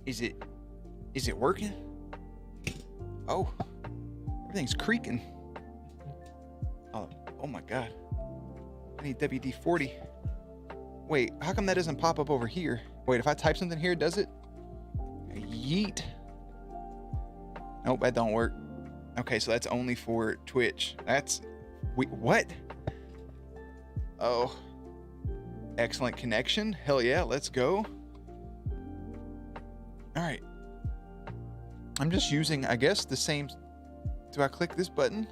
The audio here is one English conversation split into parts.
Is it working? Oh, everything's creaking. Oh my God. I need WD-40. Wait, how come that doesn't pop up over here? Wait, if I type something here, does it? Yeet. Nope, that don't work. Okay, so that's only for Twitch. Wait, what? Oh. Excellent connection. Hell yeah, let's go. All right. I'm just using, I guess, the same. Do I click this button?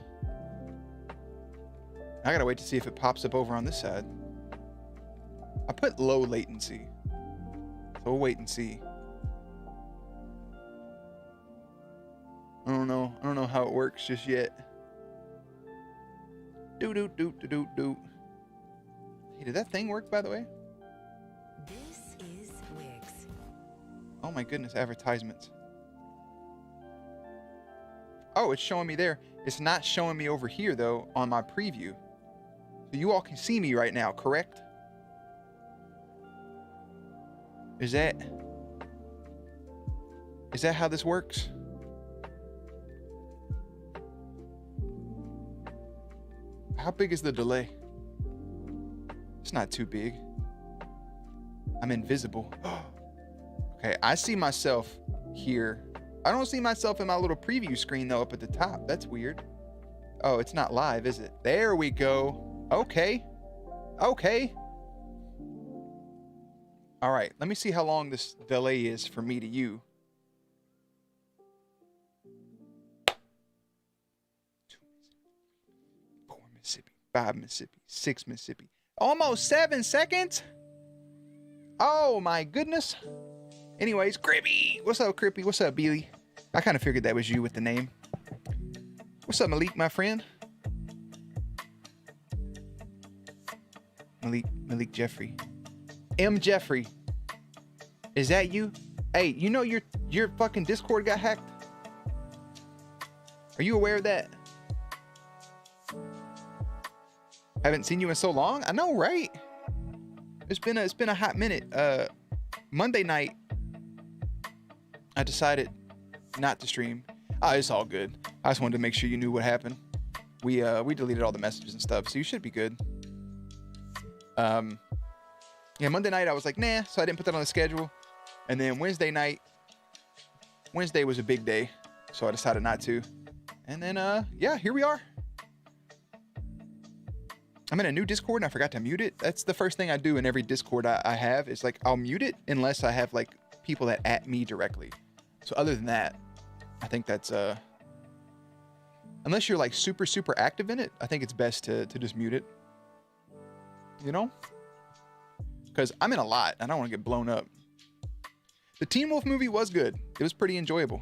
I gotta wait to see if it pops up over on this side. I put low latency. So we'll wait and see. I don't know how it works just yet. Do. Hey, did that thing work, by the way? This is Wix. Oh my goodness, advertisements. Oh, it's showing me there. It's not showing me over here, though, on my preview. So you all can see me right now, correct? Is that how this works? How big is the delay? It's not too big. I'm invisible. Okay, I see myself here. I don't see myself in my little preview screen, though, up at the top. That's weird. Oh, it's not live, is it? There we go. Okay. All right, let me see how long this delay is from me to you. 4 Mississippi, 5 Mississippi, 6 Mississippi. Almost 7 seconds? Oh my goodness. Anyways, Crippy. What's up, Crippy? What's up, Beely? I kind of figured that was you with the name. What's up, Malik, my friend? Malik Jeffrey. M. Jeffrey. Is that you? Hey, you know your fucking Discord got hacked? Are you aware of that? Haven't seen you in so long. I know, right? It's been a hot minute. Monday night, I decided not to stream. It's all good. I just wanted to make sure you knew what happened. We deleted all the messages and stuff, so you should be good. Yeah, Monday night I was like, nah, so I didn't put that on the schedule. And then Wednesday was a big day, so I decided not to. And then yeah, here we are. I'm in a new Discord and I forgot to mute it. That's the first thing I do in every Discord I have is like I'll mute it unless I have like people that at me directly. So other than that, I think that's unless you're like super active in it, I think it's best to just mute it. You know? Because I'm in a lot and I don't want to get blown up. The Teen Wolf movie was good. It was pretty enjoyable.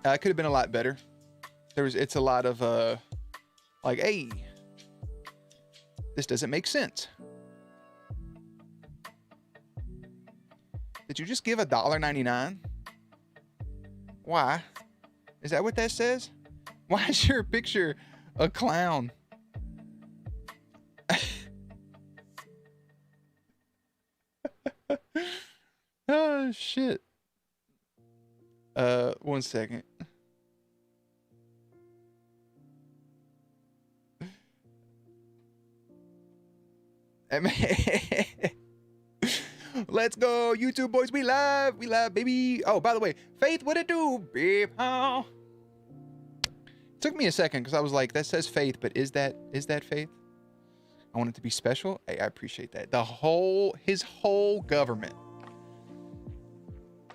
It could have been a lot better. It's a lot of like, hey, this doesn't make sense. Did you just give $1.99? Why? Is that what that says? Why is your picture a clown? Oh shit. 1 second. Let's go, YouTube boys. We live, baby. Oh, by the way, Faith, what it do, babe? Oh. Took me a second because I was like, that says Faith, but is that Faith? I want it to be special. Hey, I appreciate that. His whole government.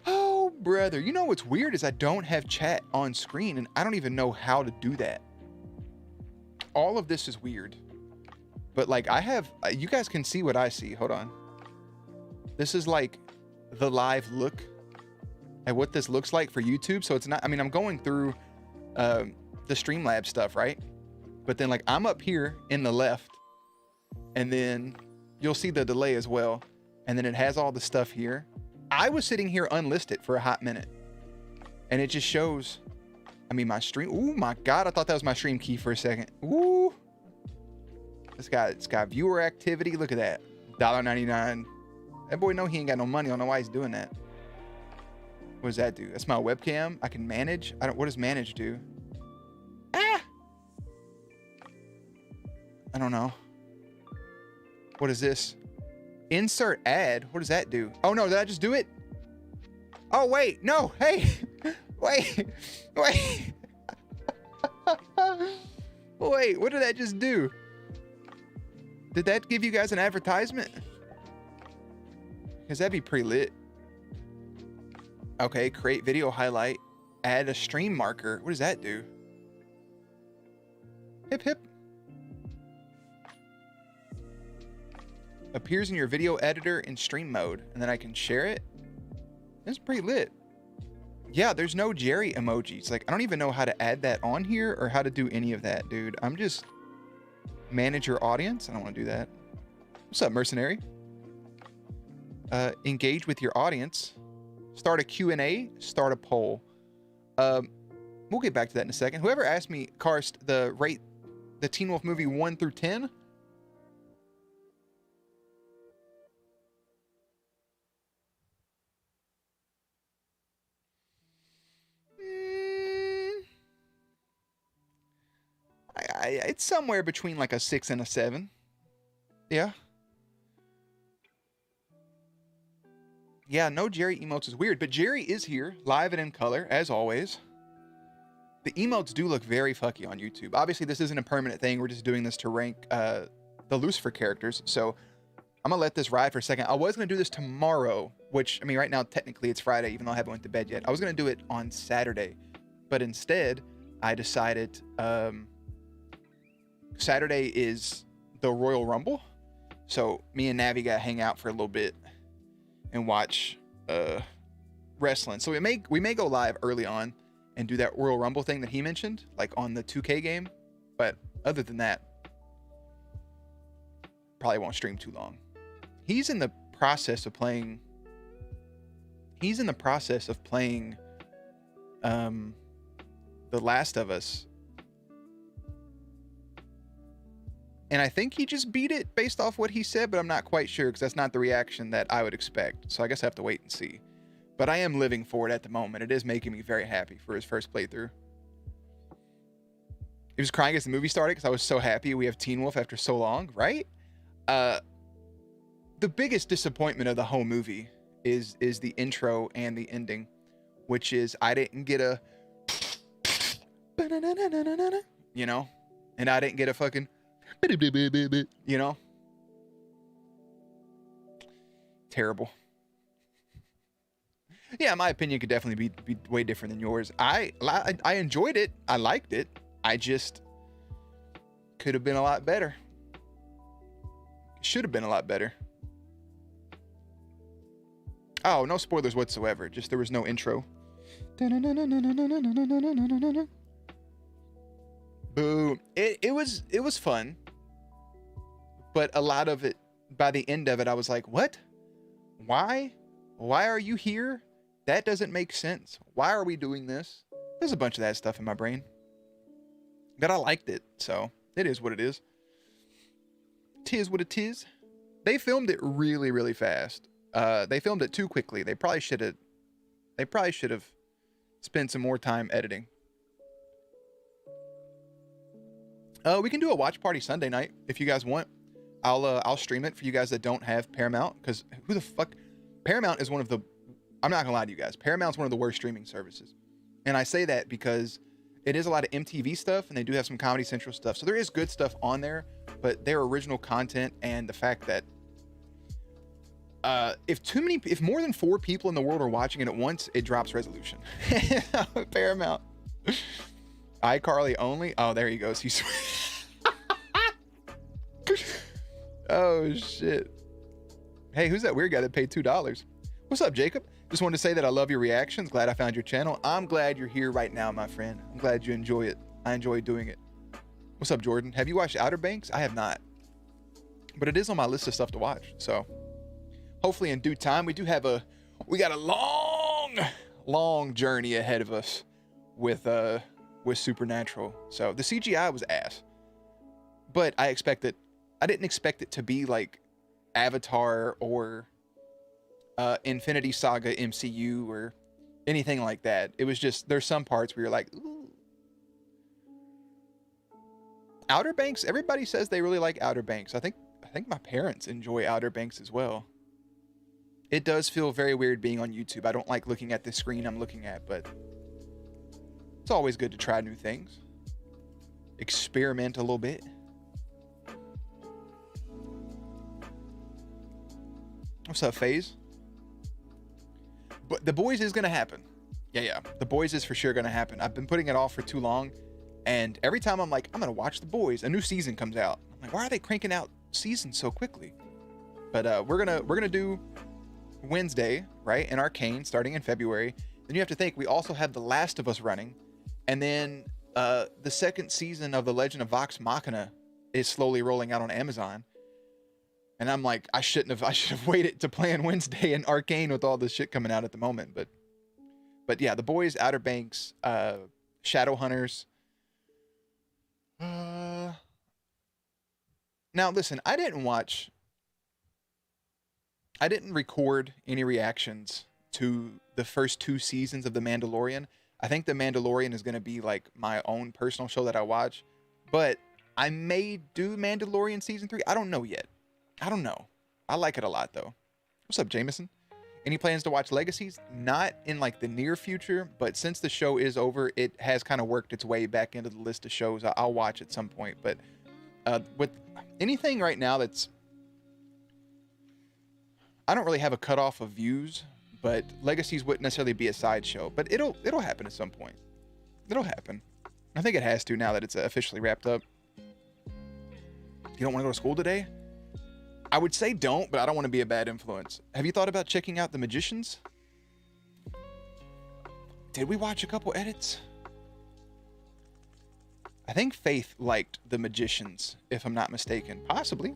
Oh, brother. You know what's weird is I don't have chat on screen and I don't even know how to do that. All of this is weird. But like I have, you guys can see what I see. Hold on. This is like the live look at what this looks like for YouTube. So it's not, I mean, I'm going through the Streamlabs stuff, right? But then like I'm up here in the left and then you'll see the delay as well. And then it has all the stuff here. I was sitting here unlisted for a hot minute and it just shows, I mean, my stream. Oh my God. I thought that was my stream key for a second. Ooh. It's got viewer activity. Look at that. $1.99. That boy know he ain't got no money. I don't know why he's doing that. What does that do? That's my webcam. I can manage. What does manage do? Ah! I don't know. What is this? Insert ad. What does that do? Oh no, did I just do it? Oh wait, no, hey, wait. Wait, what did that just do? Did that give you guys an advertisement? Because that'd be pretty lit. Okay, create video highlight. Add a stream marker. What does that do? Hip hip. Appears in your video editor in stream mode, and then I can share it. It's pretty lit. Yeah, there's no Jerry emojis. Like, I don't even know how to add that on here or how to do any of that, dude. I'm just manage your audience. I don't want to do that. What's up, mercenary? Engage with your audience. Start a Q&A. Start a poll. We'll get back to that in a second. Whoever asked me, Karst, rate the Teen Wolf movie 1 through 10. It's somewhere between like a 6 and a 7. Yeah. Yeah, no Jerry emotes is weird, but Jerry is here, live and in color, as always. The emotes do look very fucky on YouTube. Obviously, this isn't a permanent thing. We're just doing this to rank the Lucifer characters. So I'm going to let this ride for a second. I was going to do this tomorrow, which, I mean, right now, technically it's Friday, even though I haven't went to bed yet. I was going to do it on Saturday, but instead, I decided Saturday is the Royal Rumble. So me and Navi got to hang out for a little bit and watch wrestling. So we may go live early on and do that Royal Rumble thing that he mentioned, like on the 2K game. But other than that, probably won't stream too long. He's in the process of playing The Last of Us. And I think he just beat it based off what he said, but I'm not quite sure because that's not the reaction that I would expect. So I guess I have to wait and see. But I am living for it at the moment. It is making me very happy for his first playthrough. He was crying as the movie started because I was so happy we have Teen Wolf after so long, right? The biggest disappointment of the whole movie is the intro and the ending, which is I didn't get a, you know, and I didn't get a fucking, you know, terrible. Yeah, my opinion could definitely be way different than yours. I enjoyed it. I liked it. I just could have been a lot better. Should have been a lot better. Oh, no spoilers whatsoever. Just there was no intro. Boo. It was fun. But a lot of it, by the end of it, I was like, what? Why? Why are you here? That doesn't make sense. Why are we doing this? There's a bunch of that stuff in my brain. But I liked it, so it is what it is. Tis what it is. They filmed it really, really fast. They filmed it too quickly. They probably should have spent some more time editing. We can do a watch party Sunday night if you guys want. I'll stream it for you guys that don't have Paramount, because who the fuck? Paramount is one of the, I'm not gonna lie to you guys, Paramount's one of the worst streaming services. And I say that because it is a lot of MTV stuff, and they do have some Comedy Central stuff. So there is good stuff on there, but their original content and the fact that if more than 4 people in the world are watching it at once, it drops resolution. Paramount. iCarly only. Oh, there he goes. He's oh shit. Hey, who's that weird guy that paid $2? What's up, Jacob? Just wanted to say that I love your reactions. Glad I found your channel. I'm glad you're here right now, my friend. I'm glad you enjoy it. I enjoy doing it. What's up, Jordan? Have you watched Outer Banks? I have not, but it is on my list of stuff to watch. So hopefully in due time. We got a long journey ahead of us with Supernatural. So the CGI was ass, but I didn't expect it to be like Avatar or Infinity Saga MCU or anything like that. It was just, there's some parts where you're like, ooh. Outer Banks, everybody says they really like Outer Banks. I think my parents enjoy Outer Banks as well. It does feel very weird being on YouTube. I don't like looking at the screen I'm looking at, but it's always good to try new things. Experiment a little bit. What's up, FaZe? But The Boys is going to happen. Yeah. The Boys is for sure going to happen. I've been putting it off for too long. And every time I'm like, I'm going to watch The Boys, a new season comes out. I'm like, why are they cranking out seasons so quickly? But we're going to do Wednesday, right? In Arcane starting in February. Then you have to think we also have The Last of Us running. And then the second season of The Legend of Vox Machina is slowly rolling out on Amazon. And I'm like, I should have waited to plan Wednesday and Arcane with all this shit coming out at the moment. But yeah, The Boys, Outer Banks, Shadowhunters. Now listen, I didn't record any reactions to the first 2 seasons of The Mandalorian. I think The Mandalorian is going to be like my own personal show that I watch, but I may do Mandalorian season 3. I don't know yet. I don't know. I like it a lot though. What's up, Jameson? Any plans to watch Legacies? Not in like the near future, but since the show is over, it has kind of worked its way back into the list of shows I'll watch at some point. But with anything right now that's, I don't really have a cutoff of views, but Legacies wouldn't necessarily be a sideshow, but it'll happen at some point. It'll happen. I think it has to now that it's officially wrapped up. You don't want to go to school today? I would say don't, but I don't want to be a bad influence. Have you thought about checking out The Magicians? Did we watch a couple edits? I think Faith liked The Magicians, if I'm not mistaken. Possibly.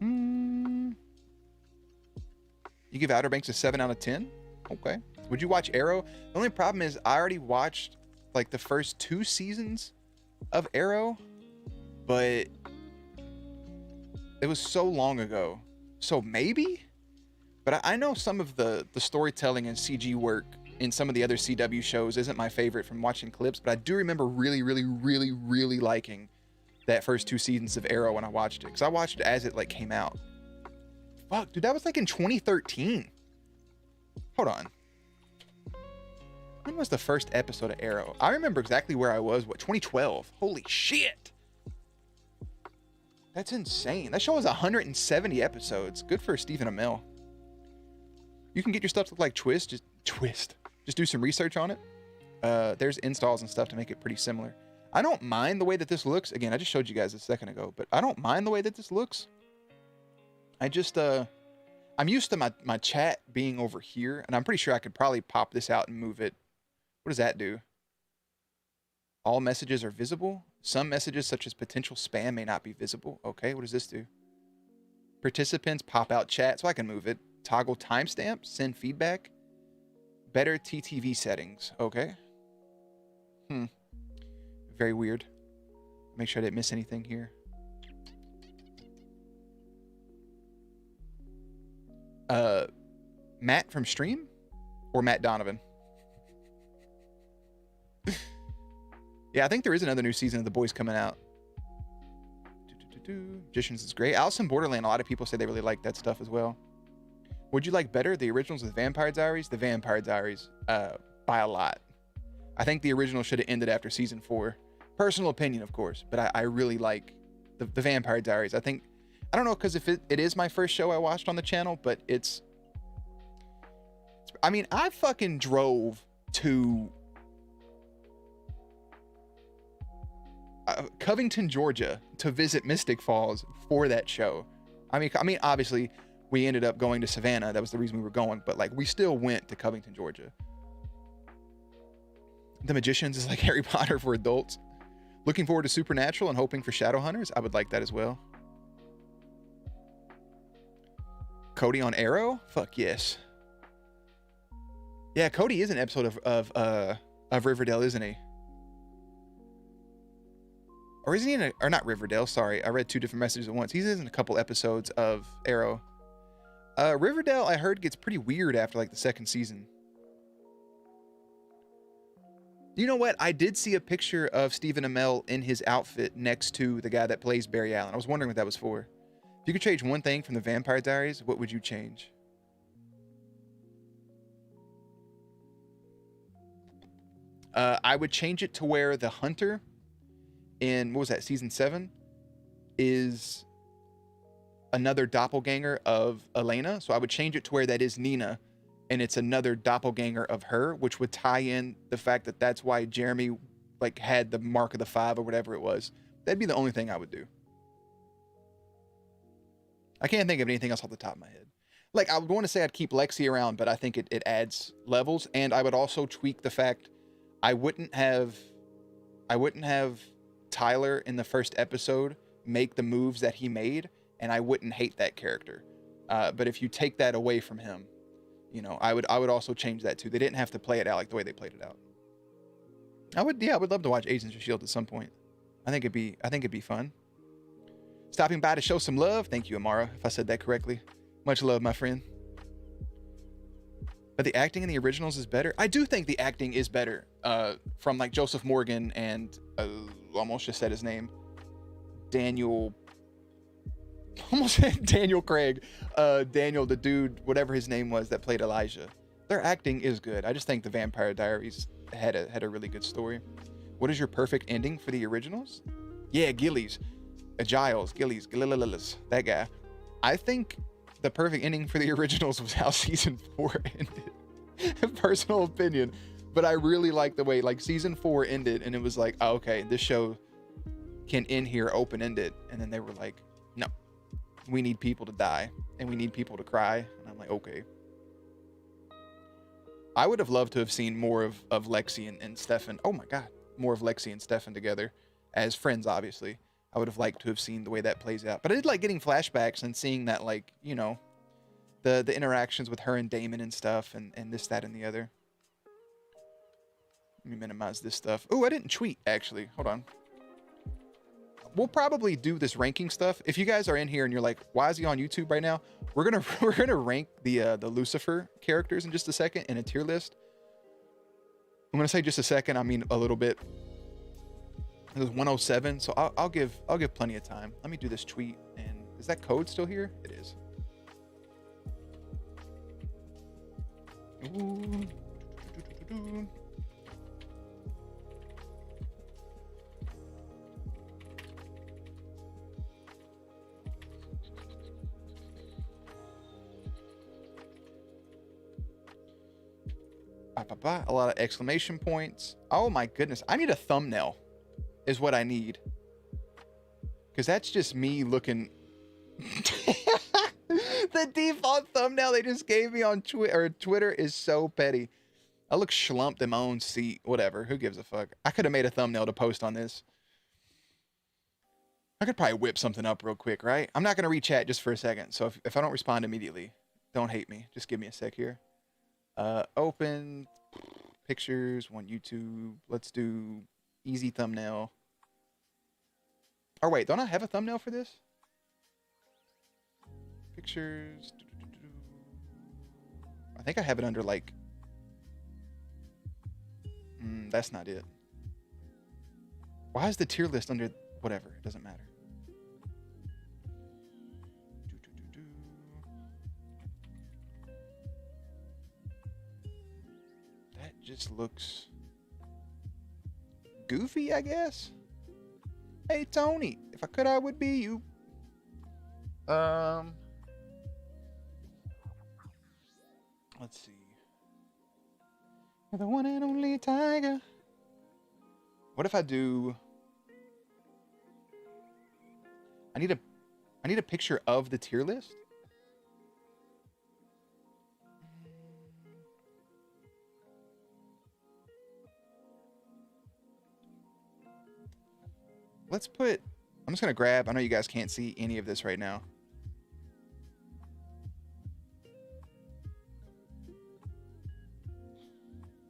You give Outer Banks a 7 out of 10? Okay. Would you watch Arrow? The only problem is I already watched like the first 2 seasons of Arrow, but it was so long ago. So maybe? But I know some of the storytelling and CG work in some of the other CW shows isn't my favorite from watching clips, but I do remember really liking that first 2 seasons of Arrow when I watched it, because I watched it as it like came out. Fuck, dude, that was like in 2013. Hold on. When was the first episode of Arrow? I remember exactly where I was. What, 2012? Holy shit. That's insane. That show was 170 episodes. Good for Stephen Amell. You can get your stuff to look like Twist. Just do some research on it. There's installs and stuff to make it pretty similar. I don't mind the way that this looks. Again, I just showed you guys a second ago, but I don't mind the way that this looks. I just, I'm used to my chat being over here, and I'm pretty sure I could probably pop this out and move it. What does that do? All messages are visible. Some messages, such as potential spam, may not be visible. Okay, what does this do? Participants pop out chat, so I can move it. Toggle timestamps, send feedback. Better TTV settings. Okay. Very weird. Make sure I didn't miss anything here. Matt from stream or Matt Donovan? Yeah, I think there is another new season of The Boys coming out. Magicians is great. Alice in Borderland, a lot of people say they really like that stuff as well. Would you like better the originals with Vampire Diaries? The Vampire Diaries, by a lot. I think the original should have ended after season 4. Personal opinion, of course, but I really like the Vampire Diaries. I don't know, because if it is my first show I watched on the channel, but I mean, I fucking drove to Covington, Georgia to visit Mystic Falls for that show. I mean, obviously we ended up going to Savannah. That was the reason we were going, but like we still went to Covington, Georgia. The Magicians is like Harry Potter for adults. Looking forward to Supernatural and hoping for Shadowhunters. I would like that as well. Cody on Arrow? Fuck yes. Yeah, Cody is an episode of Riverdale, isn't he? Or is he in or not Riverdale, sorry. I read 2 different messages at once. He's in a couple episodes of Arrow. Riverdale, I heard, gets pretty weird after like the second season. You know what? I did see a picture of Stephen Amell in his outfit next to the guy that plays Barry Allen. I was wondering what that was for. If you could change one thing from the Vampire Diaries, what would you change? I would change it to where the hunter in, what was that, season 7, is another doppelganger of Elena. So I would change it to where that is Nina, and it's another doppelganger of her, which would tie in the fact that that's why Jeremy like had the mark of the 5 or whatever it was. That'd be the only thing I would do. I can't think of anything else off the top of my head. Like, I would want to say I'd keep Lexi around, but I think it adds levels. And I would also tweak the fact I wouldn't have Tyler in the first episode make the moves that he made, and I wouldn't hate that character. But if you take that away from him, you know, I would also change that too. They didn't have to play it out like the way they played it out. I would love to watch Agents of S.H.I.E.L.D. at some point. I think it'd be fun. Stopping by to show some love. Thank you, Amara, if I said that correctly. Much love, my friend. But the acting in the originals is better. I do think the acting is better. From like Joseph Morgan and almost just said his name, Daniel. Almost said Daniel Craig. Daniel, the dude, whatever his name was, that played Elijah. Their acting is good. I just think the Vampire Diaries had a really good story. What is your perfect ending for the originals? Yeah, Gillies. Giles, Gillies, that guy. I think the perfect ending for the originals was how season 4 ended. Personal opinion, but I really like the way like season 4 ended, and it was like, oh, okay, this show can end here open-ended, and then they were like, no, we need people to die and we need people to cry, and I'm like, okay. I would have loved to have seen more of Lexi and Stefan. Oh my god, more of Lexi and Stefan together as friends, obviously. I would have liked to have seen the way that plays out. But I did like getting flashbacks and seeing that, like, you know, the interactions with her and Damon and stuff, and this, that, and the other. Let me minimize this stuff. Oh, I didn't tweet, actually. Hold on. We'll probably do this ranking stuff. If you guys are in here and you're like, why is he on YouTube right now? We're gonna rank the Lucifer characters in just a second in a tier list. I'm gonna say just a second. I mean a little bit. It was 107, so I'll give plenty of time. Let me do this tweet. And is that code still here? It is. Ooh. A lot of exclamation points. Oh my goodness. I need a thumbnail is what I need. Because that's just me looking. The default thumbnail they just gave me on Twitter is so petty. I look schlumped in my own seat. Whatever. Who gives a fuck? I could have made a thumbnail to post on this. I could probably whip something up real quick, right? I'm not going to re-chat just for a second. So if I don't respond immediately, don't hate me. Just give me a sec here. Open pictures, one YouTube. Let's do easy thumbnail. Oh wait, don't I have a thumbnail for this? Pictures. I think I have it under like. That's not it. Why is the tier list under whatever? It doesn't matter. That just looks goofy, I guess. Hey Tony, if I could, I would be you. Let's see. You're the one and only tiger. What if I do? I need a picture of the tier list. Let's put, I'm just going to grab, I know you guys can't see any of this right now.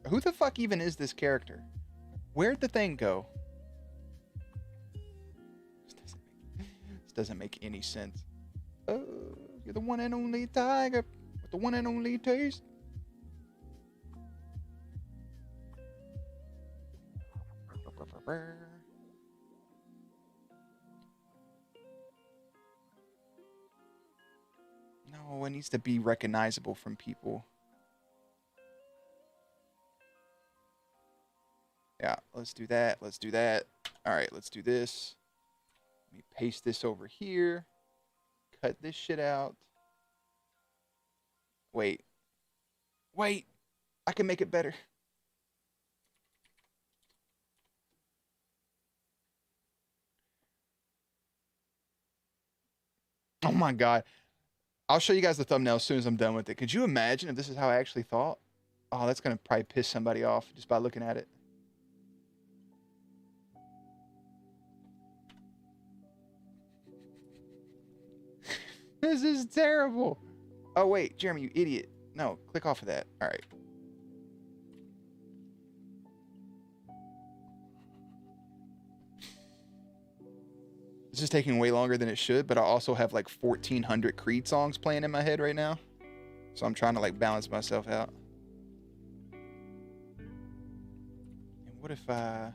Who the fuck even is this character? Where'd the thing go? This doesn't make any sense. Okay. You're the one and only tiger with the one and only taste. No, it needs to be recognizable from people. Yeah, let's do that. Let's do that. All right, let's do this. Let me paste this over here. Cut this shit out. Wait. Wait. I can make it better. Oh my God. I'll show you guys the thumbnail as soon as I'm done with it. Could you imagine if this is how I actually thought? Oh, that's going to probably piss somebody off just by looking at it. This is terrible. Oh, wait, Jeremy, you idiot. No, click off of that. All right. This is taking way longer than it should, but I also have like 1,400 Creed songs playing in my head right now. So I'm trying to like balance myself out. And what if I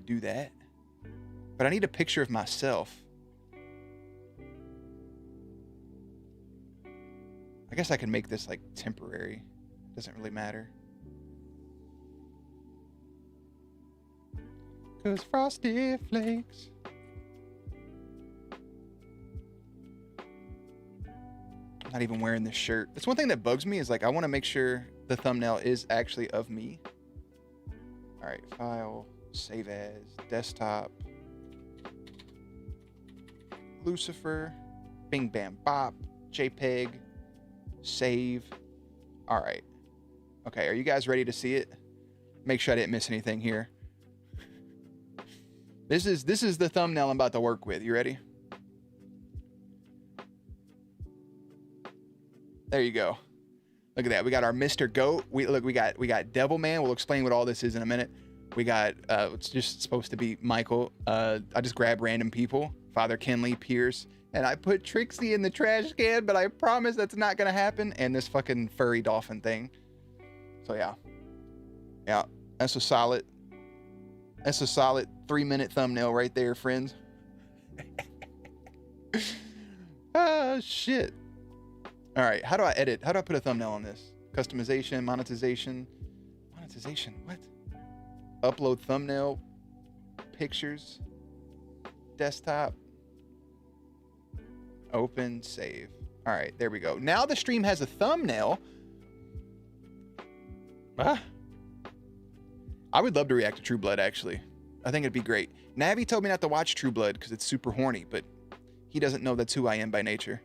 do that? But I need a picture of myself. I guess I can make this like temporary. Doesn't really matter. Cause Frosty Flakes. I'm not even wearing this shirt. That's one thing that bugs me is like I want to make sure the thumbnail is actually of me. All right, file, save as, desktop, Lucifer, bing bam bop, JPEG, save. All right. Okay, are you guys ready to see it? Make sure I didn't miss anything here. This is the thumbnail I'm about to work with. You ready? There you go. Look at that. We got our Mr. Goat. We got Devil Man. We'll explain what all this is in a minute. We got it's just supposed to be Michael. I just grab random people. Father Kenley, Pierce, and I put Trixie in the trash can, but I promise that's not gonna happen. And this fucking furry dolphin thing. So yeah. Yeah, that's a solid 3-minute thumbnail right there, friends. Ah, shit. All right, how do I edit? How do I put a thumbnail on this? Customization, monetization. Monetization, what? Upload thumbnail, pictures, desktop, open, save. All right, there we go. Now the stream has a thumbnail. Ah. I would love to react to True Blood, actually. I think it'd be great. Navi told me not to watch True Blood because it's super horny, but he doesn't know that's who I am by nature.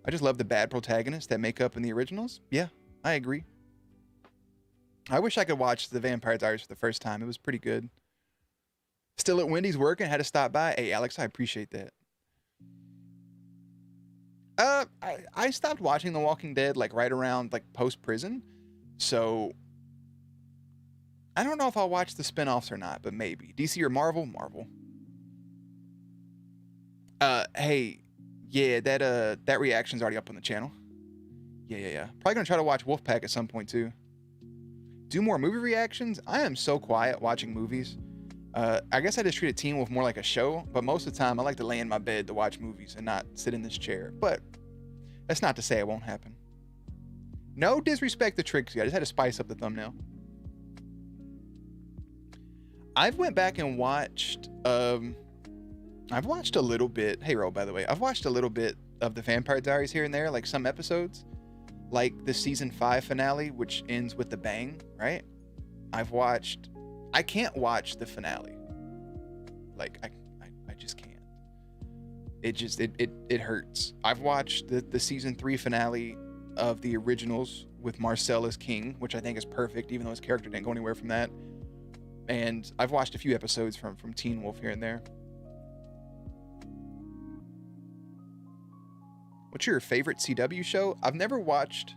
I just love the bad protagonists that make up in the originals. Yeah, I agree. I wish I could watch The Vampire Diaries for the first time. It was pretty good. Still at Wendy's working, had to stop by. Hey, Alex, I appreciate that. I stopped watching The Walking Dead like right around like post-prison. So I don't know if I'll watch the spinoffs or not, but maybe. DC or Marvel? Marvel. Hey, yeah, that reaction's already up on the channel. Yeah. Probably gonna try to watch Wolfpack at some point too. Do more movie reactions? I am so quiet watching movies. I guess I just treat Teen Wolf more like a show, but most of the time I like to lay in my bed to watch movies and not sit in this chair. But that's not to say it won't happen. No disrespect to Trixie. I just had to spice up the thumbnail. I've went back and watched, I've watched a little bit. Hey, Ro, by the way, I've watched a little bit of the Vampire Diaries here and there, like some episodes, like the season 5 finale, which ends with the bang, right? I can't watch the finale. Like, I just can't. It hurts. I've watched the season 3 finale of the originals with Marcel as King, which I think is perfect, even though his character didn't go anywhere from that. And I've watched a few episodes from Teen Wolf here and there. What's your favorite CW show? I've never watched...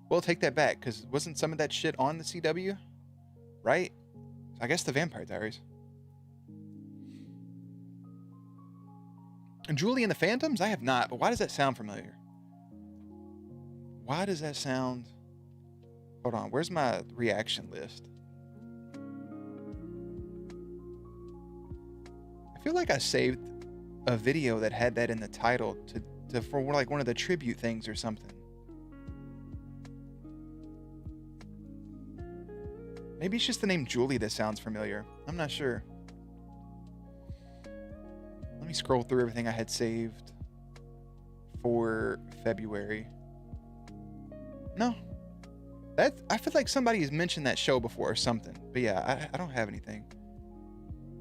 Well, take that back, because wasn't some of that shit on the CW? Right? I guess the Vampire Diaries. Julie and the Phantoms? I have not, but why does that sound familiar? Why does that sound... Hold on, where's my reaction list? I feel like I saved a video that had that in the title for like one of the tribute things or something. Maybe it's just the name Julie that sounds familiar. I'm not sure. Let me scroll through everything I had saved for February. No. I feel like somebody has mentioned that show before or something. But yeah, I don't have anything.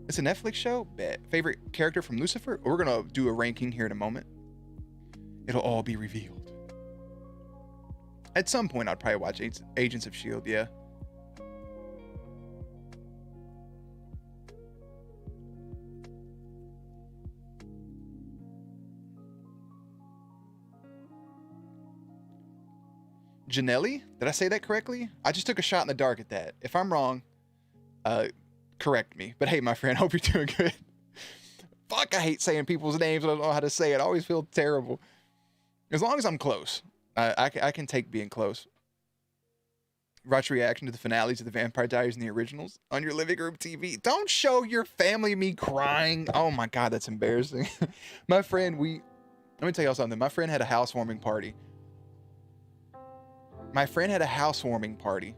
It's a Netflix show? Bet. Favorite character from Lucifer? We're going to do a ranking here in a moment. It'll all be revealed. At some point, I'd probably watch Agents of S.H.I.E.L.D., yeah. Janelli? Did I say that correctly? I just took a shot in the dark at that. If I'm wrong, correct me. But hey, my friend, hope you're doing good. Fuck, I hate saying people's names. I don't know how to say it. I always feel terrible. As long as I'm close. I can take being close. Watch reaction to the finales of the Vampire Diaries and the originals on your living room TV. Don't show your family me crying. Oh my God, that's embarrassing. My friend, let me tell y'all something. My friend had a housewarming party. My friend had a housewarming party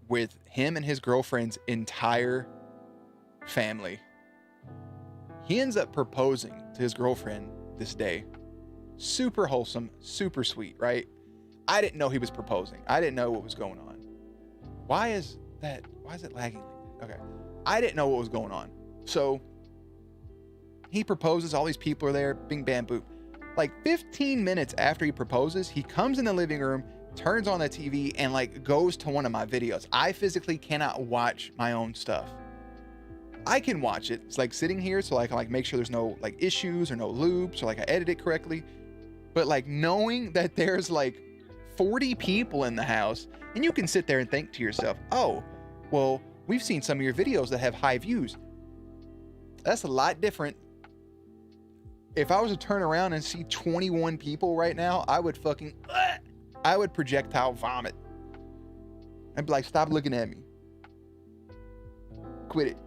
with him and his girlfriend's entire family. He ends up proposing to his girlfriend this day. Super wholesome, super sweet, right? I didn't know he was proposing. I didn't know what was going on. Why is it lagging like that? Okay. I didn't know what was going on. So he proposes, all these people are there, bing, bam, boom. Like 15 minutes after he proposes, he comes in the living room, turns on the TV, and like goes to one of my videos. I physically cannot watch my own stuff. I can watch it. It's like sitting here so I can like make sure there's no like issues or no loops or like I edit it correctly. But like knowing that there's like 40 people in the house and you can sit there and think to yourself, oh, well, we've seen some of your videos that have high views. That's a lot different. If I was to turn around and see 21 people right now, I would projectile vomit. I'd be like, stop looking at me. Quit it.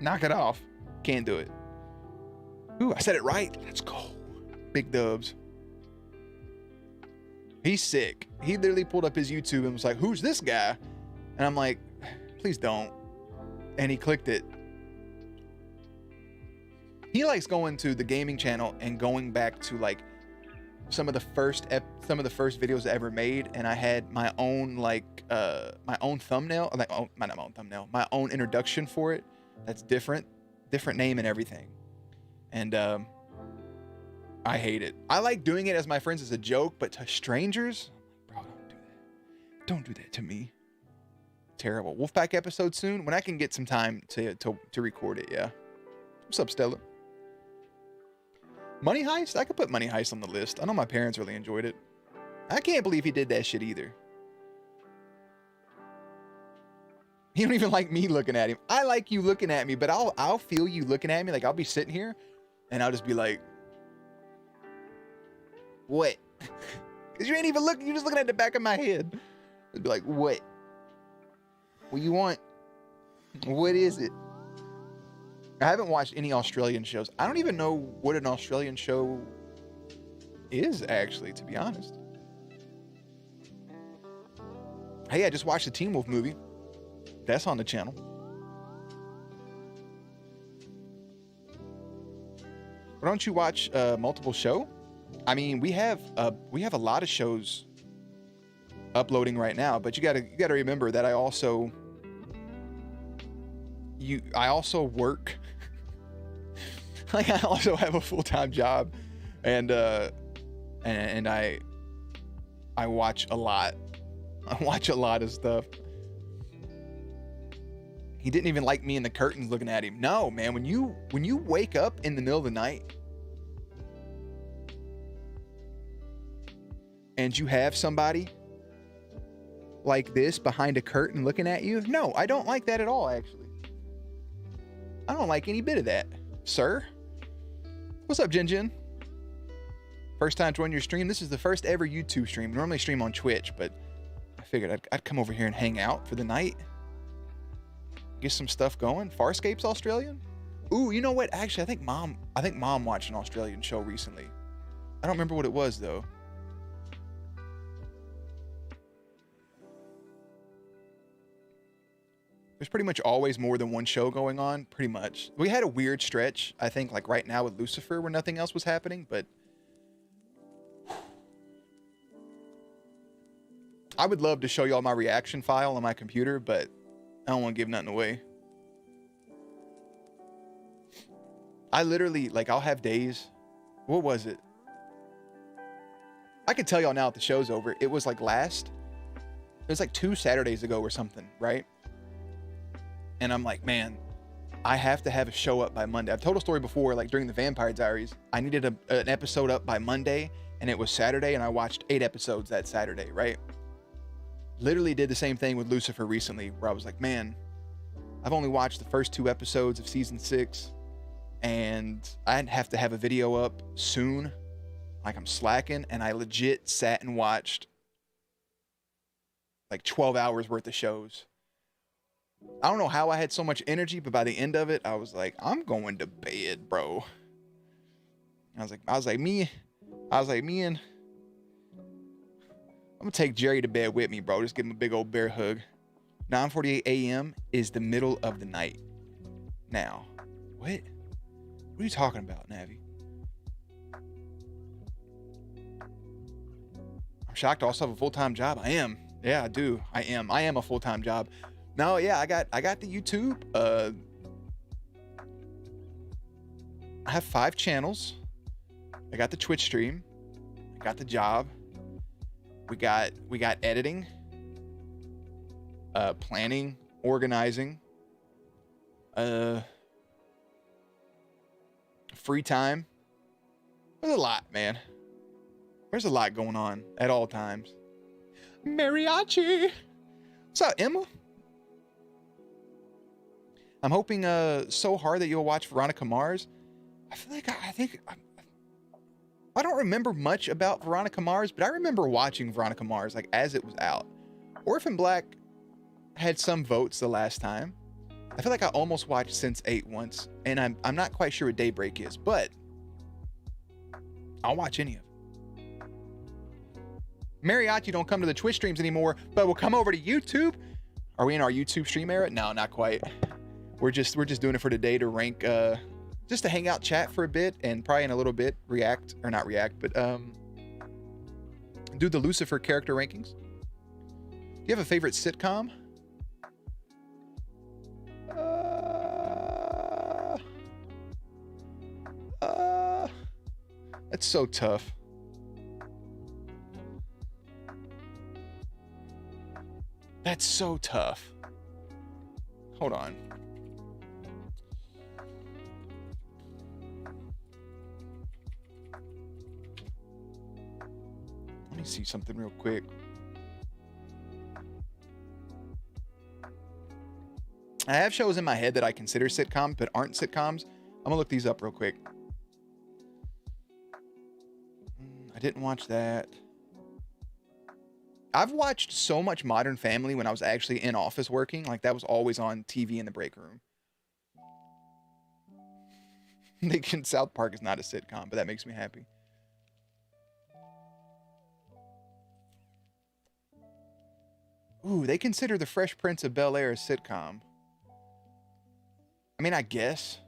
Knock it off. Can't do it. Ooh, I said it right. Let's go. Big dubs. He's sick. He literally pulled up his YouTube and was like, who's this guy? And I'm like, please don't. And he clicked it. He likes going to the gaming channel and going back to like some of the first videos I ever made, and I had my own like my own thumbnail, like not my own thumbnail, my own introduction for it. That's different name and everything. And I hate it. I like doing it as my friends as a joke, but to strangers, bro, don't do that. Don't do that to me. Terrible. Wolfpack episode soon when I can get some time to record it. Yeah. What's up, Stella? Money Heist? I could put Money Heist on the list. I know my parents really enjoyed it. I can't believe he did that shit either. He don't even like me looking at him. I like you looking at me, but I'll feel you looking at me. Like I'll be sitting here and I'll just be like, what? Because you ain't even looking. You're just looking at the back of my head. I'd be like, what? What you want? What is it? I haven't watched any Australian shows. I don't even know what an Australian show is, actually, to be honest. Hey, I just watched the Teen Wolf movie. That's on the channel. Why don't you watch multiple show? I mean, we have a lot of shows uploading right now, but you gotta remember that I also work. Like I also have a full-time job, and I watch a lot. I watch a lot of stuff. He didn't even like me in the curtains looking at him. No, man, when you wake up in the middle of the night and you have somebody like this behind a curtain looking at you, no, I don't like that at all, actually. I don't like any bit of that, sir. What's up, Jin Jin? First time joining your stream. This is the first ever YouTube stream. Normally stream on Twitch, but I figured I'd come over here and hang out for the night. Get some stuff going. Farscape's Australian? Ooh, you know what? Actually, I think mom watched an Australian show recently. I don't remember what it was though. There's pretty much always more than one show going on, pretty much. We had a weird stretch, I think, like right now with Lucifer where nothing else was happening, but I would love to show y'all my reaction file on my computer, but I don't want to give nothing away. I literally, like, I'll have days. What was it? I can tell y'all now if the show's over. It was like it was like 2 Saturdays ago or something, right? And I'm like, man, I have to have a show up by Monday. I've told a story before, like during the Vampire Diaries, I needed an episode up by Monday, and it was Saturday, and I watched 8 episodes that Saturday, right? Literally did the same thing with Lucifer recently, where I was like, man, I've only watched the first 2 episodes of season 6, and I have to have a video up soon. Like, I'm slacking, and I legit sat and watched like 12 hours worth of shows. I don't know how I had so much energy, but by the end of it, I was like, I'm going to bed, bro. I was like, me and I'm gonna take Jerry to bed with me, bro. Just give him a big old bear hug. 9:48 a.m. is the middle of the night. Now, what are you talking about, Navi? I'm shocked I also have a full-time job. I am. Yeah, I do. I am a full-time job. No, yeah, I got the YouTube. I have 5 channels. I got the Twitch stream. I got the job. We got editing, planning, organizing, free time. There's a lot, man. There's a lot going on at all times. Mariachi. What's up, Emma? I'm hoping so hard that you'll watch Veronica Mars. I feel like I don't remember much about Veronica Mars, but I remember watching Veronica Mars like as it was out. Orphan Black had some votes the last time. I feel like I almost watched Sense8 once, and I'm not quite sure what Daybreak is, but I'll watch any of it. Mariachi don't come to the Twitch streams anymore, but will come over to YouTube. Are we in our YouTube stream era? No, not quite. We're just doing it for today to rank, just to hang out, chat for a bit, and probably in a little bit not react, but do the Lucifer character rankings. Do you have a favorite sitcom? That's so tough. That's so tough. Hold on. Let me see something real quick. I have shows in my head that I consider sitcoms, but aren't sitcoms. I'm gonna look these up real quick. I didn't watch that. I've watched so much Modern Family when I was actually in office working. Like, that was always on TV in the break room. South Park is not a sitcom, but that makes me happy. Ooh, they consider The Fresh Prince of Bel-Air a sitcom. I mean, I guess.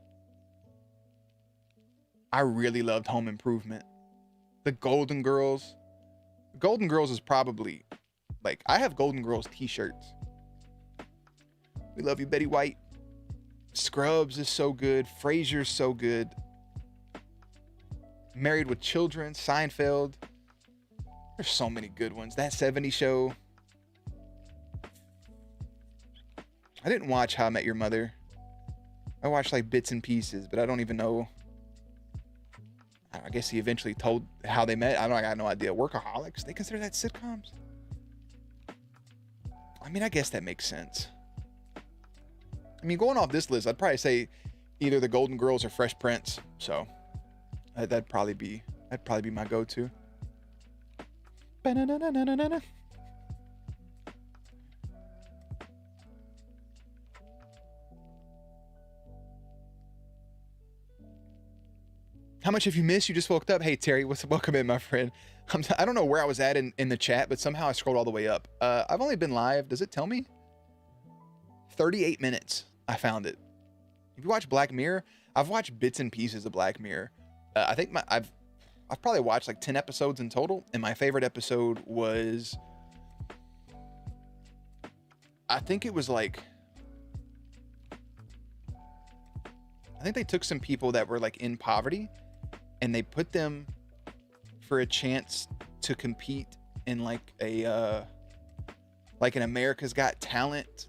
I really loved Home Improvement. The Golden Girls. Golden Girls is probably, like, I have Golden Girls t-shirts. We love you, Betty White. Scrubs is so good. Frasier's so good. Married with Children, Seinfeld. There's so many good ones. That 70s Show. I didn't watch How I Met Your Mother. I watched like bits and pieces, but I don't even know. I guess he eventually told how they met. I got no idea. Workaholics, they consider that sitcoms? I mean, I guess that makes sense. I mean, going off this list, I'd probably say either The Golden Girls or Fresh Prince. So That'd probably be my go-to. Ba-na-na-na-na-na-na. How much have you missed? You just woke up. Hey, Terry, welcome in, my friend. I don't know where I was at in the chat, but somehow I scrolled all the way up. I've only been live. Does it tell me? 38 minutes. I found it. If you watch Black Mirror, I've watched bits and pieces of Black Mirror. I think I've probably watched like 10 episodes in total, and my favorite episode was, I think it was like, I think they took some people that were like in poverty, and they put them for a chance to compete in like a like an America's Got Talent,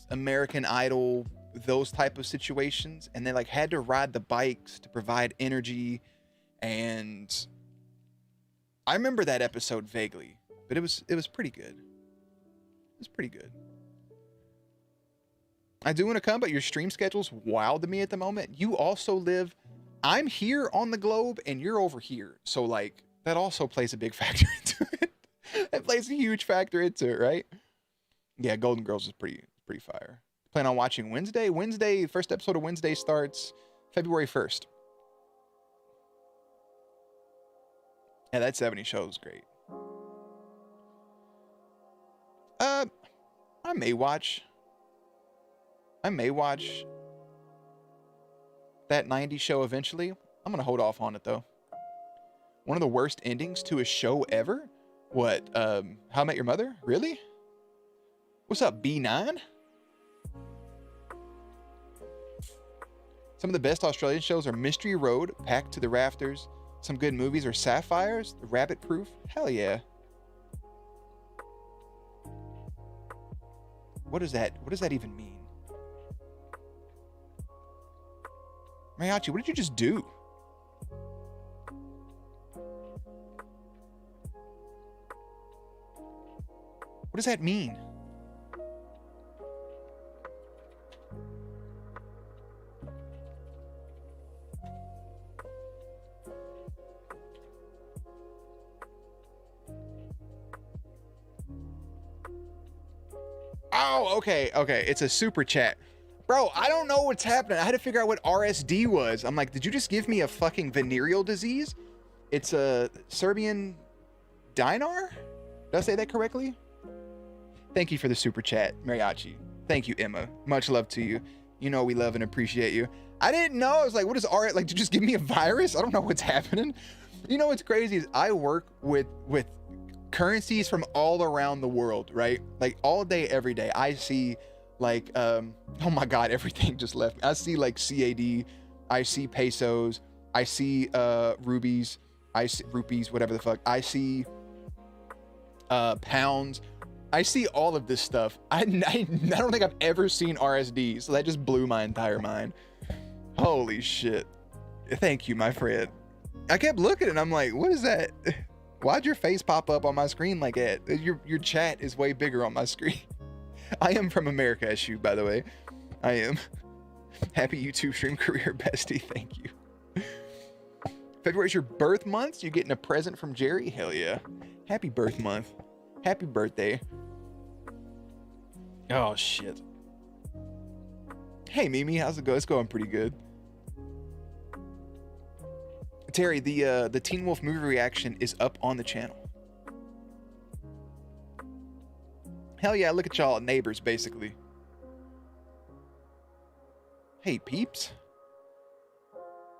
American Idol, those type of situations, and they like had to ride the bikes to provide energy. And I remember that episode vaguely, but it was pretty good. It was pretty good. I do want to come, but your stream schedule's wild to me at the moment. You also live, I'm here on the globe and you're over here. So like that also plays a big factor into it. That plays a huge factor into it, right? Yeah, Golden Girls is pretty fire. Plan on watching Wednesday, first episode of Wednesday starts February 1st. Yeah, that 70 show is great. I may watch that 90 show eventually. I'm gonna hold off on it though. One of the worst endings to a show ever? What? How I Met Your Mother? Really? What's up, B9? Some of the best Australian shows are Mystery Road, Packed to the Rafters. Some good movies are Sapphires, The Rabbit Proof. Hell yeah. What is that? What does that even mean? Mariachi, what did you just do? What does that mean? Oh, okay. It's a super chat. Bro, I don't know what's happening. I had to figure out what RSD was. I'm like, did you just give me a fucking venereal disease? It's a Serbian dinar? Did I say that correctly? Thank you for the super chat, Mariachi. Thank you, Emma. Much love to you. You know we love and appreciate you. I didn't know. I was like, what is RS? Like, did you just give me a virus? I don't know what's happening. You know what's crazy is I work with currencies from all around the world, right? Like all day, every day. I see like, oh my God, everything just left me. I see like CAD, I see pesos, I see rubies, I see rupees, whatever the fuck. I see pounds. I see all of this stuff. I don't think I've ever seen RSD, so that just blew my entire mind. Holy shit. Thank you, my friend. I kept looking and I'm like, what is that? Why'd your face pop up on my screen like that? Your chat is way bigger on my screen. I am from America, Eshu, by the way. I am. Happy YouTube stream career, bestie. Thank you. February's your birth month. You're getting a present from Jerry. Hell yeah. Happy birth month. Happy birthday. Oh, shit. Hey, Mimi. How's it going? It's going pretty good. Terry, the Teen Wolf movie reaction is up on the channel. Hell yeah, look at y'all neighbors, basically. Hey, peeps.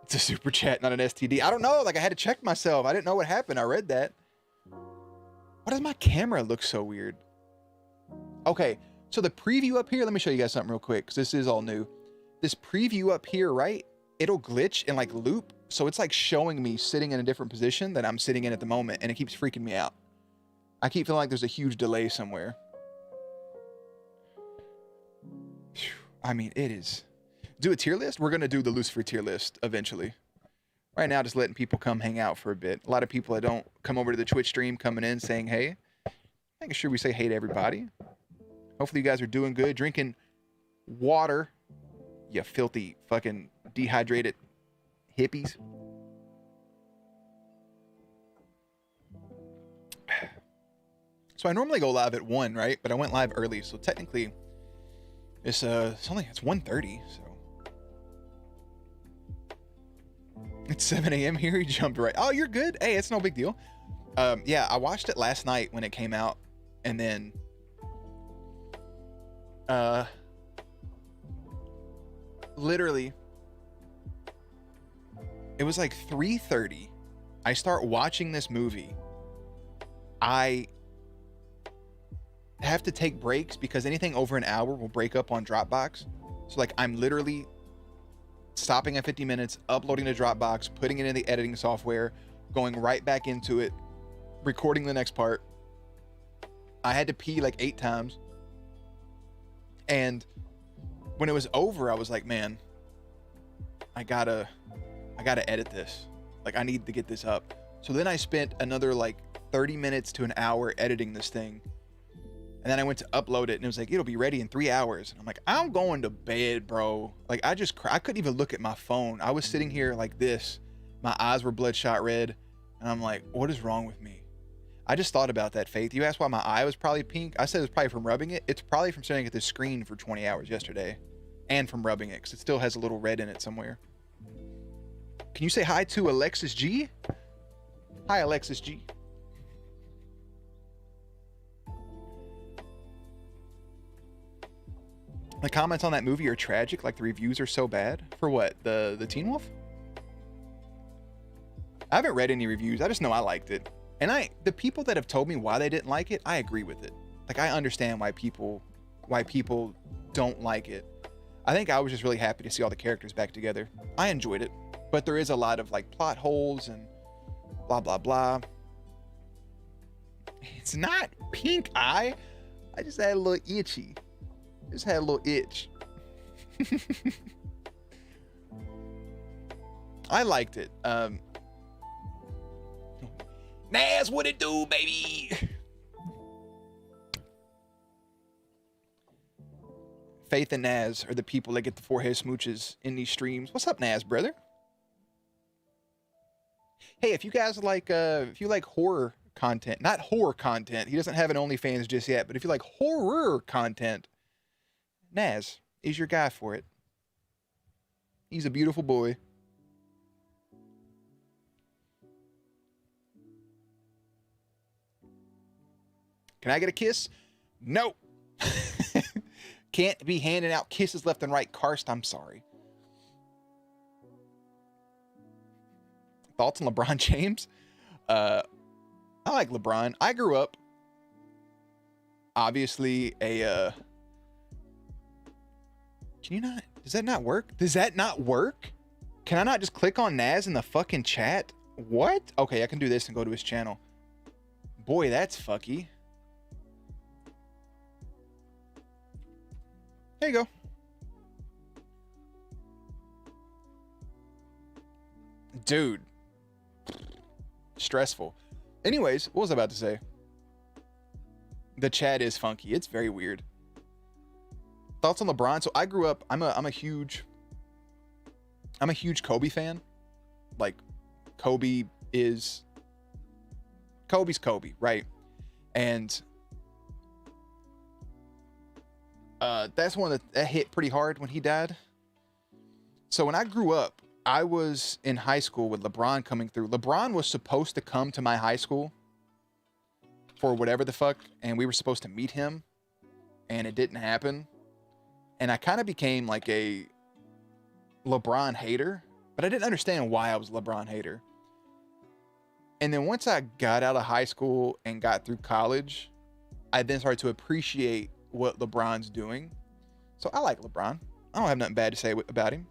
It's a super chat, not an STD. I don't know, like I had to check myself. I didn't know what happened. I read that. Why does my camera look so weird? Okay, so the preview up here, let me show you guys something real quick, because this is all new. This preview up here, right? It'll glitch and like loop. So it's like showing me sitting in a different position than I'm sitting in at the moment, and it keeps freaking me out. I keep feeling like there's a huge delay somewhere. I mean, it is. Do a tier list? We're going to do the Lucifer tier list eventually. Right now, just letting people come hang out for a bit. A lot of people that don't come over to the Twitch stream coming in saying, hey. Making sure we say hey to everybody. Hopefully you guys are doing good. Drinking water. You filthy fucking dehydrated hippies. So I normally go live at 1, right? But I went live early, so technically it's 1:30, so it's 7 a.m. here. He jumped right. Oh, you're good. Hey, it's no big deal. Yeah, I watched it last night when it came out, and then literally it was like 3:30. I start watching this movie. I have to take breaks because anything over an hour will break up on Dropbox. So like I'm literally stopping at 50 minutes, uploading to Dropbox, putting it in the editing software, going right back into it, recording the next part. I had to pee like 8 times. And when it was over, I was like, man, I gotta edit this. Like I need to get this up. So then I spent another like 30 minutes to an hour editing this thing. And then I went to upload it and it was like, it'll be ready in 3 hours. And I'm like, I'm going to bed, bro. Like I couldn't even look at my phone. I was sitting here like this. My eyes were bloodshot red. And I'm like, what is wrong with me? I just thought about that, Faith. You asked why my eye was probably pink. I said it was probably from rubbing it. It's probably from staring at this screen for 20 hours yesterday. And from rubbing it, because it still has a little red in it somewhere. Can you say hi to Alexis G? Hi, Alexis G. The comments on that movie are tragic, like the reviews are so bad. For what? The Teen Wolf? I haven't read any reviews. I just know I liked it. And the people that have told me why they didn't like it, I agree with it. Like I understand why people don't like it. I think I was just really happy to see all the characters back together. I enjoyed it. But there is a lot of like plot holes and blah blah blah. It's not pink eye. I just had a little itchy. Just had a little itch. I liked it. Naz, what it do, baby? Faith and Naz are the people that get the forehead smooches in these streams. What's up, Naz, brother? Hey, if you guys like, if you like horror content, not horror content, he doesn't have an OnlyFans just yet, but if you like horror content, Naz is your guy for it. He's a beautiful boy. Can I get a kiss? No. Can't be handing out kisses left and right. Karst, I'm sorry. Thoughts on LeBron James? I like LeBron. I grew up obviously a can you not? Does that not work? Does that not work? Can I not just click on Naz in the fucking chat? What? Okay, I can do this and go to his channel. Boy, that's fucky. There you go. Dude. Stressful. Anyways, what was I about to say? The chat is funky. It's very weird. Thoughts on LeBron? So I grew up, I'm a huge Kobe fan. Like Kobe's Kobe, right? And that's one that hit pretty hard when he died. So when I grew up, I was in high school with LeBron coming through. LeBron was supposed to come to my high school for whatever the fuck, and we were supposed to meet him, and it didn't happen. And I kind of became like a LeBron hater, but I didn't understand why I was a LeBron hater. And then once I got out of high school and got through college, I then started to appreciate what LeBron's doing. So I like LeBron. I don't have nothing bad to say about him.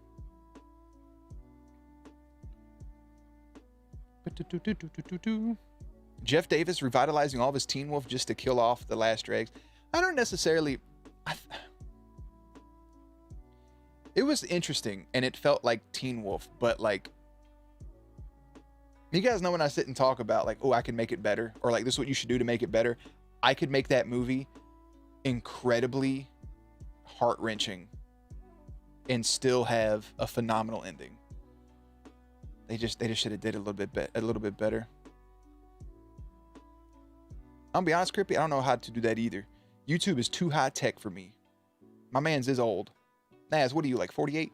Jeff Davis revitalizing all of his Teen Wolf just to kill off the last dregs. I don't necessarily... It was interesting, and it felt like Teen Wolf, but like... You guys know when I sit and talk about like, oh, I can make it better, or like, this is what you should do to make it better. I could make that movie incredibly heart-wrenching and still have a phenomenal ending. They just should have did a little bit better. I'll be honest, Crippy, I don't know how to do that either. YouTube is too high tech for me. My man's is old. Naz, what are you, like 48?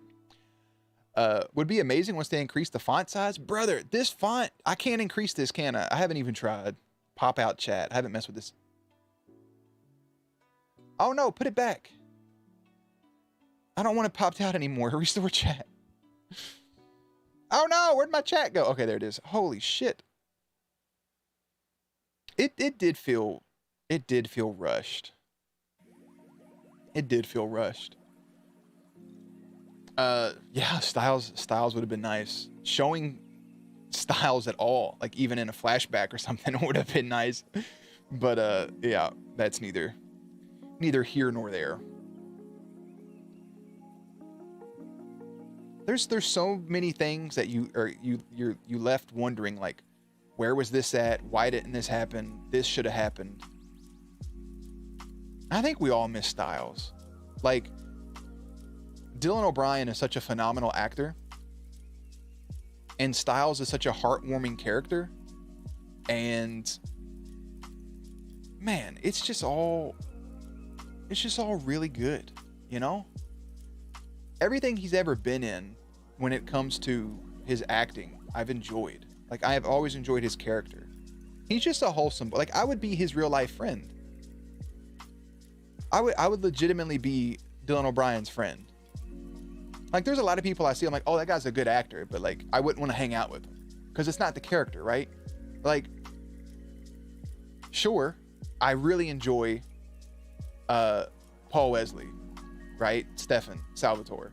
Would be amazing once they increase the font size. Brother, this font, I can't increase this, can I? I haven't even tried. Pop out chat. I haven't messed with this. Oh no, put it back. I don't want it popped out anymore. Restore chat. Oh no, where'd my chat go? Okay, there it is. Holy shit. It did feel rushed. It did feel rushed. Yeah, Styles would have been nice. Showing Styles at all, like even in a flashback or something, would have been nice. But yeah, that's neither here nor there. There's so many things that you left wondering, like, where was this at? Why didn't this happen? This should have happened. I think we all miss Styles. Like, Dylan O'Brien is such a phenomenal actor, and Styles is such a heartwarming character, and man, it's just all really good, you know? Everything he's ever been in when it comes to his acting, I've enjoyed. Like, I have always enjoyed his character. He's just a wholesome, like, I would be his real life friend. I would legitimately be Dylan O'Brien's friend. Like, there's a lot of people I see, I'm like, oh, that guy's a good actor, but like, I wouldn't want to hang out with him because it's not the character, right? Like, sure, I really enjoy Paul Wesley, right? Stefan Salvatore.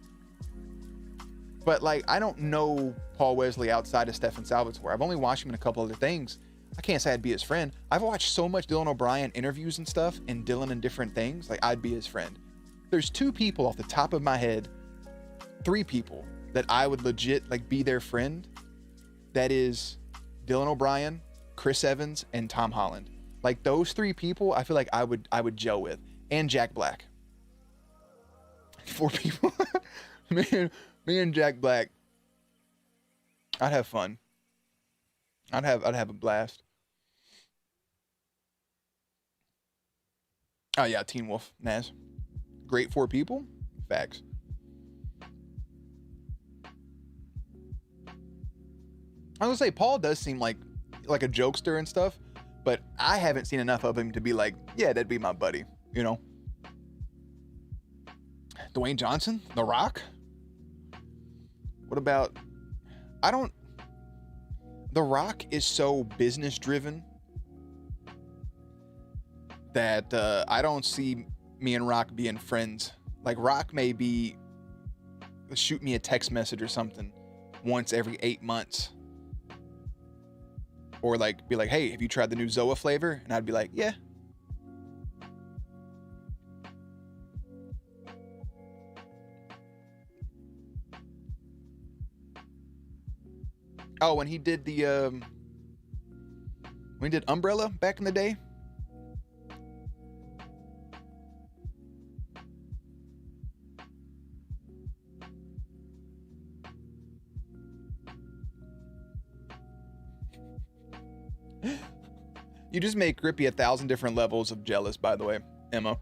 But like, I don't know Paul Wesley outside of Stefan Salvatore. I've only watched him in a couple other things. I can't say I'd be his friend. I've watched so much Dylan O'Brien interviews and stuff, and Dylan in different things. Like, I'd be his friend. There's 2 people off the top of my head, 3 people that I would legit like be their friend. That is Dylan O'Brien, Chris Evans, and Tom Holland. Like, those 3 people, I feel like I would gel with, and Jack Black. 4 people. me and Jack Black. I'd have fun. I'd have a blast. Oh yeah, Teen Wolf, Naz. Great 4 people. Facts. I was gonna say, Paul does seem like a jokester and stuff, but I haven't seen enough of him to be like, yeah, that'd be my buddy, you know? Dwayne Johnson, The Rock. What about, The Rock is so business driven that I don't see me and Rock being friends. Like, Rock may shoot me a text message or something once every 8 months. Or like, be like, hey, have you tried the new Zoa flavor? And I'd be like, yeah. Oh, when he did Umbrella back in the day. You just make Grippy 1,000 different levels of jealous, by the way, Emma.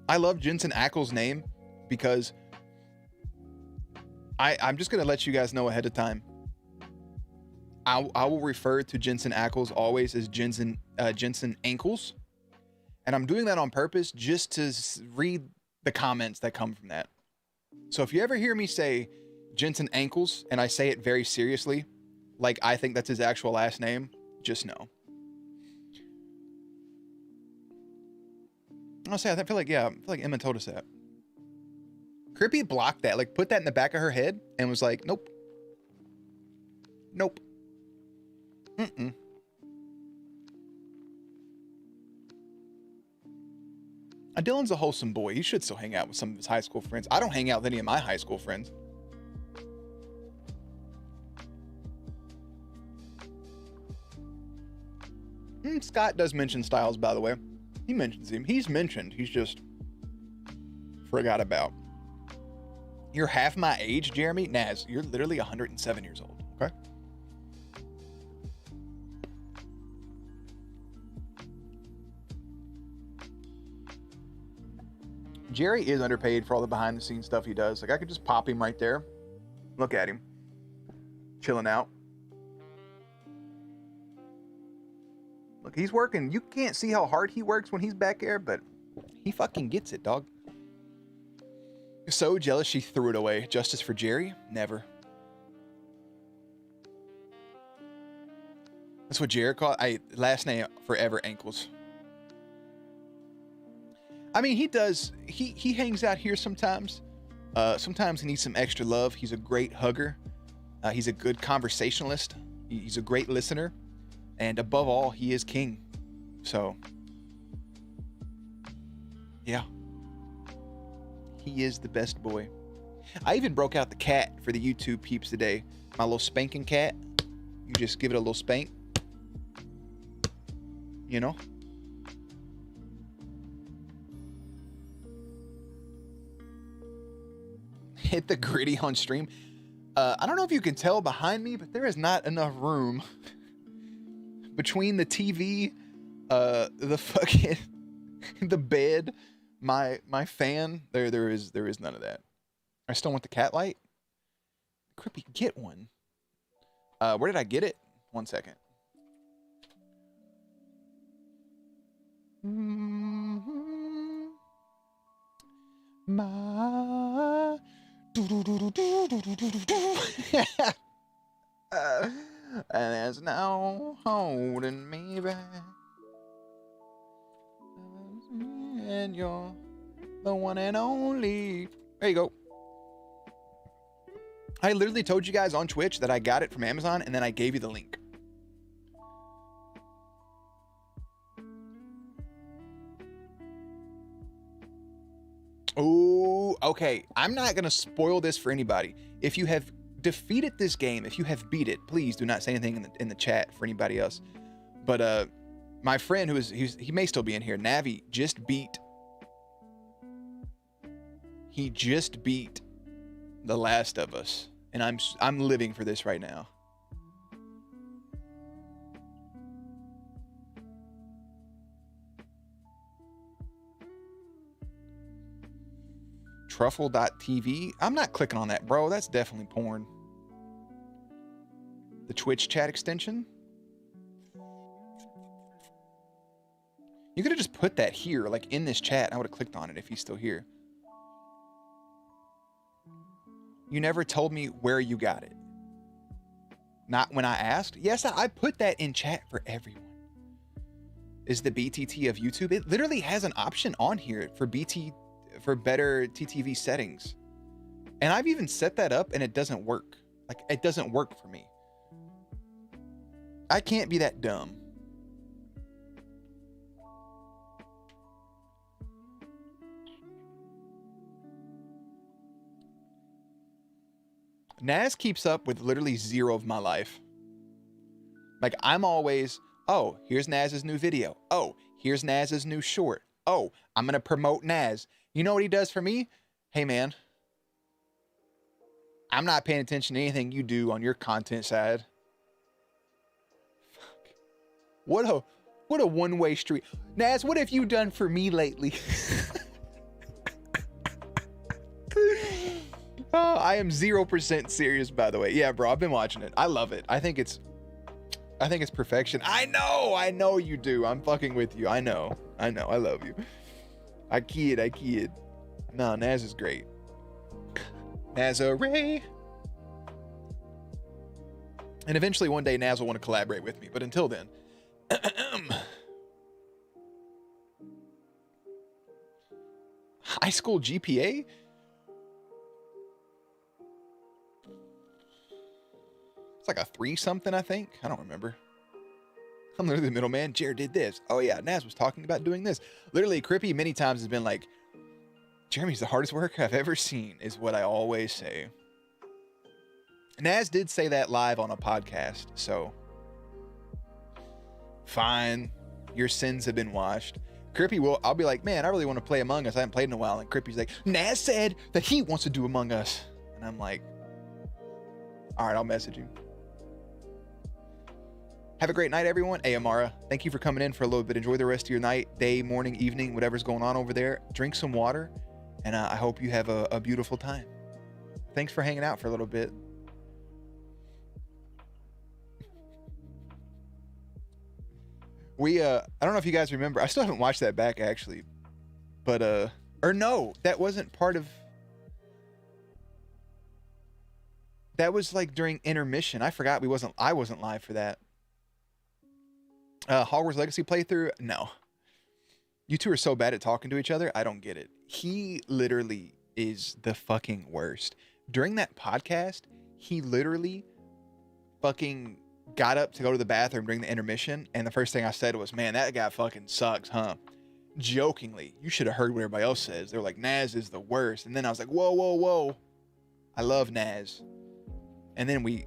I love Jensen Ackles' name because I'm just going to let you guys know ahead of time. I will refer to Jensen Ackles always as Jensen Ankles. And I'm doing that on purpose just to read the comments that come from that. So if you ever hear me say Jensen Ankles and I say it very seriously, like I think that's his actual last name, just know. I'll say, I feel like Emma told us that. Crippy blocked that, like put that in the back of her head and was like, nope. Nope. Mm-mm. Dylan's a wholesome boy. He should still hang out with some of his high school friends. I don't hang out with any of my high school friends. Scott does mention Styles, by the way. He mentions him. He's mentioned. He's just forgot about. You're half my age, Jeremy. Naz, you're literally 107 years old. Okay. Jerry is underpaid for all the behind the scenes stuff he does. Like, I could just pop him right there. Look at him. Chilling out. Look, he's working. You can't see how hard he works when he's back there, but he fucking gets it, dog. So jealous she threw it away. Justice for Jerry? Never. That's what Jerry called. Last name forever ankles. I mean, he does. He hangs out here sometimes. Sometimes he needs some extra love. He's a great hugger. He's a good conversationalist. He's a great listener. And above all, he is king. So, yeah. He is the best boy. I even broke out the cat for the YouTube peeps today. My little spanking cat. You just give it a little spank. You know? Hit the gritty on stream. I don't know if you can tell behind me, but there is not enough room between the TV, the fucking, the bed, my fan. There is none of that. I still want the cat light. Crippy, get one. Where did I get it? 1 second. My and it's now holding me back. And you're the one and only. There you go. I literally told you guys on Twitch that I got it from Amazon, and then I gave you the link. Oh, okay. I'm not going to spoil this for anybody. If you have defeated this game, if you have beat it, please do not say anything in the chat for anybody else. But my friend he may still be in here, Navi, he just beat The Last of Us, and I'm living for this right now. Truffle.tv. I'm not clicking on that, bro. That's definitely porn. The Twitch chat extension. You could have just put that here, like in this chat. I would have clicked on it if he's still here. You never told me where you got it. Not when I asked. Yes, I put that in chat for everyone. Is the BTT of YouTube? It literally has an option on here for better TTV settings. And I've even set that up and it doesn't work. Like, it doesn't work for me. I can't be that dumb. Naz keeps up with literally zero of my life. Like, I'm always, oh, here's Naz's new video. Oh, here's Naz's new short. Oh, I'm going to promote Naz. You know what he does for me? Hey, man, I'm not paying attention to anything you do on your content side. Fuck. What a one-way street. Naz, what have you done for me lately? Oh, I am 0% serious, by the way. Yeah, bro, I've been watching it. I love it. I think it's perfection. I know you do. I'm fucking with you. I know. I love you. I kid. No, Naz is great. Nazare. And eventually one day Naz will want to collaborate with me. But until then. High school GPA? It's like a 3 something, I think. I don't remember. I'm literally the middleman. Jared did this. Oh yeah, Naz was talking about doing this. Literally, Crippy many times has been like, Jeremy's the hardest worker I've ever seen, is what I always say. Naz did say that live on a podcast, so fine. Your sins have been washed. Crippy will, I'll be like, man, I really want to play Among Us. I haven't played in a while. And Crippy's like, Naz said that he wants to do Among Us. And I'm like, all right, I'll message him. Have a great night, everyone. Hey, Amara, thank you for coming in for a little bit. Enjoy the rest of your night, day, morning, evening, whatever's going on over there. Drink some water, and I hope you have a beautiful time. Thanks for hanging out for a little bit. I don't know if you guys remember. I still haven't watched that back, actually. But, or no, that wasn't part of... That was like during intermission. I forgot I wasn't live for that. Hogwarts Legacy playthrough? No. You two are so bad at talking to each other. I don't get it. He literally is the fucking worst. During that podcast, he literally fucking got up to go to the bathroom during the intermission. And the first thing I said was, man, that guy fucking sucks, huh? Jokingly. You should have heard what everybody else says. They're like, Naz is the worst. And then I was like, whoa, whoa, whoa. I love Naz. And then we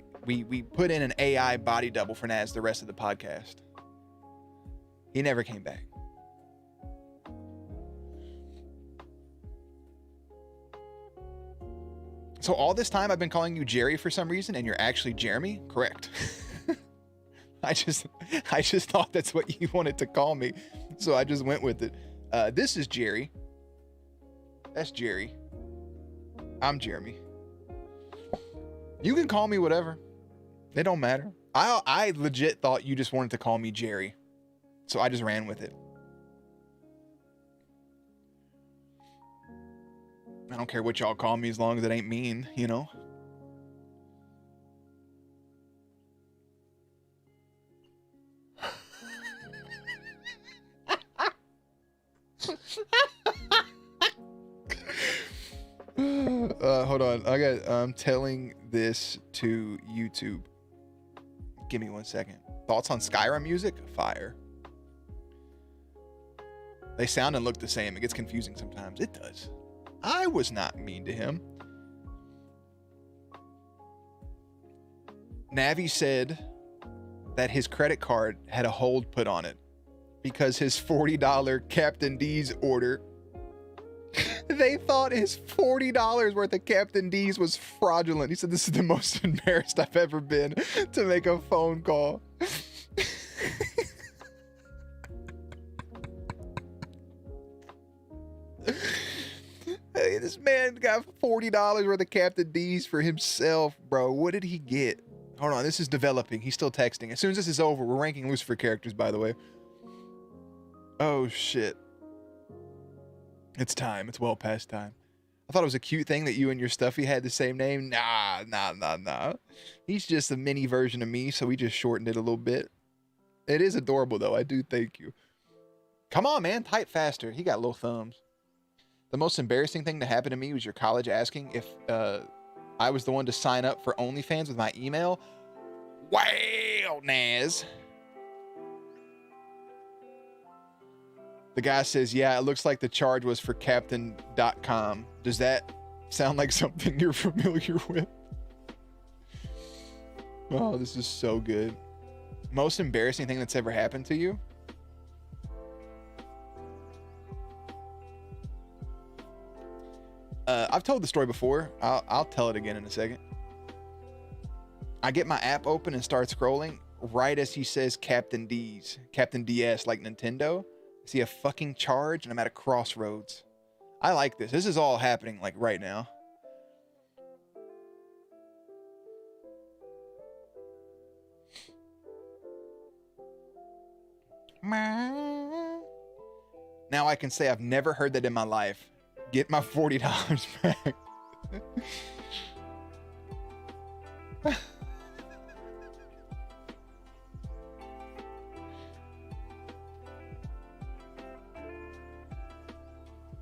put in an AI body double for Naz the rest of the podcast. He never came back. So all this time I've been calling you Jerry for some reason, and you're actually Jeremy? Correct. I just thought that's what you wanted to call me, so I just went with it. This is Jerry. That's Jerry. I'm Jeremy. You can call me whatever. It don't matter. I legit thought you just wanted to call me Jerry. So I just ran with it. I don't care what y'all call me as long as it ain't mean, you know? Hold on. I'm telling this to YouTube. Give me 1 second. Thoughts on Skyrim music? Fire. They sound and look the same. It gets confusing sometimes. It does. I was not mean to him. Navi said that his credit card had a hold put on it because his $40 Captain D's order, they thought his $40 worth of Captain D's was fraudulent. He said, this is the most embarrassed I've ever been to make a phone call. Hey, this man got $40 worth of Captain D's for himself, bro. What did he get? Hold on, this is developing. He's still texting. As soon as this is over, we're ranking Lucifer characters, by the way. Oh, shit. It's time. It's well past time. I thought it was a cute thing that you and your stuffy had the same name. Nah. He's just a mini version of me, so we just shortened it a little bit. It is adorable, though. I do thank you. Come on, man. Type faster. He got little thumbs. The most embarrassing thing to happen to me was your college asking if I was the one to sign up for OnlyFans with my email. Wow, Naz. The guy says, yeah, it looks like the charge was for captain.com. Does that sound like something you're familiar with? Oh, this is so good. Most embarrassing thing that's ever happened to you? I've told the story before. I'll tell it again in a second. I get my app open and start scrolling. Right as he says Captain DS, like Nintendo. I see a fucking charge and I'm at a crossroads. I like this. This is all happening like right now. Now I can say I've never heard that in my life. Get my $40 back.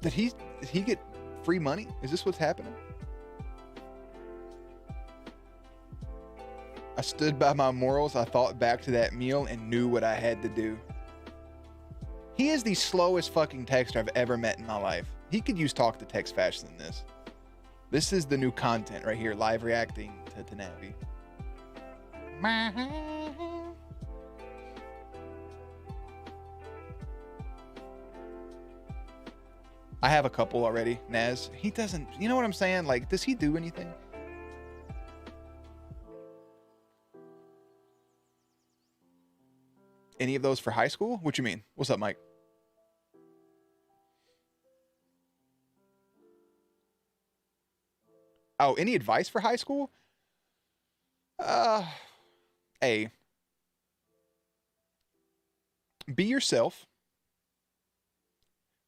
Did he get free money? Is this what's happening? I stood by my morals. I thought back to that meal and knew what I had to do. He is the slowest fucking texter I've ever met in my life. He could use talk to text faster than this. This is the new content right here, live reacting to Navi. I have a couple already. Naz, he doesn't, you know what I'm saying? Like, does he do anything? Any of those for high school? What you mean? What's up, Mike? Oh, any advice for high school? A, be yourself.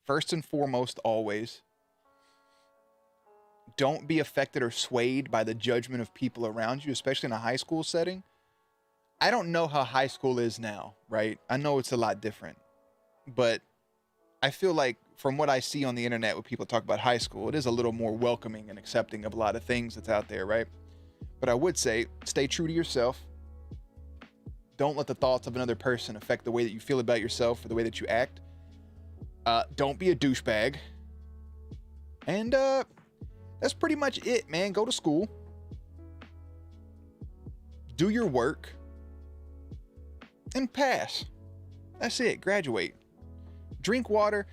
First and foremost, always. Don't be affected or swayed by the judgment of people around you, especially in a high school setting. I don't know how high school is now, right? I know it's a lot different, but I feel like from what I see on the internet when people talk about high school, it is a little more welcoming and accepting of a lot of things that's out there, right? But I would say stay true to yourself. Don't let the thoughts of another person affect the way that you feel about yourself or the way that you act. Don't be a douchebag. And that's pretty much it, man. Go to school. Do your work. And pass. That's it. Graduate. Drink water.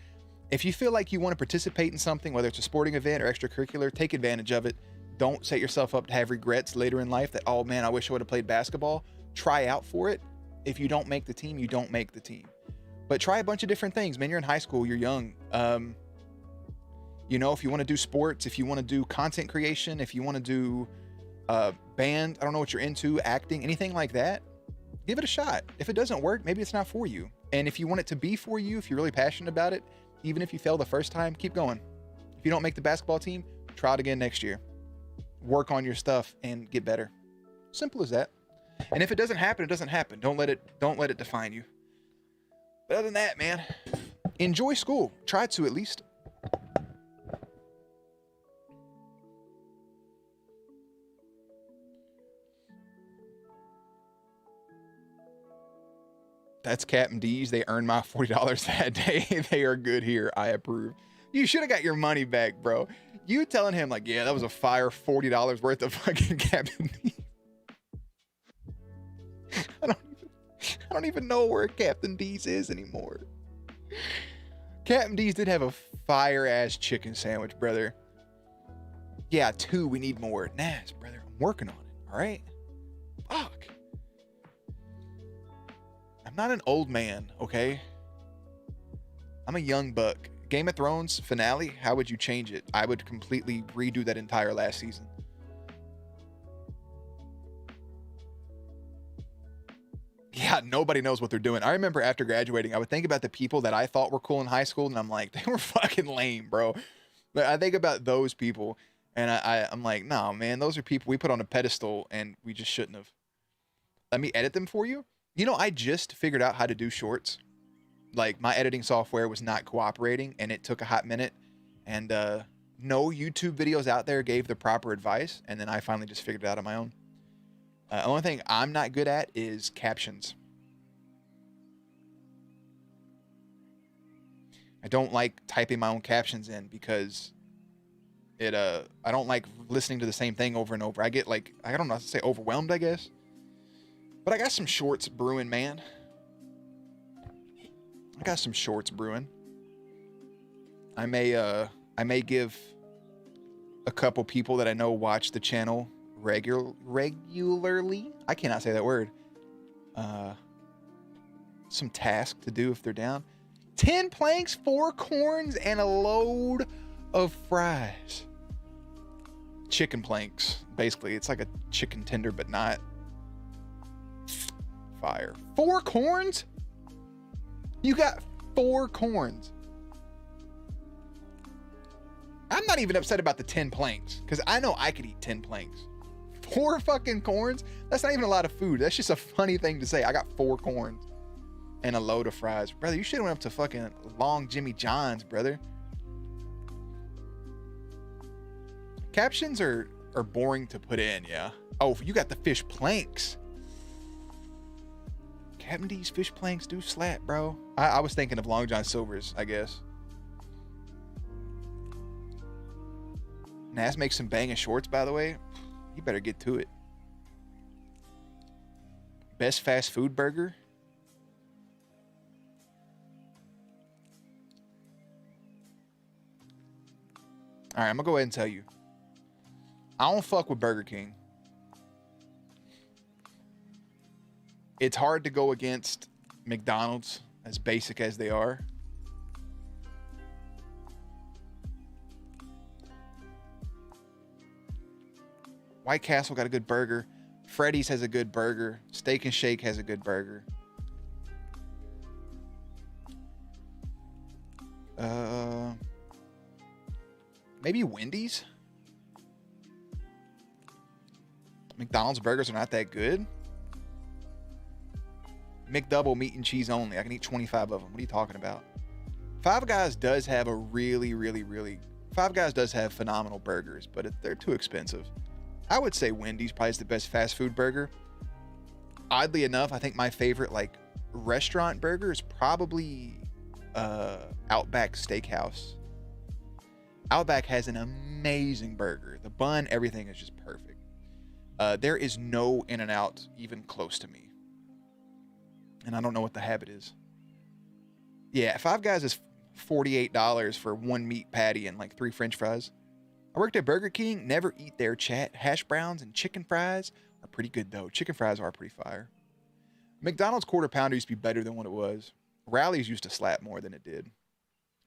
If you feel like you want to participate in something, whether it's a sporting event or extracurricular, take advantage of it. Don't set yourself up to have regrets later in life that, oh man, I wish I would have played basketball. Try out for it. If you don't make the team, you don't make the team. But try a bunch of different things, man. You're in high school, you're young. You know, if you want to do sports, if you want to do content creation, if you want to do band, I don't know what you're into, acting, anything like that, give it a shot. If it doesn't work, maybe it's not for you. And if you want it to be for you, if you're really passionate about it, even if you fail the first time, keep going. If you don't make the basketball team, try it again next year. Work on your stuff and get better. Simple as that. And if it doesn't happen, it doesn't happen. Don't let it define you. But other than that, man, enjoy school. Try to, at least. That's Captain D's. They earned my $40 that day. They are good here. I approve. You should have got your money back, bro. You telling him like, yeah, that was a fire $40 worth of fucking Captain D's. I don't even know where Captain D's is anymore. Captain D's did have a fire ass chicken sandwich, brother. Yeah, 2. We need more. Naz, brother. I'm working on it. All right. Fuck. I'm not an old man, okay? I'm a young buck. Game of Thrones finale, how would you change it? I would completely redo that entire last season. Yeah, nobody knows what they're doing. I remember after graduating, I would think about the people that I thought were cool in high school, and I'm like, they were fucking lame, bro. But I think about those people, and I'm like, no, man, those are people we put on a pedestal, and we just shouldn't have. Let me edit them for you. You know, I just figured out how to do shorts. Like, my editing software was not cooperating, and it took a hot minute, and no YouTube videos out there gave the proper advice, and then I finally just figured it out on my own. The only thing I'm not good at is captions. I don't like typing my own captions in because I don't like listening to the same thing over and over. I get like, I don't know how to say, overwhelmed, I guess. But I got some shorts brewing, man. I got some shorts brewing. I may give a couple people that I know watch the channel regularly. I cannot say that word. Some task to do if they're down. 10 planks, 4 corns, and a load of fries. Chicken planks, basically. It's like a chicken tender, but not. Fire. 4 corns? You got 4 corns. I'm not even upset about the 10 planks, because I know I could eat 10 planks. 4 fucking corns? That's not even a lot of food. That's just a funny thing to say. I got 4 corns and a load of fries. Brother, you should have went up to fucking Long Jimmy John's, brother. Captions are boring to put in, yeah. Oh, you got the fish planks. Captain D's fish planks do slap, bro. I was thinking of Long John Silver's, I guess. Naz makes some banging shorts, by the way. You better get to it. Best fast food burger. All right, I'm gonna go ahead and tell you. I don't fuck with Burger King. It's hard to go against McDonald's, as basic as they are. White Castle got a good burger. Freddy's has a good burger. Steak and Shake has a good burger. Maybe Wendy's. McDonald's burgers are not that good. McDouble meat and cheese only. I can eat 25 of them. What are you talking about? Five Guys does have a Five Guys does have phenomenal burgers, but they're too expensive. I would say Wendy's probably is the best fast food burger. Oddly enough, I think my favorite like restaurant burger is probably Outback Steakhouse. Outback has an amazing burger. The bun, everything is just perfect. There is no In-N-Out even close to me. And I don't know what the habit is. Yeah, Five Guys is $48 for one meat patty and like 3 French fries. I worked at Burger King, never eat their chat. Hash browns and chicken fries are pretty good though. Chicken fries are pretty fire. McDonald's Quarter Pounder used to be better than what it was. Rally's used to slap more than it did.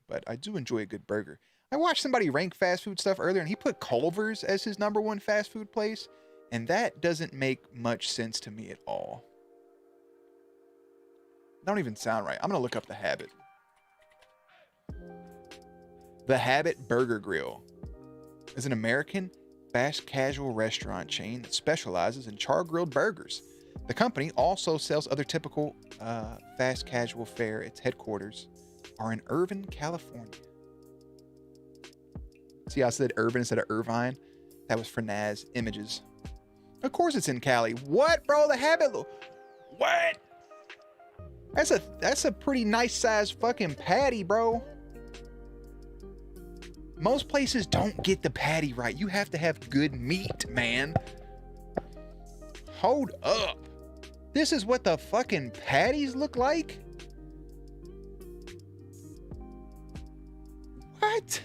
But I do enjoy a good burger. I watched somebody rank fast food stuff earlier and he put Culver's as his #1 fast food place. And that doesn't make much sense to me at all. Don't even sound right. I'm going to look up The Habit. The Habit Burger Grill is an American fast casual restaurant chain that specializes in char-grilled burgers. The company also sells other typical fast casual fare. Its headquarters are in Irvine, California. See how I said Irvine instead of Irvine? That was for Naz Images. Of course it's in Cali. What, bro? The Habit. What? That's a pretty nice size fucking patty, bro. Most places don't get the patty right. You have to have good meat, man. Hold up. This is what the fucking patties look like? What?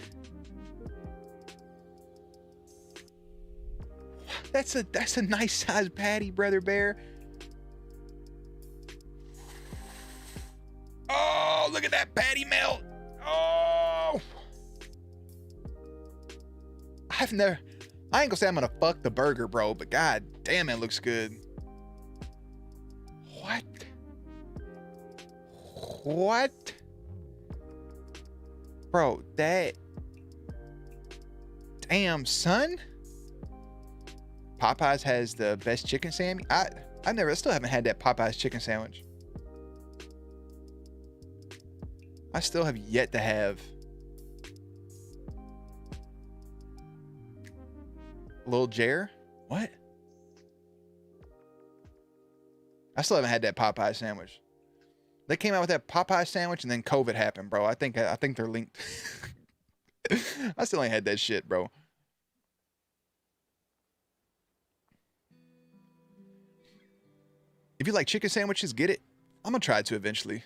That's a nice size patty, Brother Bear. Oh, look at that patty melt. Oh. I ain't gonna say I'm gonna fuck the burger, bro, but god damn, it looks good. What? Bro, that... Damn, son. Popeyes has the best chicken sandwich. I still haven't had that Popeyes chicken sandwich. I still have yet to have Lil Jer. What? I still haven't had that Popeye sandwich. They came out with that Popeye sandwich and then COVID happened, bro. I think they're linked. I still ain't had that shit, bro. If you like chicken sandwiches, get it. I'm gonna try to eventually.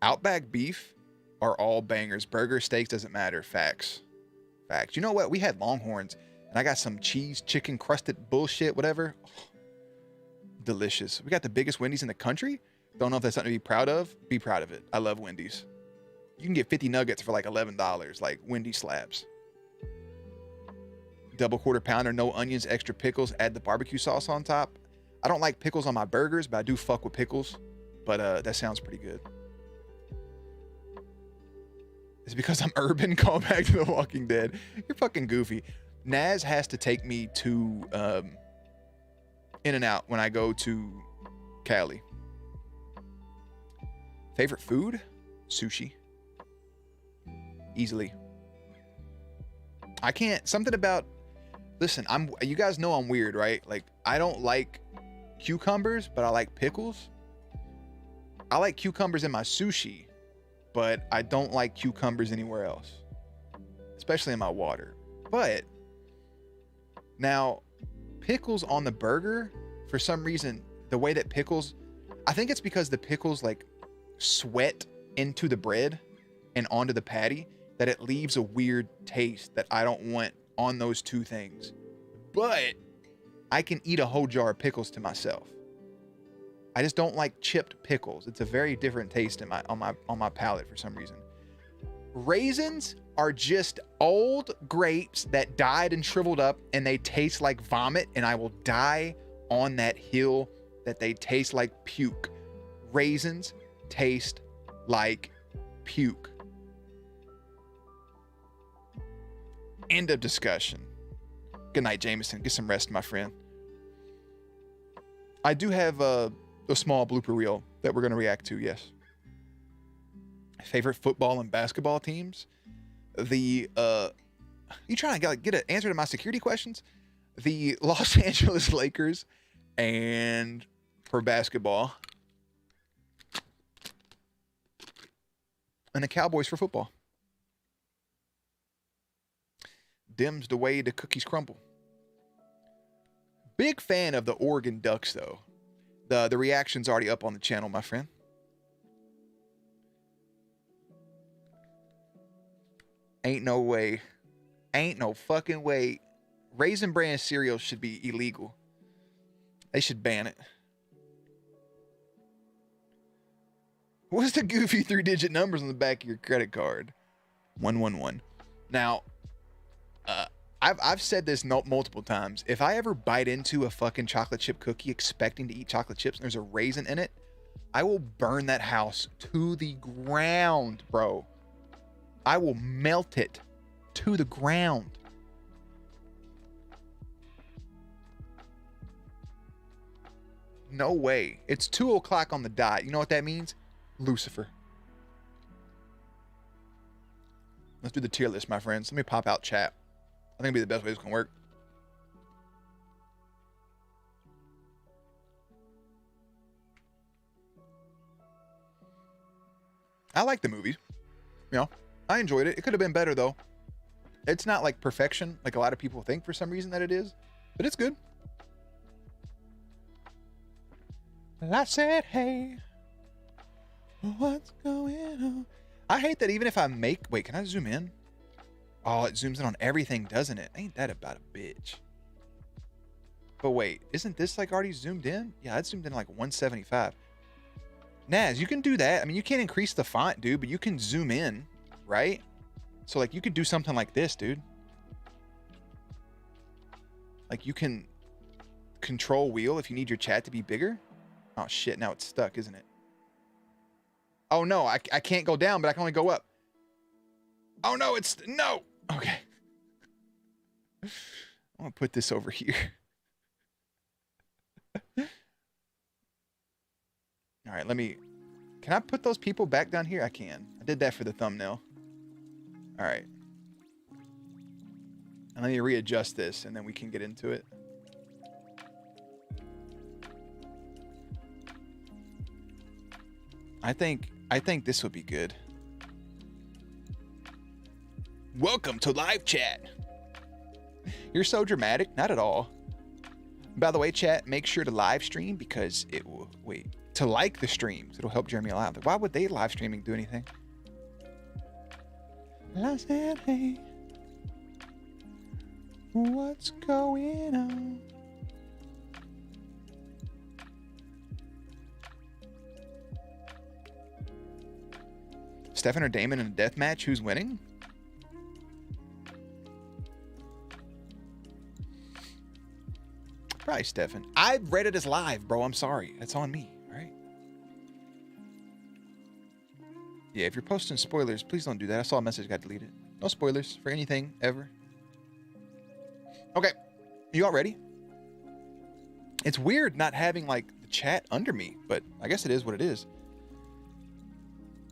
Outback beef are all bangers. Burger, steaks, doesn't matter. Facts. You know what? We had Longhorns and I got some cheese, chicken crusted bullshit, whatever. Oh, delicious. We got the biggest Wendy's in the country. Don't know if that's something to be proud of. Be proud of it. I love Wendy's. You can get 50 nuggets for like $11. Like Wendy's slabs. Double Quarter Pounder, no onions, extra pickles. Add the barbecue sauce on top. I don't like pickles on my burgers, but I do fuck with pickles. But that sounds pretty good. It's because I'm urban. Call back to The Walking Dead. You're fucking goofy. Naz has to take me to In-N-Out when I go to Cali. Favorite food? Sushi. Easily. I can't. Something about. Listen, you guys know I'm weird, right? Like, I don't like cucumbers, but I like pickles. I like cucumbers in my sushi, but I don't like cucumbers anywhere else, especially in my water. But now, pickles on the burger, for some reason, the way that pickles, I think it's because the pickles like sweat into the bread and onto the patty, that it leaves a weird taste that I don't want on those two things. But I can eat a whole jar of pickles to myself. I just don't like chipped pickles. It's a very different taste in on my palate for some reason. Raisins are just old grapes that died and shriveled up, and they taste like vomit, and I will die on that hill that they taste like puke. Raisins taste like puke. End of discussion. Good night, Jameson. Get some rest, my friend. I do have a small blooper reel that we're going to react to, yes. Favorite football and basketball teams? You trying to get an answer to my security questions? The Los Angeles Lakers, and for basketball, and the Cowboys for football. Dims the way the cookies crumble. Big fan of the Oregon Ducks, though. The reaction's already up on the channel, my friend. Ain't no way. Ain't no fucking way. Raisin Bran cereal should be illegal. They should ban it. What's the goofy 3-digit numbers on the back of your credit card? 111. Now, I've said this multiple times. If I ever bite into a fucking chocolate chip cookie expecting to eat chocolate chips and there's a raisin in it, I will burn that house to the ground, bro. I will melt it to the ground. No way. It's 2 o'clock on the dot. You know what that means? Lucifer. Let's do the tier list, my friends. Let me pop out chat. I think it'll be the best way this can work. I like the movie. You know, I enjoyed it. It could have been better, though. It's not like perfection, like a lot of people think for some reason that it is, but it's good. I said, hey, what's going on? I hate that even if I make... Wait, can I zoom in? Oh, it zooms in on everything, doesn't it? Ain't that about a bitch? But wait, isn't this like already zoomed in? Yeah, it zoomed in like 175. Naz, you can do that. I mean, you can't increase the font, dude, but you can zoom in, right? So like you could do something like this, dude. Like you can control wheel if you need your chat to be bigger. Oh shit, now it's stuck, isn't it? Oh no, I can't go down, but I can only go up. Oh no, no. Okay. I'm gonna put this over here. All right, can I put those people back down here? I can. I did that for the thumbnail. All right. And let me readjust this and then we can get into it. I think this would be good. Welcome to live chat. You're so dramatic. Not at all. By the way, chat, make sure to live stream because it will... Wait. To like the streams. It'll help Jeremy a lot. Why would they live streaming do anything? I said, hey, what's going on? Stefan or Damon in a death match? Who's winning? Probably Stefan. I read it as live, bro. I'm sorry. That's on me, all right? Yeah, if you're posting spoilers, please don't do that. I saw a message got deleted. No spoilers for anything, ever. Okay. You all ready? It's weird not having, like, the chat under me, but I guess it is what it is.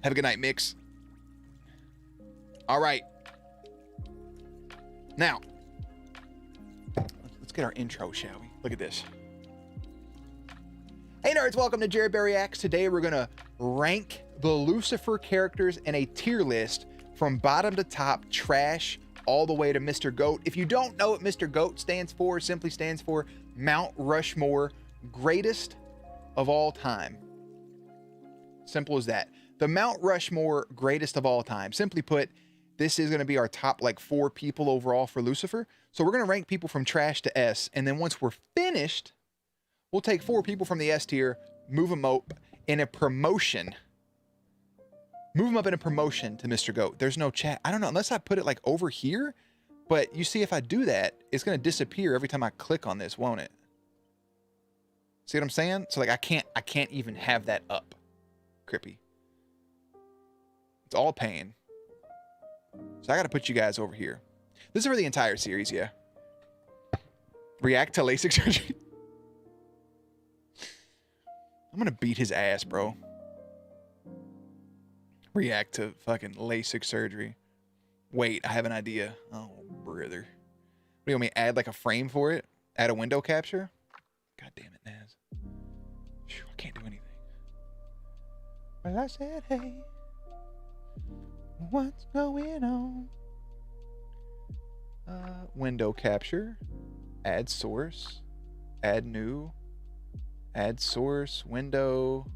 Have a good night, Mix. All right. Now, let's get our intro, shall we? Look at this. Hey nerds, welcome to Jared Berry Acts. Today we're gonna rank the Lucifer characters in a tier list from bottom to top, trash, all the way to Mr. GOAT. If you don't know what Mr. GOAT stands for, it simply stands for Mount Rushmore, greatest of all time. Simple as that. The Mount Rushmore, greatest of all time. Simply put, this is going to be our top like 4 people overall for Lucifer. So we're going to rank people from trash to S. And then once we're finished, we'll take 4 people from the S tier, move them up in a promotion. Move them up in a promotion to Mr. Goat. There's no chat. I don't know, unless I put it like over here. But you see, if I do that, it's going to disappear every time I click on this, won't it? See what I'm saying? So like I can't even have that up. Crippy. It's all pain. So I got to put you guys over here. This is for the entire series, yeah. React to LASIK surgery. I'm going to beat his ass, bro. React to fucking LASIK surgery. Wait, I have an idea. Oh, brother. What do you want me to add like a frame for it? Add a window capture? God damn it, Naz. Phew, I can't do anything. Well, I said, hey, what's going on? Window capture. Add source. Add new. Add source. Window.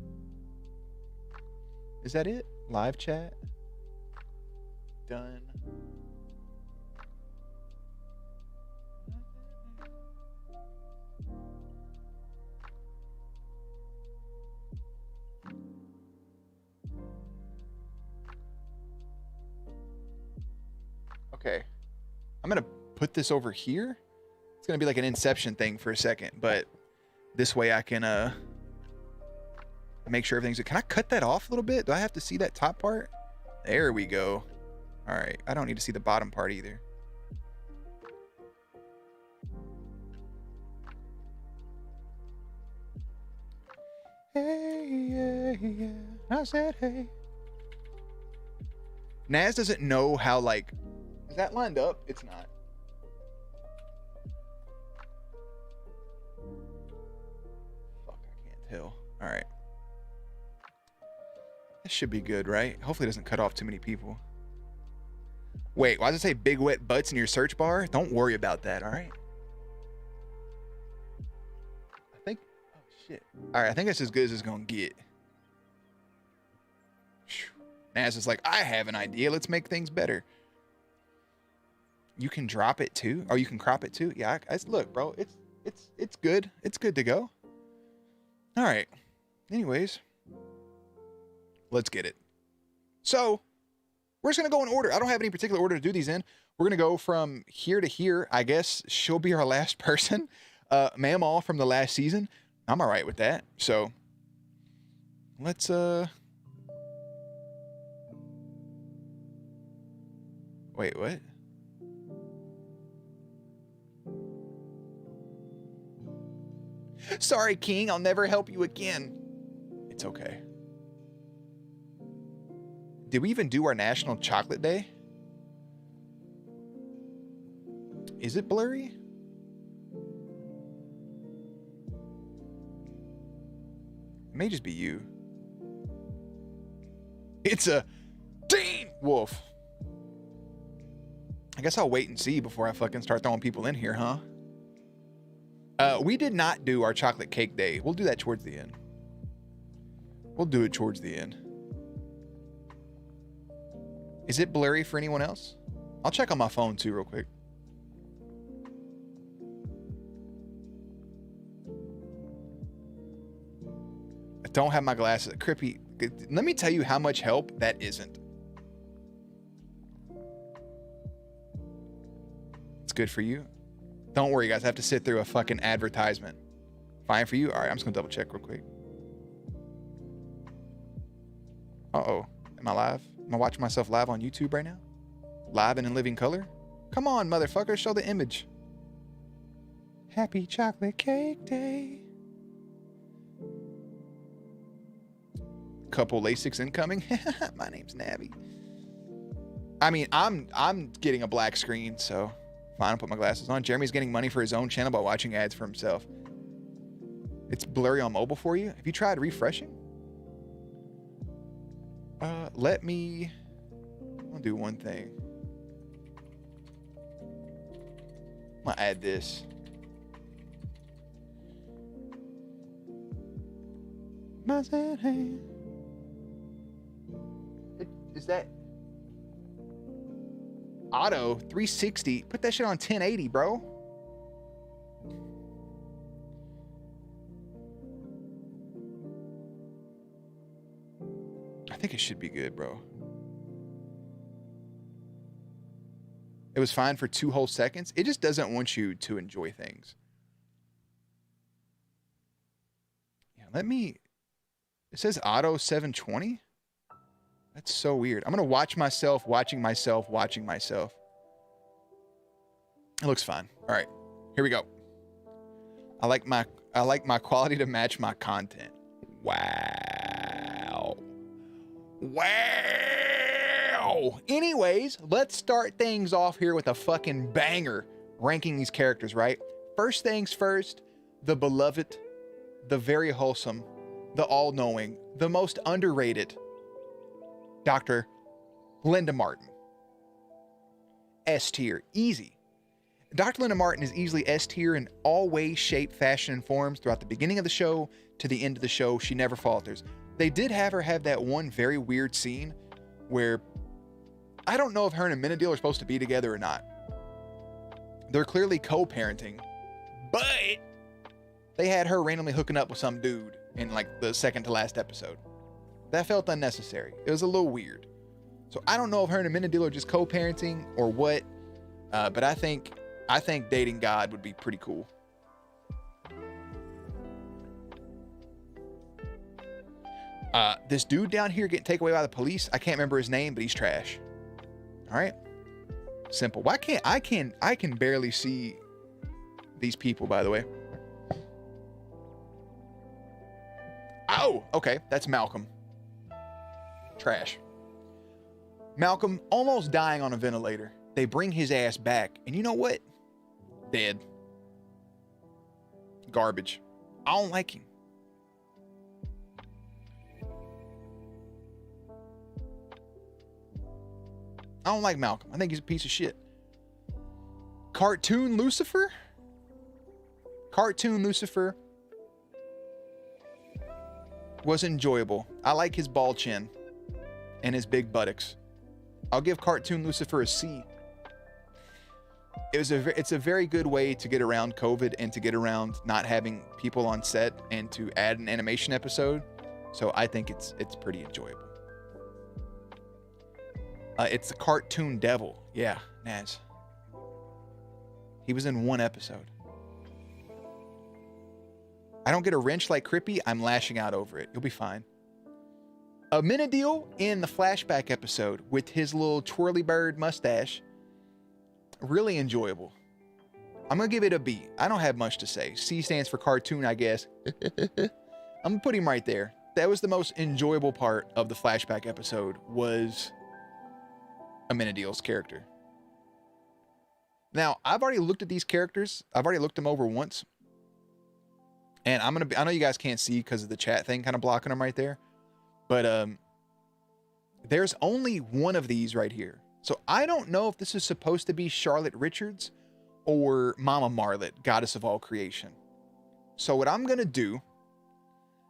Is that it? Live chat. Done. Okay. I'm going to put this over here. It's going to be like an Inception thing for a second, but this way I can make sure everything's... Can I cut that off a little bit? Do I have to see that top part? There we go. All right. I don't need to see the bottom part either. Hey, yeah, yeah. I said, hey. Naz doesn't know how, like... Is that lined up? It's not. Fuck, I can't tell. All right. This should be good, right? Hopefully it doesn't cut off too many people. Wait, why does it say big wet butts in your search bar? Don't worry about that, all right? I think... Oh, shit. All right, I think that's as good as it's going to get. Naz is like, I have an idea. Let's make things better. You can drop it too? Oh, you can crop it too? Yeah, look, bro. It's good. It's good to go. All right. Anyways. Let's get it. So, we're just going to go in order. I don't have any particular order to do these in. We're going to go from here to here. I guess she'll be our last person. Mamaw from the last season. I'm all right with that. So, let's... Wait, what? Sorry, King. I'll never help you again. It's okay. Did we even do our National Chocolate Day? Is it blurry? It may just be you. It's a Teen Wolf. I guess I'll wait and see before I fucking start throwing people in here, huh? We did not do our chocolate cake day. We'll do that towards the end. We'll do it towards the end. Is it blurry for anyone else? I'll check on my phone too real quick. I don't have my glasses. Crippy, let me tell you how much help that isn't. It's good for you. Don't worry, guys. I have to sit through a fucking advertisement. Fine for you? All right, I'm just going to double check real quick. Uh-oh. Am I live? Am I watching myself live on YouTube right now? Live and in living color? Come on, motherfucker. Show the image. Happy chocolate cake day. Couple LASIKs incoming. My name's Navi. I mean, I'm getting a black screen, so... Fine, I'll put my glasses on. Jeremy's getting money for his own channel by watching ads for himself. It's blurry on mobile for you? Have you tried refreshing? Let me... I'll do one thing. I'm gonna add this. Is that... Auto 360. Put that shit on 1080, bro. I think it should be good, bro. It was fine for 2 whole seconds. It just doesn't want you to enjoy things. Yeah, let me... It says auto 720? That's so weird. I'm going to watch myself, watching myself, watching myself. It looks fine. All right, here we go. I like my quality to match my content. Wow. Wow. Anyways, let's start things off here with a fucking banger ranking these characters, right? First things first, the beloved, the very wholesome, the all-knowing, the most underrated Dr. Linda Martin. S tier, easy. Dr. Linda Martin is easily S tier in all ways, shape, fashion, and forms throughout the beginning of the show to the end of the show. She never falters. They did have her have that one very weird scene where I don't know if her and Amenadiel are supposed to be together or not. They're clearly co-parenting, but they had her randomly hooking up with some dude in like the second to last episode. That felt unnecessary. It was a little weird. So I don't know if her and Amenadiel are just co-parenting or what, but I think dating God would be pretty cool. This dude down here getting taken away by the police, I can't remember his name, but he's trash. All right. Simple. Why can't I can barely see these people, by the way. Oh, okay. That's Malcolm. Trash. Malcolm almost dying on a ventilator. They bring his ass back. And you know what? Dead. Garbage. I don't like him. I don't like Malcolm. I think he's a piece of shit. Cartoon Lucifer? Cartoon Lucifer was enjoyable. I like his bald chin and his big buttocks. I'll give Cartoon Lucifer a C. It's a very good way to get around COVID and to get around not having people on set and to add an animation episode. So I think it's pretty enjoyable. It's the Cartoon Devil. Yeah, Naz. He was in one episode. I don't get a wrench like Crippy. I'm lashing out over it. You'll be fine. Amenadiel in the flashback episode with his little twirly bird mustache. Really enjoyable. I'm going to give it a B. I don't have much to say. C stands for cartoon, I guess. I'm going to put him right there. That was the most enjoyable part of the flashback episode was Amenadiel's character. Now, I've already looked at these characters. I've already looked them over once. And I know you guys can't see because of the chat thing kind of blocking them right there. But there's only one of these right here. So I don't know if this is supposed to be Charlotte Richards or Mama Marlet, goddess of all creation. So what I'm going to do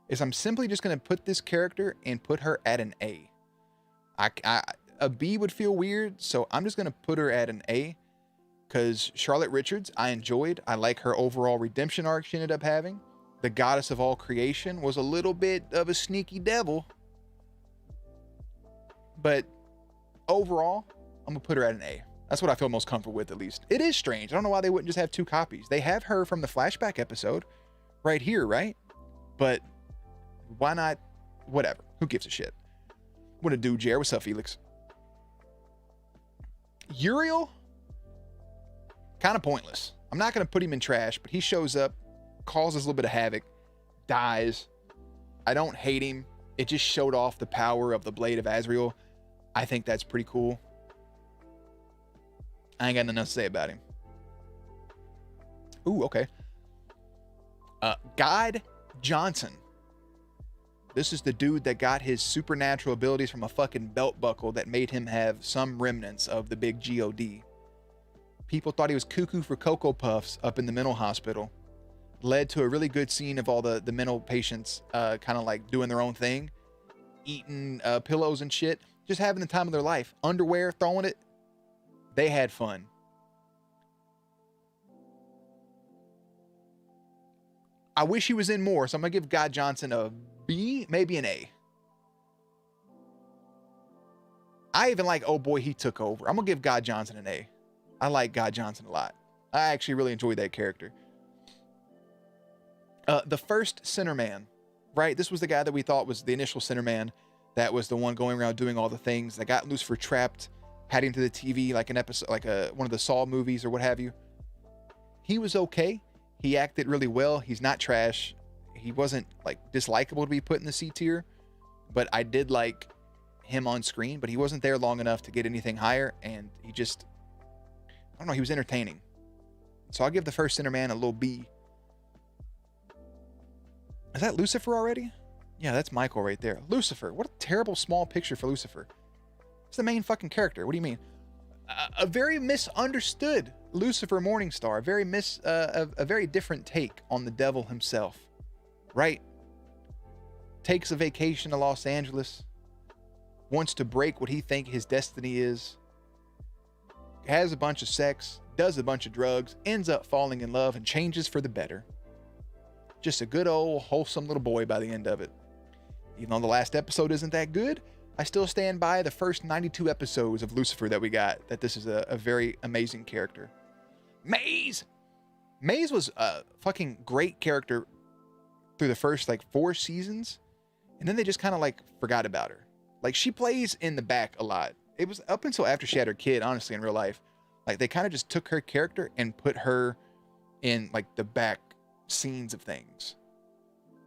is I'm simply just going to put this character and put her at an A. A B would feel weird, so I'm just going to put her at an A because Charlotte Richards, I enjoyed. I like her overall redemption arc she ended up having. The goddess of all creation was a little bit of a sneaky devil. But overall, I'm going to put her at an A. That's what I feel most comfortable with, at least. It is strange. I don't know why they wouldn't just have 2 copies. They have her from the flashback episode right here, right? But why not? Whatever. Who gives a shit? What a dude, Jer. What's up, Felix? Uriel? Kind of pointless. I'm not going to put him in trash, but he shows up, causes a little bit of havoc, dies. I don't hate him. It just showed off the power of the Blade of Azrael. I think that's pretty cool. I ain't got nothing else to say about him. Ooh, okay. God Johnson. This is the dude that got his supernatural abilities from a fucking belt buckle that made him have some remnants of the big God. People thought he was cuckoo for Cocoa Puffs up in the mental hospital. Led to a really good scene of all the mental patients kind of like doing their own thing. Eating pillows and shit. Just having the time of their life. Underwear, throwing it. They had fun. I wish he was in more, so I'm going to give God Johnson a B, maybe an A. I even like, oh boy, he took over. I'm going to give God Johnson an A. I like God Johnson a lot. I actually really enjoyed that character. The first Center Man, right? This was the guy that we thought was the initial Center Man. That was the one going around doing all the things that got Lucifer trapped, had him to the TV like an episode, like one of the Saw movies or what have you. He was okay. He acted really well. He's not trash. He wasn't like dislikable to be put in the C tier, but I did like him on screen, but he wasn't there long enough to get anything higher. And he just, I don't know, he was entertaining. So I'll give the first Center Man a little B. Is that Lucifer already? Yeah, that's Michael right there. Lucifer. What a terrible small picture for Lucifer. It's the main fucking character. What do you mean? A very misunderstood Lucifer Morningstar. A very different take on the devil himself. Right? Takes a vacation to Los Angeles. Wants to break what he thinks his destiny is. Has a bunch of sex. Does a bunch of drugs. Ends up falling in love and changes for the better. Just a good old wholesome little boy by the end of it. Even though the last episode isn't that good, I still stand by the first 92 episodes of Lucifer that we got, that this is a very amazing character. Maze! Maze was a fucking great character through the first like 4 seasons, and then they just kind of like forgot about her. Like, she plays in the back a lot. It was up until after she had her kid, honestly, in real life. Like, they kind of just took her character and put her in like the back scenes of things.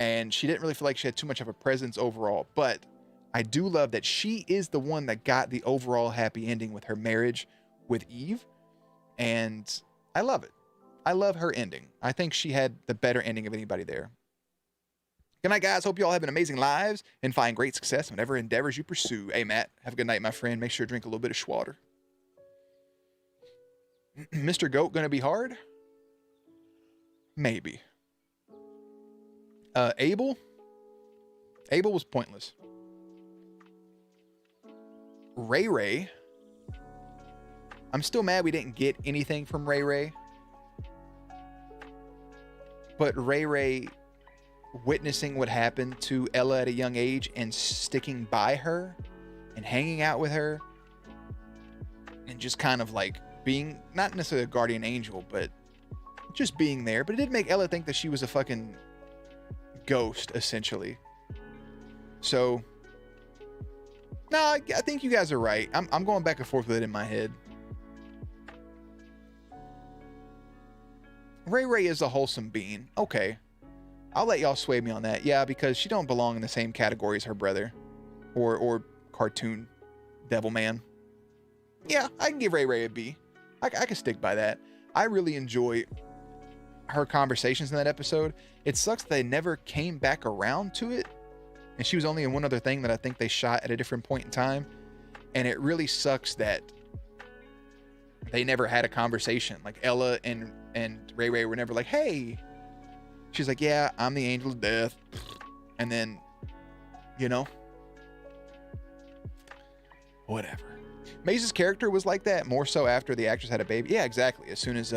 And she didn't really feel like she had too much of a presence overall. But I do love that she is the one that got the overall happy ending with her marriage with Eve. And I love it. I love her ending. I think she had the better ending of anybody there. Good night, guys. Hope you all have an amazing lives and find great success in whatever endeavors you pursue. Hey, Matt, have a good night, my friend. Make sure to drink a little bit of schwatter. Mr. Goat gonna be hard? Maybe. Abel was pointless. Ray Ray. I'm still mad we didn't get anything from Ray Ray. But Ray Ray witnessing what happened to Ella at a young age and sticking by her and hanging out with her and just kind of like being, not necessarily a guardian angel, but just being there. But it did make Ella think that she was a fucking ghost, essentially. So, no, I think you guys are right. I'm going back and forth with it in my head. Ray Ray is a wholesome being. Okay. I'll let y'all sway me on that. Yeah, because she don't belong in the same category as her brother. Or cartoon devil man. Yeah, I can give Ray Ray a B. I can stick by that. I really enjoy her conversations in that episode. It sucks that they never came back around to it. And she was only in one other thing that I think they shot at a different point in time. And it really sucks that they never had a conversation. Like, Ella and Ray Ray were never like, hey. She's like, yeah, I'm the angel of death. And then, you know, whatever. Maze's character was like that more so after the actress had a baby. Yeah, exactly. As soon as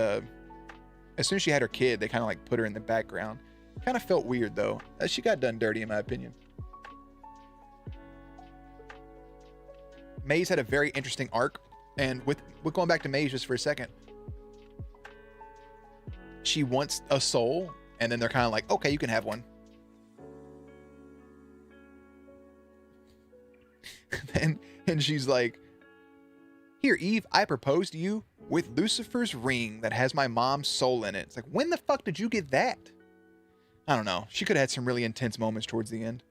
she had her kid, they kind of like put her in the background. Kind of felt weird though. She got done dirty in my opinion. Maze had a very interesting arc, and with going back to Maze just for a second, she wants a soul, and then they're kind of like, okay, you can have one. and she's like, here, Eve, I propose to you with Lucifer's ring that has my mom's soul in it. It's like, when the fuck did you get that? I don't know. She could have had some really intense moments towards the end.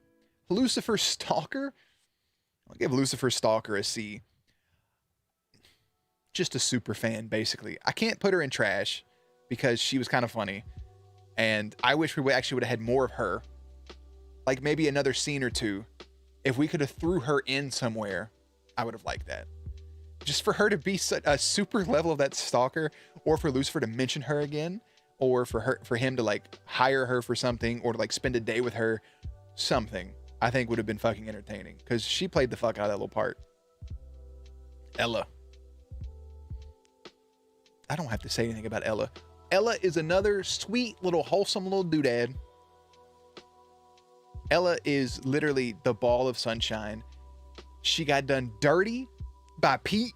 Lucifer Stalker? I'll give Lucifer Stalker a C. Just a super fan, basically. I can't put her in trash because she was kind of funny. And I wish we actually would have had more of her. Like maybe another scene or two. If we could have threw her in somewhere, I would have liked that. Just for her to be a super level of that stalker, or for Lucifer to mention her again, or for him to like hire her for something, or to like spend a day with her, something, I think would have been fucking entertaining. Because she played the fuck out of that little part. Ella. I don't have to say anything about Ella. Ella is another sweet little wholesome little doodad. Ella is literally the ball of sunshine. She got done dirty by Pete.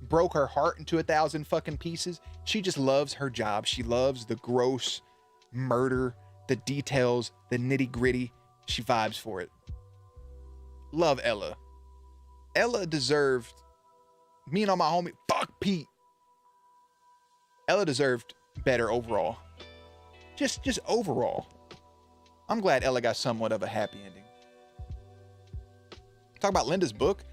Broke her heart into 1,000 fucking pieces. She just loves her job. She loves the gross murder, the details, the nitty gritty. She vibes for it. Love Ella. Ella deserved, me and all my homie, fuck Pete. Ella deserved better overall. Just overall. I'm glad Ella got somewhat of a happy ending. Talk about Linda's book.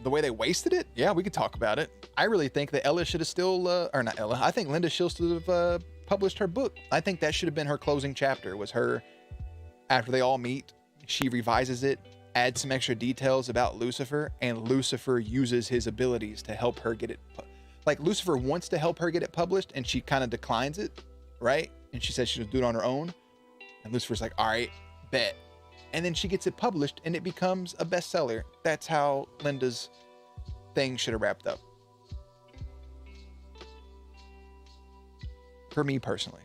The way they wasted it? Yeah, we could talk about it. I really think that Ella should have still, or not Ella, I think Linda should have published her book. I think that should have been her closing chapter, was her, after they all meet, she revises it, adds some extra details about Lucifer, and Lucifer uses his abilities to help her get it. Like, Lucifer wants to help her get it published, and she kind of declines it, right? And she says she'll do it on her own. And Lucifer's like, all right, bet. And then she gets it published, and it becomes a bestseller. That's how Linda's thing should have wrapped up. For me personally.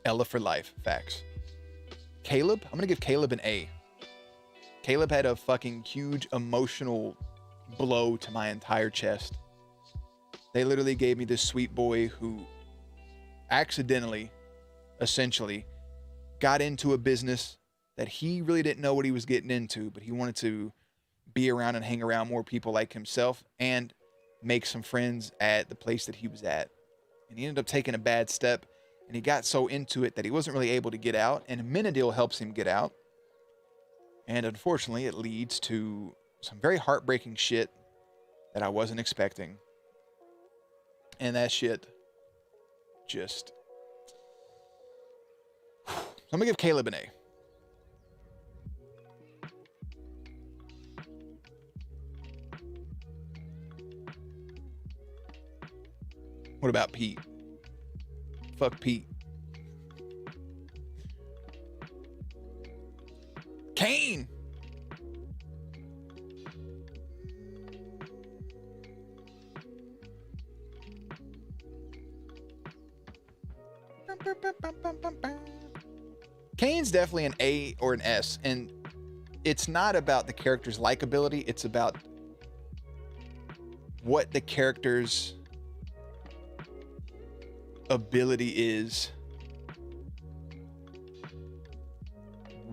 Ella for life. Facts. Caleb, I'm going to give Caleb an A. Caleb had a fucking huge emotional blow to my entire chest. They literally gave me this sweet boy who accidentally, essentially, got into a business that he really didn't know what he was getting into, but he wanted to be around and hang around more people like himself and make some friends at the place that he was at. And he ended up taking a bad step, and he got so into it that he wasn't really able to get out, and Menadil helps him get out. And unfortunately, it leads to some very heartbreaking shit that I wasn't expecting. And that shit just... So I'm going to give Caleb an A. What about Pete? Fuck Pete. Kane! Kane's definitely an A or an S, and it's not about the character's likability, it's about what the character's ability is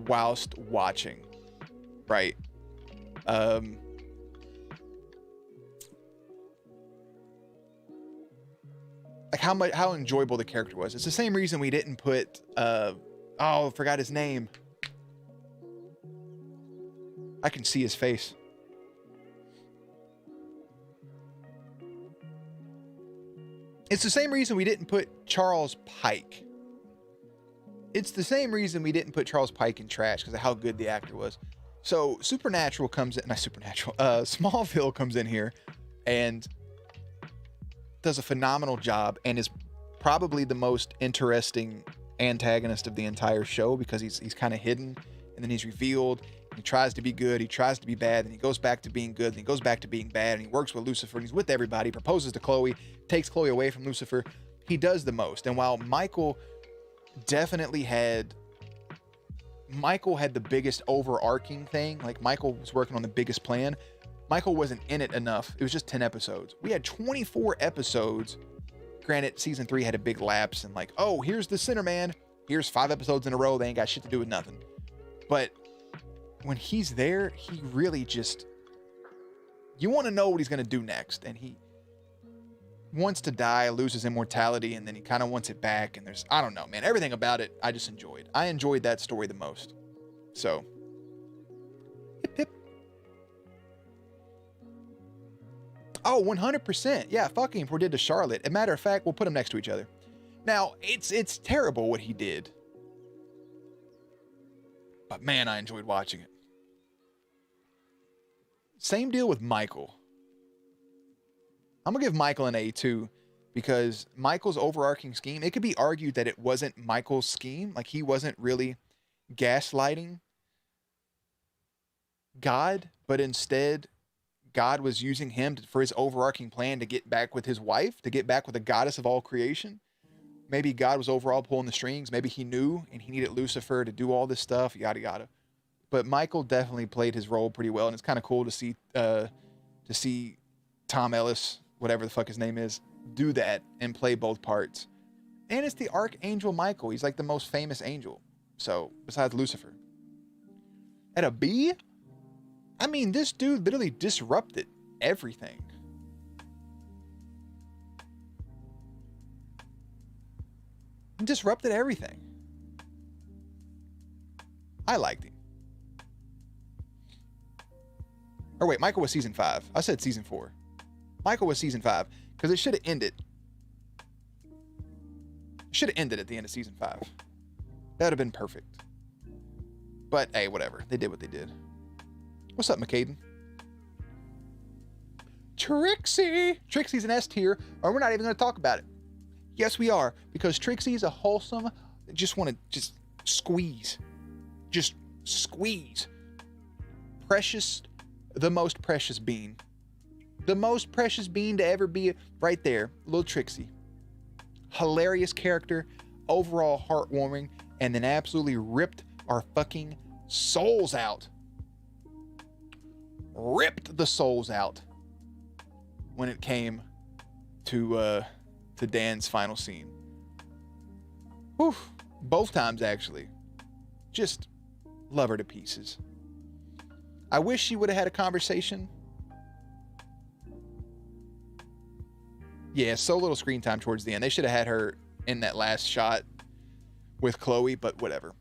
whilst watching, right? Like how enjoyable the character was. It's the same reason we didn't put oh, I forgot his name. I can see his face. It's the same reason we didn't put Charles Pike. It's the same reason we didn't put Charles Pike in trash, because of how good the actor was. So Smallville comes in here and does a phenomenal job, and is probably the most interesting antagonist of the entire show, because he's kind of hidden, and then he's revealed. He tries to be good, he tries to be bad, and he goes back to being good, and he goes back to being bad, and he works with Lucifer, and he's with everybody, proposes to Chloe, takes Chloe away from Lucifer. He does the most. And while Michael definitely had the biggest overarching thing, like Michael was working on the biggest plan, Michael wasn't in it enough. It was just 10 episodes. We had 24 episodes. Granted, season 3 had a big lapse, and like, oh, here's the center man. Here's 5 episodes in a row. They ain't got shit to do with nothing. But when he's there, he really just, you want to know what he's going to do next. And he wants to die, loses immortality, and then he kind of wants it back. And there's, I don't know, man, everything about it, I just enjoyed. I enjoyed that story the most. So, hip, hip. Oh, 100%. Yeah, fuck him for what he did to Charlotte. As a matter of fact, we'll put them next to each other. Now, it's terrible what he did. But man, I enjoyed watching it. Same deal with Michael. I'm going to give Michael an A too, because Michael's overarching scheme, it could be argued that it wasn't Michael's scheme. Like, he wasn't really gaslighting God, but instead God was using him for his overarching plan to get back with his wife, to get back with the goddess of all creation. Maybe God was overall pulling the strings. Maybe he knew and he needed Lucifer to do all this stuff, yada, yada. But Michael definitely played his role pretty well. And it's kind of cool to see Tom Ellis, whatever the fuck his name is, do that and play both parts. And it's the Archangel Michael. He's like the most famous angel. So, besides Lucifer. At a B? I mean, this dude literally disrupted everything. Disrupted everything. I liked him. Or wait, Michael was season 5. I said season 4. Michael was season 5 because it should have ended. Should have ended at the end of season 5. That would have been perfect. But hey, whatever. They did what they did. What's up, McCaden? Trixie! Trixie's an S tier, or we're not even going to talk about it. Yes, we are, because Trixie's a wholesome, just want to just squeeze. Just squeeze. Precious, the most precious bean. The most precious bean to ever be right there. Little Trixie. Hilarious character, overall heartwarming, and then absolutely ripped our fucking souls out. Ripped the souls out when it came to Dan's final scene. Whew. Both times, actually. Just love her to pieces. I wish she would have had a conversation. Yeah, so little screen time towards the end. They should have had her in that last shot with Chloe, but whatever.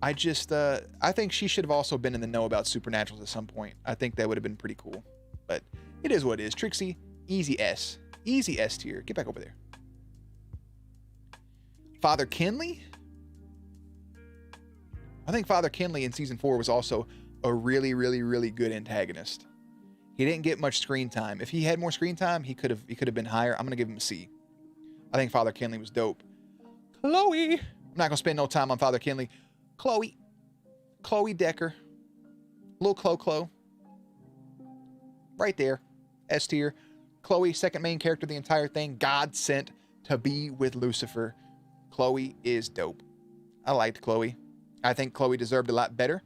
I think she should have also been in the know about Supernaturals at some point. I think that would have been pretty cool. But it is what it is. Trixie, easy S. Easy S tier. Get back over there. Father Kinley? I think Father Kinley in season 4 was also a really, really, really good antagonist. He didn't get much screen time. If he had more screen time, he could have been higher. I'm going to give him a C. I think Father Kinley was dope. Chloe. I'm not going to spend no time on Father Kinley. Chloe Decker. Little Chloe. Right there. S tier. Chloe, second main character of the entire thing. God sent to be with Lucifer. Chloe is dope. I liked Chloe. I think Chloe deserved a lot better.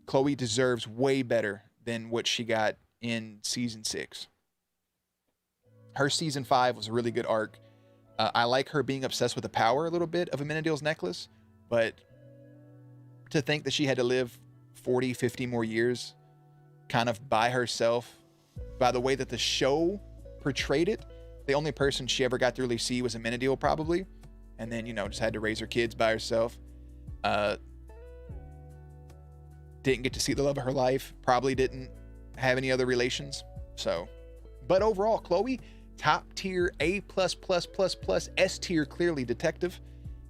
Chloe deserves way better than what she got in season 6. Her season 5 was a really good arc. I like her being obsessed with the power a little bit of Amenadiel's necklace, but to think that she had to live 40, 50 more years kind of by herself, by the way that the show portrayed it, the only person she ever got to really see was Amenadiel probably, and then, just had to raise her kids by herself. Didn't get to see the love of her life, probably didn't have any other relations. So, but overall, Chloe, top tier, A++++, S tier, clearly detective,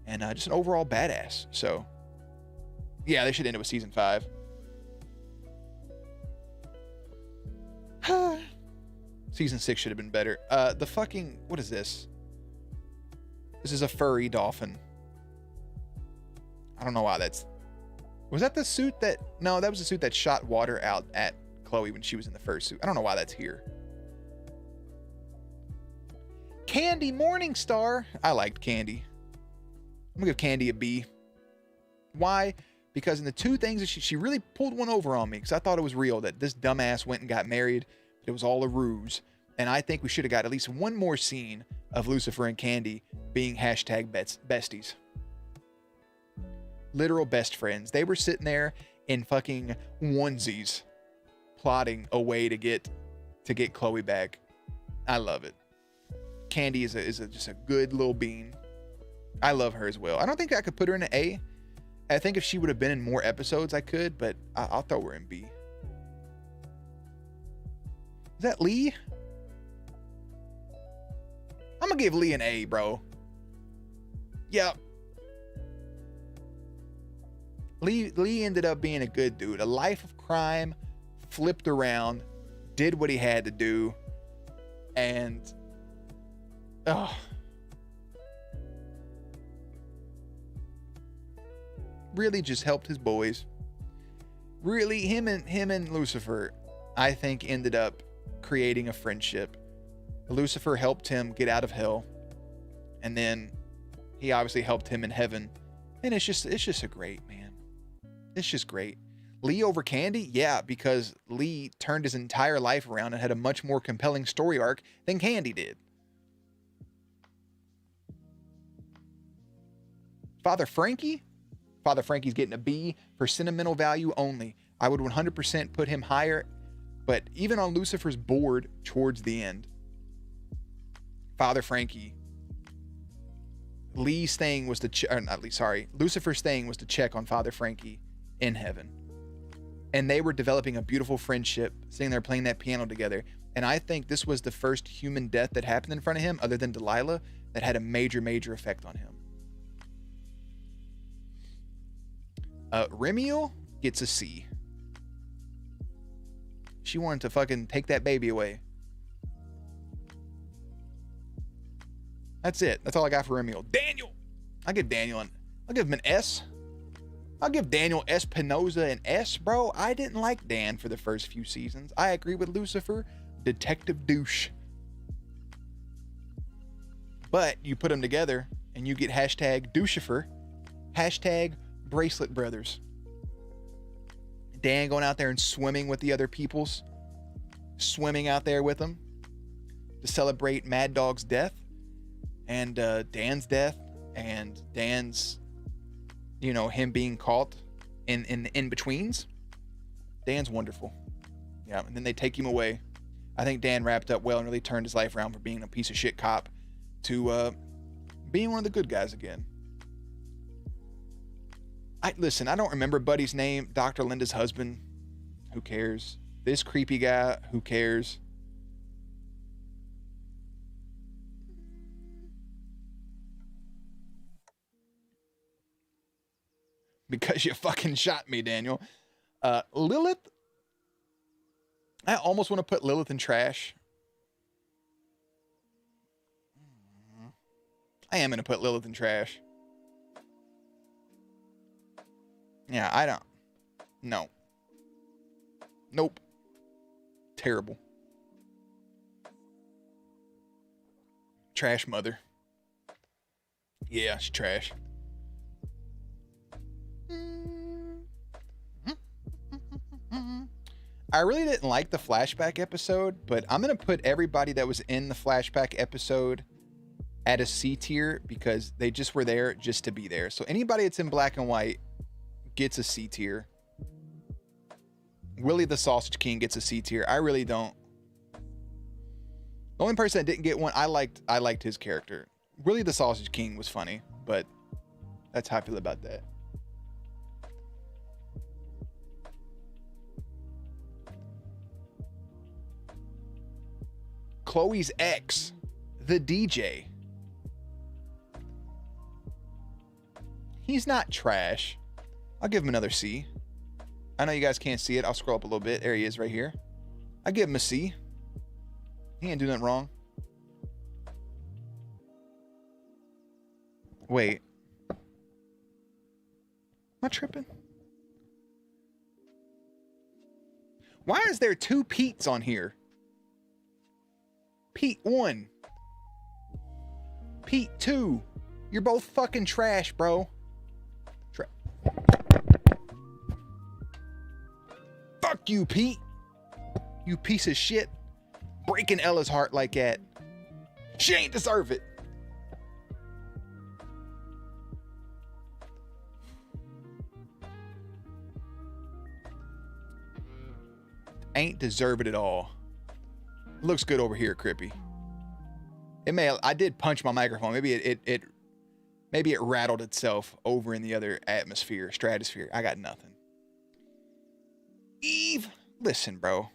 and just an overall badass. So, yeah, they should end it with season 5. Season 6 should have been better. What is this? This is a furry dolphin. I don't know why was that the suit no, that was the suit that shot water out at Chloe when she was in the first suit. I don't know why that's here. Candy Morningstar. I liked Candy. I'm gonna give Candy a B. Why? Because in the two things that she really pulled one over on me, because I thought it was real that this dumbass went and got married. It was all a ruse. And I think we should have got at least one more scene of Lucifer and Candy being hashtag besties. Literal best friends. They were sitting there in fucking onesies plotting a way to get Chloe back. I love it. Candy is just a good little bean. I love her as well. I don't think I could put her in an A. I think if she would have been in more episodes, I could, but I'll throw her in B. Is that Lee? I'm gonna give Lee an A, bro. Yep. Lee ended up being a good dude. A life of crime, flipped around, did what he had to do, and really just helped his boys. Really, him and Lucifer, I think, ended up creating a friendship. Lucifer helped him get out of hell, and then he obviously helped him in heaven. And it's just a great, man. It's just great. Lee over Candy? Yeah, because Lee turned his entire life around and had a much more compelling story arc than Candy did. Father Frankie? Father Frankie's getting a B for sentimental value only. I would 100% put him higher, but even on Lucifer's board towards the end, Father Frankie, Lee's thing was to Lucifer's thing was to check on Father Frankie in heaven. And they were developing a beautiful friendship, sitting there playing that piano together. And I think this was the first human death that happened in front of him, other than Delilah, that had a major, major effect on him. Remiel gets a C. She wanted to fucking take that baby away. That's it. That's all I got for Remiel. Daniel! I'll give Daniel I'll give him an S. I'll give Daniel Espinosa an S, bro. I didn't like Dan for the first few seasons. I agree with Lucifer. Detective douche. But you put them together and you get hashtag douchifer. Hashtag bracelet brothers. Dan going out there and swimming with the other peoples. Swimming out there with them. To celebrate Mad Dog's death. And Dan's death. And Dan's, you know, him being caught in the in-betweens. Dan's wonderful. Yeah, and then they take him away. I think Dan wrapped up well and really turned his life around from being a piece of shit cop to being one of the good guys again. Listen, I don't remember Buddy's name. Dr. Linda's husband. Who cares? This creepy guy. Who cares? Because you fucking shot me, Daniel. Lilith. I almost want to put Lilith in trash. I am going to put Lilith in trash. Yeah, I don't. No. Nope. Terrible. Trash mother. Yeah, she's trash. I really didn't like the flashback episode, but I'm going to put everybody that was in the flashback episode at a C tier because they just were there just to be there. So anybody that's in black and white gets a C tier. Willie the Sausage King gets a C tier. I really don't. The only person that didn't get one, I liked his character. Willie the Sausage King was funny, but that's how I feel about that. Chloe's ex, the DJ. He's not trash. I'll give him another C. I know you guys can't see it. I'll scroll up a little bit. There he is right here. I give him a C. He ain't do nothing wrong. Wait. Am I tripping? Why is there two Pete's on here? Pete 1. Pete 2. You're both fucking trash, bro. Fuck you, Pete. You piece of shit. Breaking Ella's heart like that. She ain't deserve it. Ain't deserve it at all. Looks good over here, Crippy. I did punch my microphone. Maybe it rattled itself over in the other stratosphere. I got nothing. Eve, listen, bro.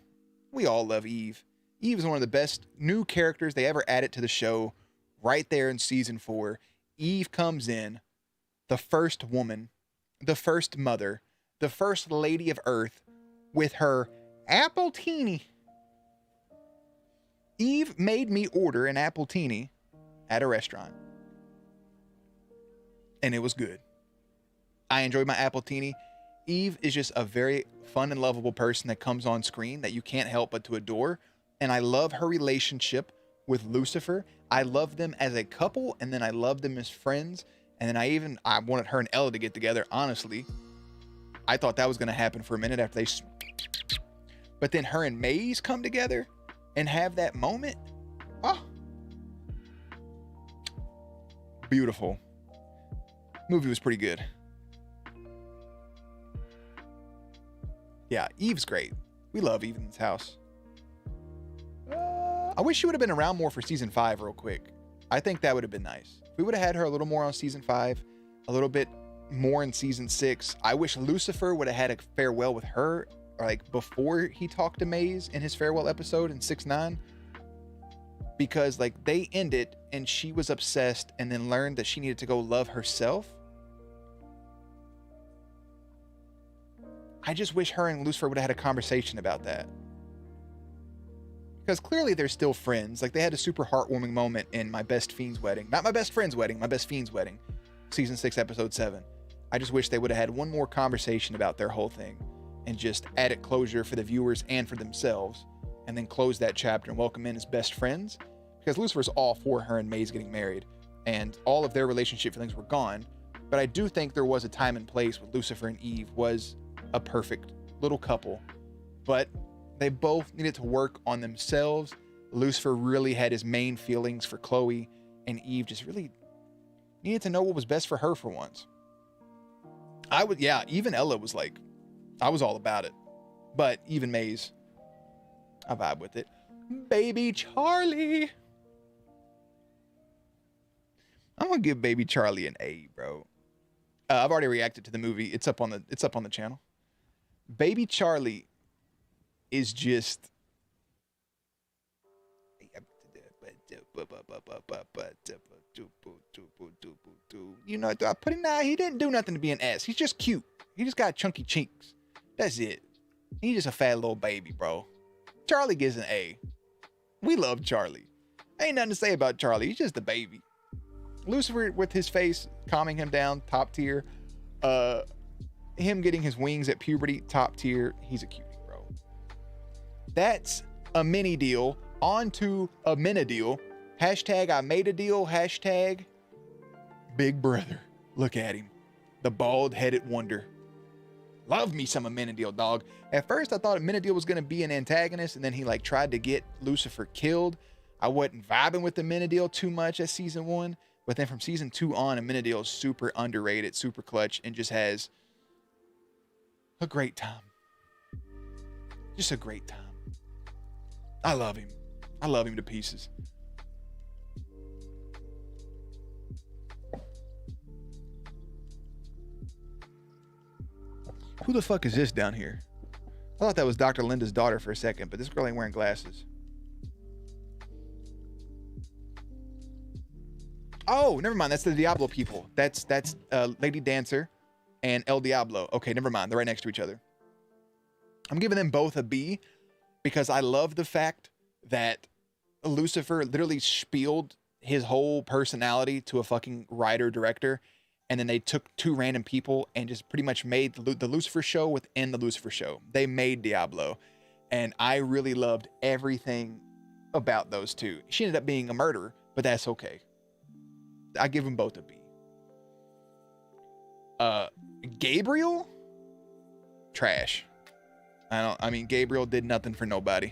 We all love Eve. Eve is one of the best new characters they ever added to the show. Right there in season 4, Eve comes in, the first woman, the first mother, the first lady of Earth, with her appletini. Eve made me order an appletini at a restaurant. And it was good. I enjoyed my appletini. Eve is just a very fun and lovable person that comes on screen that you can't help but to adore. And I love her relationship with Lucifer. I love them as a couple, and then I love them as friends. And then I wanted her and Ella to get together, honestly. I thought that was going to happen for a minute after they... But then her and Maze come together and have that moment. Oh. Beautiful. Movie was pretty good. Yeah, Eve's great. We love Eve in this house. I wish she would have been around more for season 5 real quick. I think that would have been nice. If we would have had her a little more on season 5, a little bit more in season 6. I wish Lucifer would have had a farewell with her, or like before he talked to Maze in his farewell episode in 6-9. Because like they ended and she was obsessed and then learned that she needed to go love herself. I just wish her and Lucifer would have had a conversation about that. Because clearly they're still friends. Like they had a super heartwarming moment in My Best Fiend's Wedding. Not My Best Friend's Wedding, My Best Fiend's Wedding. Season 6, episode 7. I just wish they would have had one more conversation about their whole thing. And just added closure for the viewers and for themselves. And then close that chapter and welcome in as best friends. Because Lucifer's all for her and Maze getting married. And all of their relationship feelings were gone. But I do think there was a time and place when Lucifer and Eve was a perfect little couple, but they both needed to work on themselves. Lucifer really had his main feelings for Chloe, and Eve just really needed to know what was best for her for once. Even Ella was like, I was all about it, but even Maze, I vibe with it. Baby Charlie. I'm gonna give Baby Charlie an A, bro. I've already reacted to the movie. It's up on the channel. Baby Charlie is just you know, I put him down. He didn't do nothing to be an ass. He's just cute. He just got chunky cheeks. That's it. He's just a fat little baby, bro. Charlie gets an A. We love Charlie. Ain't nothing to say about Charlie. He's just a baby. Lucifer with his face calming him down, top tier. Him getting his wings at puberty, top tier. He's a cutie, bro. That's a mini deal. On to a mini deal. Hashtag I made a deal. Hashtag Big Brother. Look at him. The bald-headed wonder. Love me some Amenadiel, dog. At first, I thought Amenadiel was going to be an antagonist, and then he like tried to get Lucifer killed. I wasn't vibing with Amenadiel too much at season 1. But then from season 2 on, Amenadiel is super underrated, super clutch, and just has a great time. Just a great time. I love him. I love him to pieces. Who the fuck is this down here? I thought that was Dr. Linda's daughter for a second, but this girl ain't wearing glasses. Oh, never mind. That's the Diablo people. That's Lady Dancer and El Diablo. Okay, never mind. They're right next to each other. I'm giving them both a B because I love the fact that Lucifer literally spieled his whole personality to a fucking writer-director, and then they took 2 random people and just pretty much made the Lucifer show within the Lucifer show. They made Diablo, and I really loved everything about those 2. She ended up being a murderer, but that's okay. I give them both a B. Gabriel? Trash. I mean, Gabriel did nothing for nobody.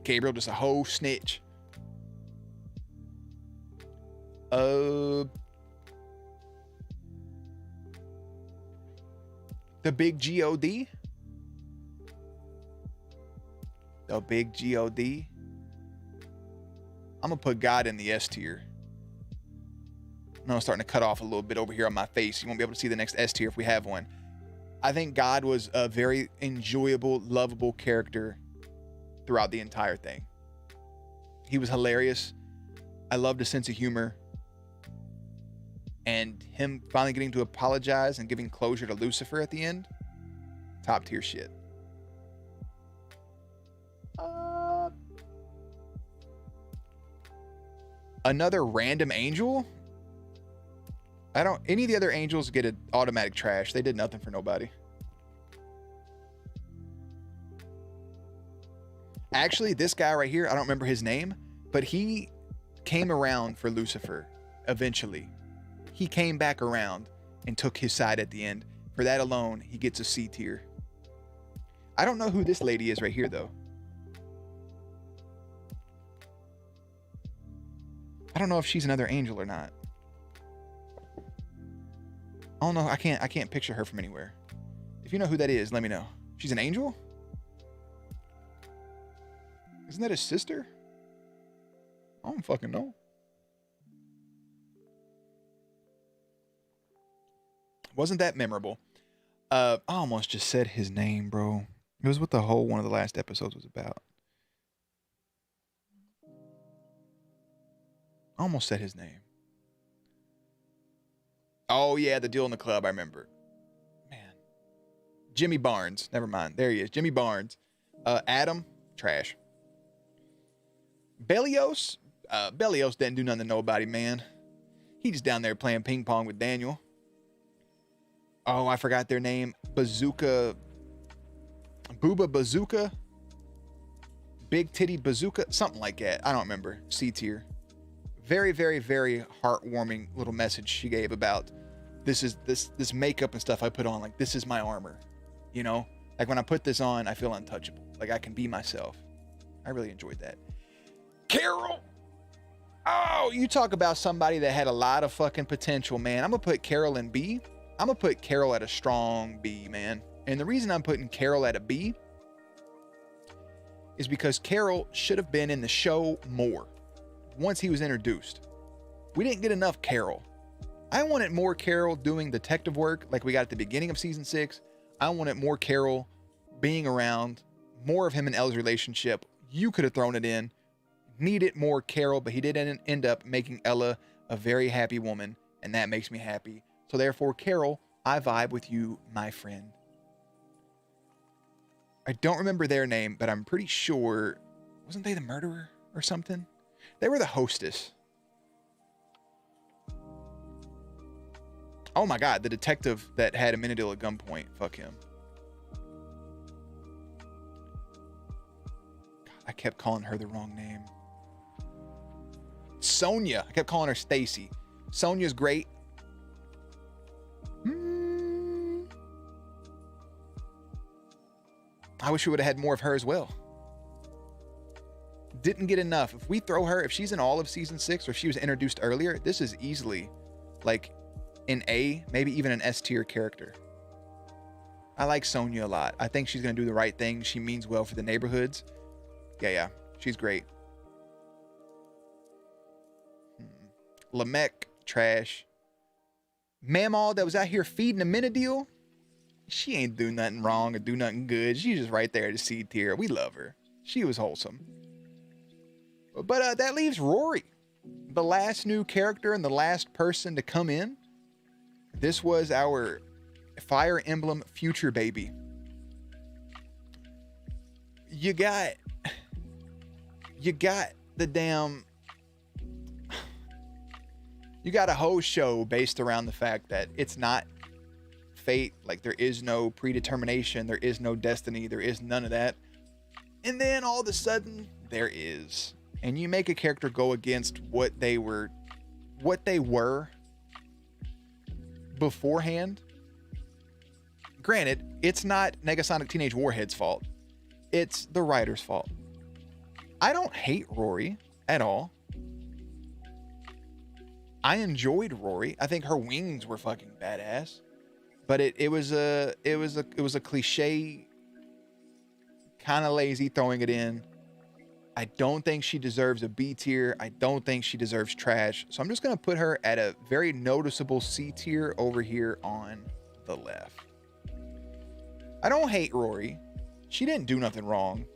Gabriel just a whole snitch. The big GOD? The big GOD? I'm gonna put God in the S tier. I know I'm starting to cut off a little bit over here on my face. You won't be able to see the next S tier if we have one. I think God was a very enjoyable, lovable character throughout the entire thing. He was hilarious. I loved his sense of humor. And him finally getting to apologize and giving closure to Lucifer at the end. Top tier shit. Another random angel? Any of the other angels get an automatic trash. They did nothing for nobody. Actually, this guy right here, I don't remember his name, but he came around for Lucifer eventually. He came back around and took his side at the end. For that alone, he gets a C tier. I don't know who this lady is right here, though. I don't know if she's another angel or not. I don't know. I can't picture her from anywhere. If you know who that is, let me know. She's an angel? Isn't that his sister? I don't fucking know. Wasn't that memorable? I almost just said his name, bro. It was what the whole one of the last episodes was about. I almost said his name. Oh, yeah, the deal in the club, I remember. Man. Jimmy Barnes. Never mind. There he is. Jimmy Barnes. Adam. Trash. Belios. Belios didn't do nothing to nobody, man. He just down there playing ping pong with Daniel. Oh, I forgot their name. Bazooka. Booba Bazooka. Big Titty Bazooka. Something like that. I don't remember. C tier. Very, very, very heartwarming little message she gave about this makeup and stuff I put on. Like, this is my armor. You know? Like, when I put this on, I feel untouchable. Like, I can be myself. I really enjoyed that. Carol! Oh, you talk about somebody that had a lot of fucking potential, man. I'm going to put Carol in B. I'm going to put Carol at a strong B, man. And the reason I'm putting Carol at a B is because Carol should have been in the show more once he was introduced. We didn't get enough Carol. I wanted more Carol doing detective work like we got at the beginning of season 6. I wanted more Carol being around, more of him and Elle's relationship. You could have thrown it in. Needed more Carol, but he didn't end up making Ella a very happy woman, and that makes me happy. So therefore, Carol, I vibe with you, my friend. I don't remember their name, but I'm pretty sure, wasn't they the murderer or something? They were the hostess. Oh my God, the detective that had Amenadiel at gunpoint. Fuck him. God, I kept calling her the wrong name. Sonia. I kept calling her Stacy. Sonia's great. I wish we would have had more of her as well. Didn't get enough. If we throw her, if she's in all of season 6 or she was introduced earlier, this is easily like an A, maybe even an S tier character. I like Sonia a lot. I think she's going to do the right thing. She means well for the neighborhoods. Yeah. She's great. Lamech, trash. Mamaw that was out here feeding Amenadiel. She ain't do nothing wrong or do nothing good. She's just right there to C tier. We love her. She was wholesome. But that leaves Rory, the last new character and the last person to come in. This was our Fire Emblem future baby. You got the damn... You got a whole show based around the fact that it's not fate. Like, there is no predetermination. There is no destiny. There is none of that. And then all of a sudden, there is. And you make a character go against what they were beforehand. Granted, it's not Negasonic Teenage Warhead's fault. It's the writer's fault. I don't hate Rory at all. I enjoyed Rory. I think her wings were fucking badass. But it was a cliche, kind of lazy throwing it in. I don't think she deserves a B tier. I don't think she deserves trash. So I'm just going to put her at a very noticeable C tier over here on the left. I don't hate Rory. She didn't do nothing wrong.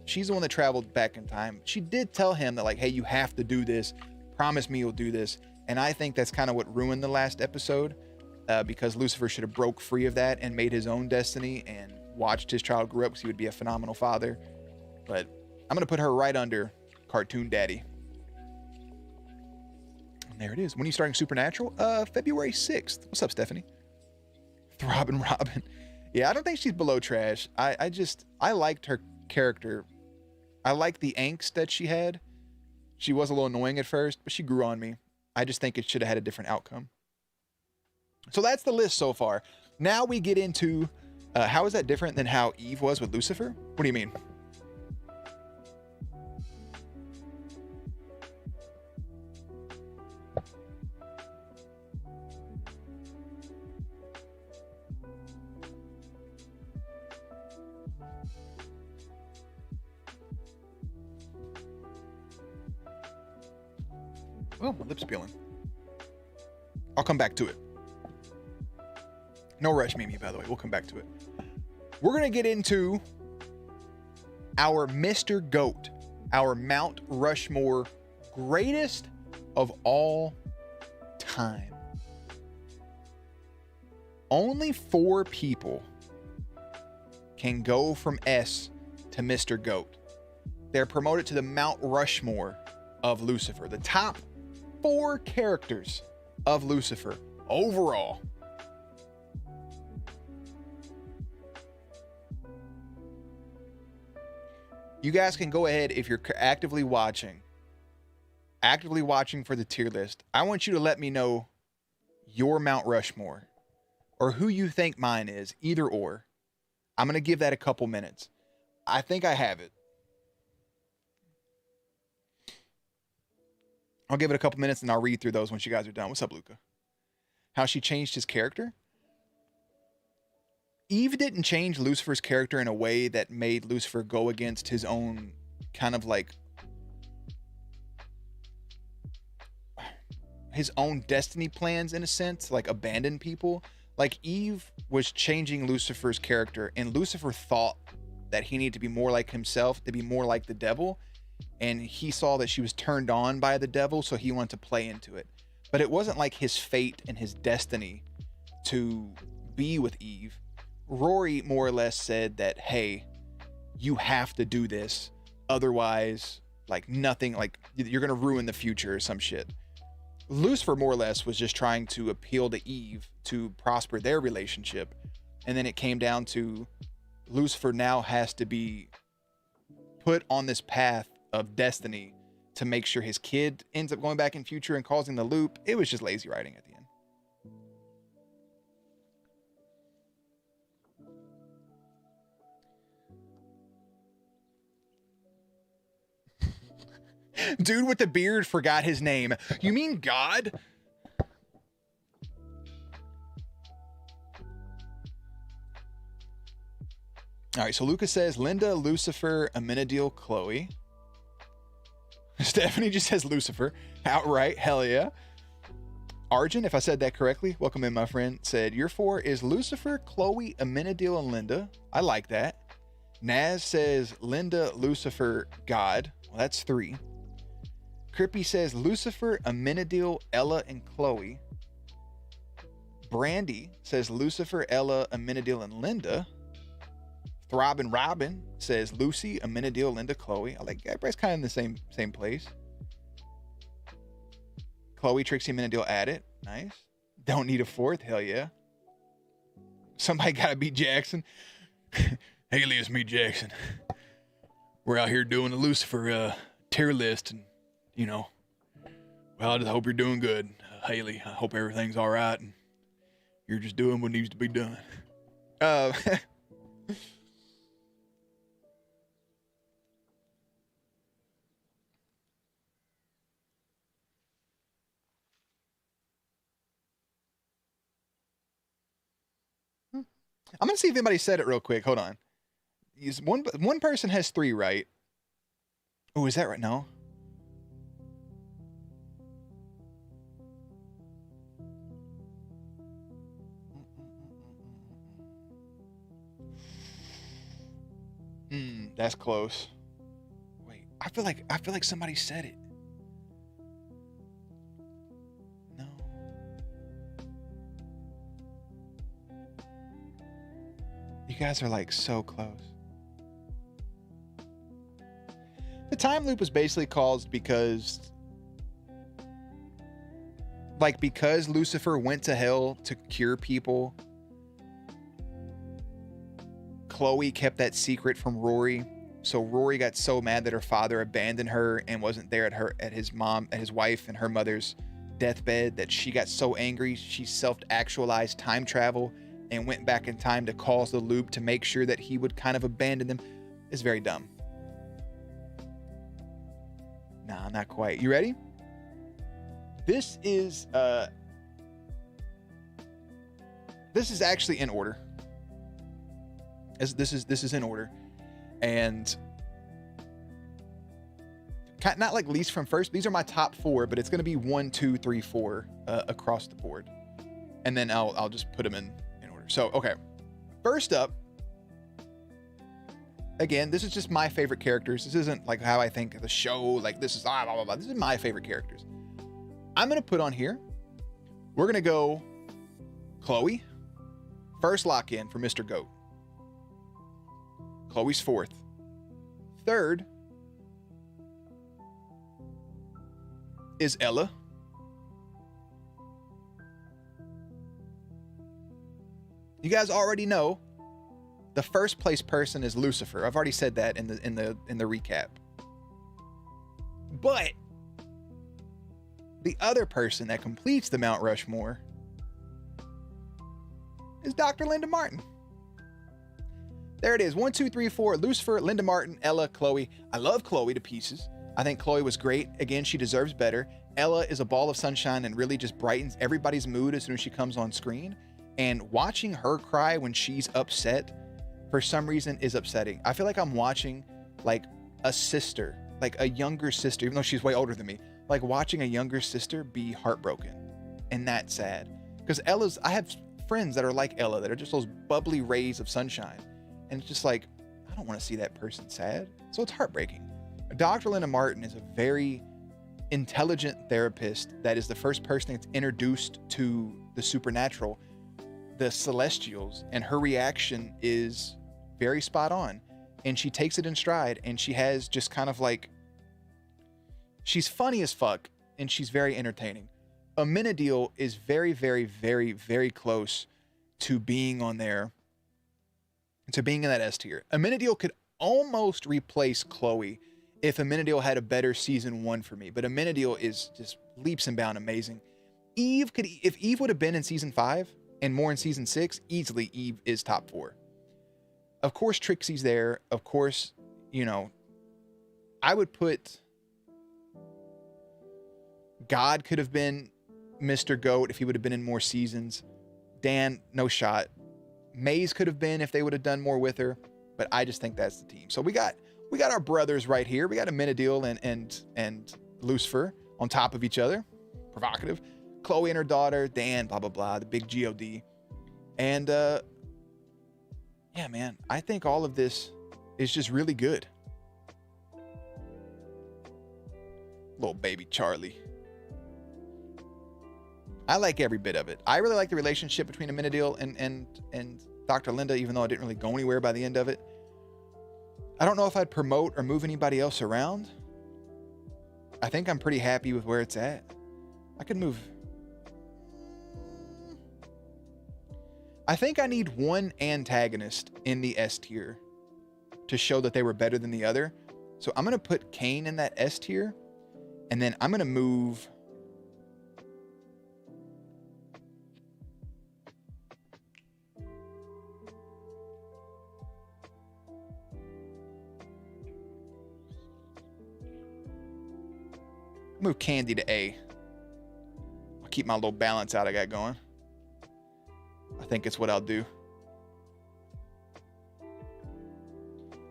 She's the one that traveled back in time. She did tell him that, like, hey, you have to do this. Promise me you'll do this. And I think that's kind of what ruined the last episode, because Lucifer should have broke free of that and made his own destiny and watched his child grow up, because he would be a phenomenal father. But I'm going to put her right under Cartoon Daddy. There it is. When are you starting Supernatural? February 6th. What's up, Stephanie? Throbbing Robin. Yeah, I don't think she's below trash. I liked her character. I liked the angst that she had. She was a little annoying at first, but she grew on me. I just think it should have had a different outcome. So that's the list so far. Now we get into how is that different than how Eve was with Lucifer? What do you mean? Oh, my lip's peeling. I'll come back to it. No rush, Mimi, by the way. We'll come back to it. We're going to get into our Mr. GOAT, our Mount Rushmore greatest of all time. Only 4 people can go from S to Mr. GOAT. They're promoted to the Mount Rushmore of Lucifer. The top 4 characters of Lucifer overall. You guys can go ahead if you're actively watching for the tier list. I want you to let me know your Mount Rushmore or who you think mine is, either or. I'm going to give that a couple minutes. I think I have it. I'll give it a couple minutes and I'll read through those once you guys are done. What's up, Luca? How she changed his character? Eve didn't change Lucifer's character in a way that made Lucifer go against his own kind of like his own destiny plans in a sense, like abandon people. Like Eve was changing Lucifer's character and Lucifer thought that he needed to be more like himself, to be more like the devil. And he saw that she was turned on by the devil, so he wanted to play into it. But it wasn't like his fate and his destiny to be with Eve. Rory more or less said that, hey, you have to do this. Otherwise, like nothing, like you're going to ruin the future or some shit. Lucifer more or less was just trying to appeal to Eve to prosper their relationship. And then it came down to Lucifer now has to be put on this path of destiny to make sure his kid ends up going back in future and causing the loop. It was just lazy writing at the end. Dude with the beard forgot his name. You mean God? All right, so Lucas says Linda, Lucifer, Amenadiel, Chloe. Stephanie just says Lucifer. Outright, hell yeah. Arjun, if I said that correctly, welcome in, my friend, said your 4 is Lucifer, Chloe, Amenadiel, and Linda. I like that. Naz says Linda, Lucifer, God. Well, that's 3. Crippy says Lucifer, Amenadiel, Ella, and Chloe. Brandy says Lucifer, Ella, Amenadiel, and Linda. Throbbing Robin says Lucy, Amenadiel, Linda, Chloe. I like everybody's kind of in the same place. Chloe, Trixie, Amenadiel added. Nice. Don't need a 4th. Hell yeah. Somebody gotta beat Jackson. Haley, it's me, Jackson. We're out here doing the Lucifer tier list, and you know, well, I just hope you're doing good, Haley. I hope everything's all right, and you're just doing what needs to be done. I'm gonna see if anybody said it real quick. Hold on. One person has 3, right? Oh, is that right? No. That's close. Wait, I feel like somebody said it. No. You guys are like so close. The time loop was basically caused because like, because Lucifer went to hell to cure people, Chloe kept that secret from Rory. So Rory got so mad that her father abandoned her and wasn't there at his wife and her mother's deathbed, that she got so angry she self-actualized time travel and went back in time to cause the loop to make sure that he would kind of abandon them. It's very dumb. Nah, not quite. You ready? This is actually in order. This is in order. And not like least from first. These are my top 4, but it's going to be 1, 2, 3, 4 across the board. And then I'll just put them in order. So, okay. First up, again, this is just my favorite characters. This isn't like how I think of the show. Like, this is blah, blah, blah. This is my favorite characters. I'm going to put on here, we're going to go Chloe. First lock in for Mr. Goat. Chloe's 4th. 3rd is Ella. You guys already know the first place person is Lucifer. I've already said that in the recap. But the other person that completes the Mount Rushmore is Dr. Linda Martin. There it is. 1, 2, 3, 4. Lucifer, Linda Martin, Ella, Chloe. I love Chloe to pieces. I think Chloe was great. Again, she deserves better. Ella is a ball of sunshine and really just brightens everybody's mood as soon as she comes on screen. And watching her cry when she's upset, for some reason, is upsetting. I feel like I'm watching like a sister, like a younger sister, even though she's way older than me, like watching a younger sister be heartbroken. And that's sad. Because I have friends that are like Ella, that are just those bubbly rays of sunshine. And it's just like, I don't want to see that person sad. So it's heartbreaking. Dr. Linda Martin is a very intelligent therapist that is the first person that's introduced to the supernatural, the celestials, and her reaction is very spot on. And she takes it in stride, and she has just kind of like, she's funny as fuck, and she's very entertaining. Amenadiel is very, very, very, very close to being on there, to being in that S tier. Amenadiel could almost replace Chloe if Amenadiel had a better season 1 for me, but Amenadiel is just leaps and bounds amazing. If Eve would have been in season 5 and more in season 6, easily Eve is top 4. Of course, Trixie's there. Of course, I would put God could have been Mr. Goat if he would have been in more seasons. Dan, no shot. Maze could have been if they would have done more with her, but I just think that's the team. So we got our brothers right here. We got Amenadiel and Lucifer on top of each other. Provocative. Chloe and her daughter, Dan, blah, blah, blah, the big GOD. And yeah, man, I think all of this is just really good. Little baby Charlie. I like every bit of it. I really like the relationship between Amenadiel and Dr. Linda, even though I didn't really go anywhere by the end of it. I don't know if I'd promote or move anybody else around. I think I'm pretty happy with where it's at. I could move. I think I need one antagonist in the S tier to show that they were better than the other. So I'm going to put Cain in that S tier, and then I'm going to move Candy to A. I'll keep my little balance out I got going. I think it's what I'll do.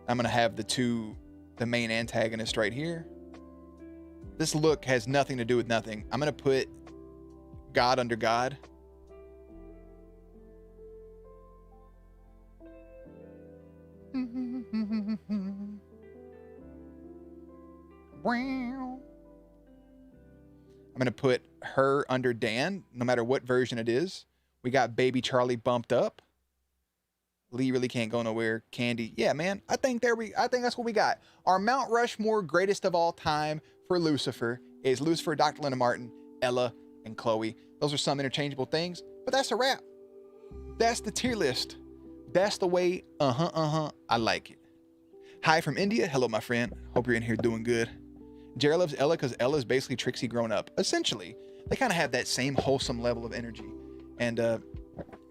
I'm going to have the main antagonist right here. This look has nothing to do with nothing. I'm going to put God under God. Wow. I'm going to put her under Dan, no matter what version it is. We got baby Charlie bumped up. Lee really can't go nowhere. Candy. Yeah, man. I think that's what we got. Our Mount Rushmore greatest of all time for Lucifer is Lucifer, Dr. Linda Martin, Ella, and Chloe. Those are some interchangeable things, but that's a wrap. That's the tier list. That's the way, I like it. Hi from India. Hello, my friend. Hope you're in here doing good. Jerry loves Ella because Ella is basically Trixie grown up. Essentially, they kind of have that same wholesome level of energy. And,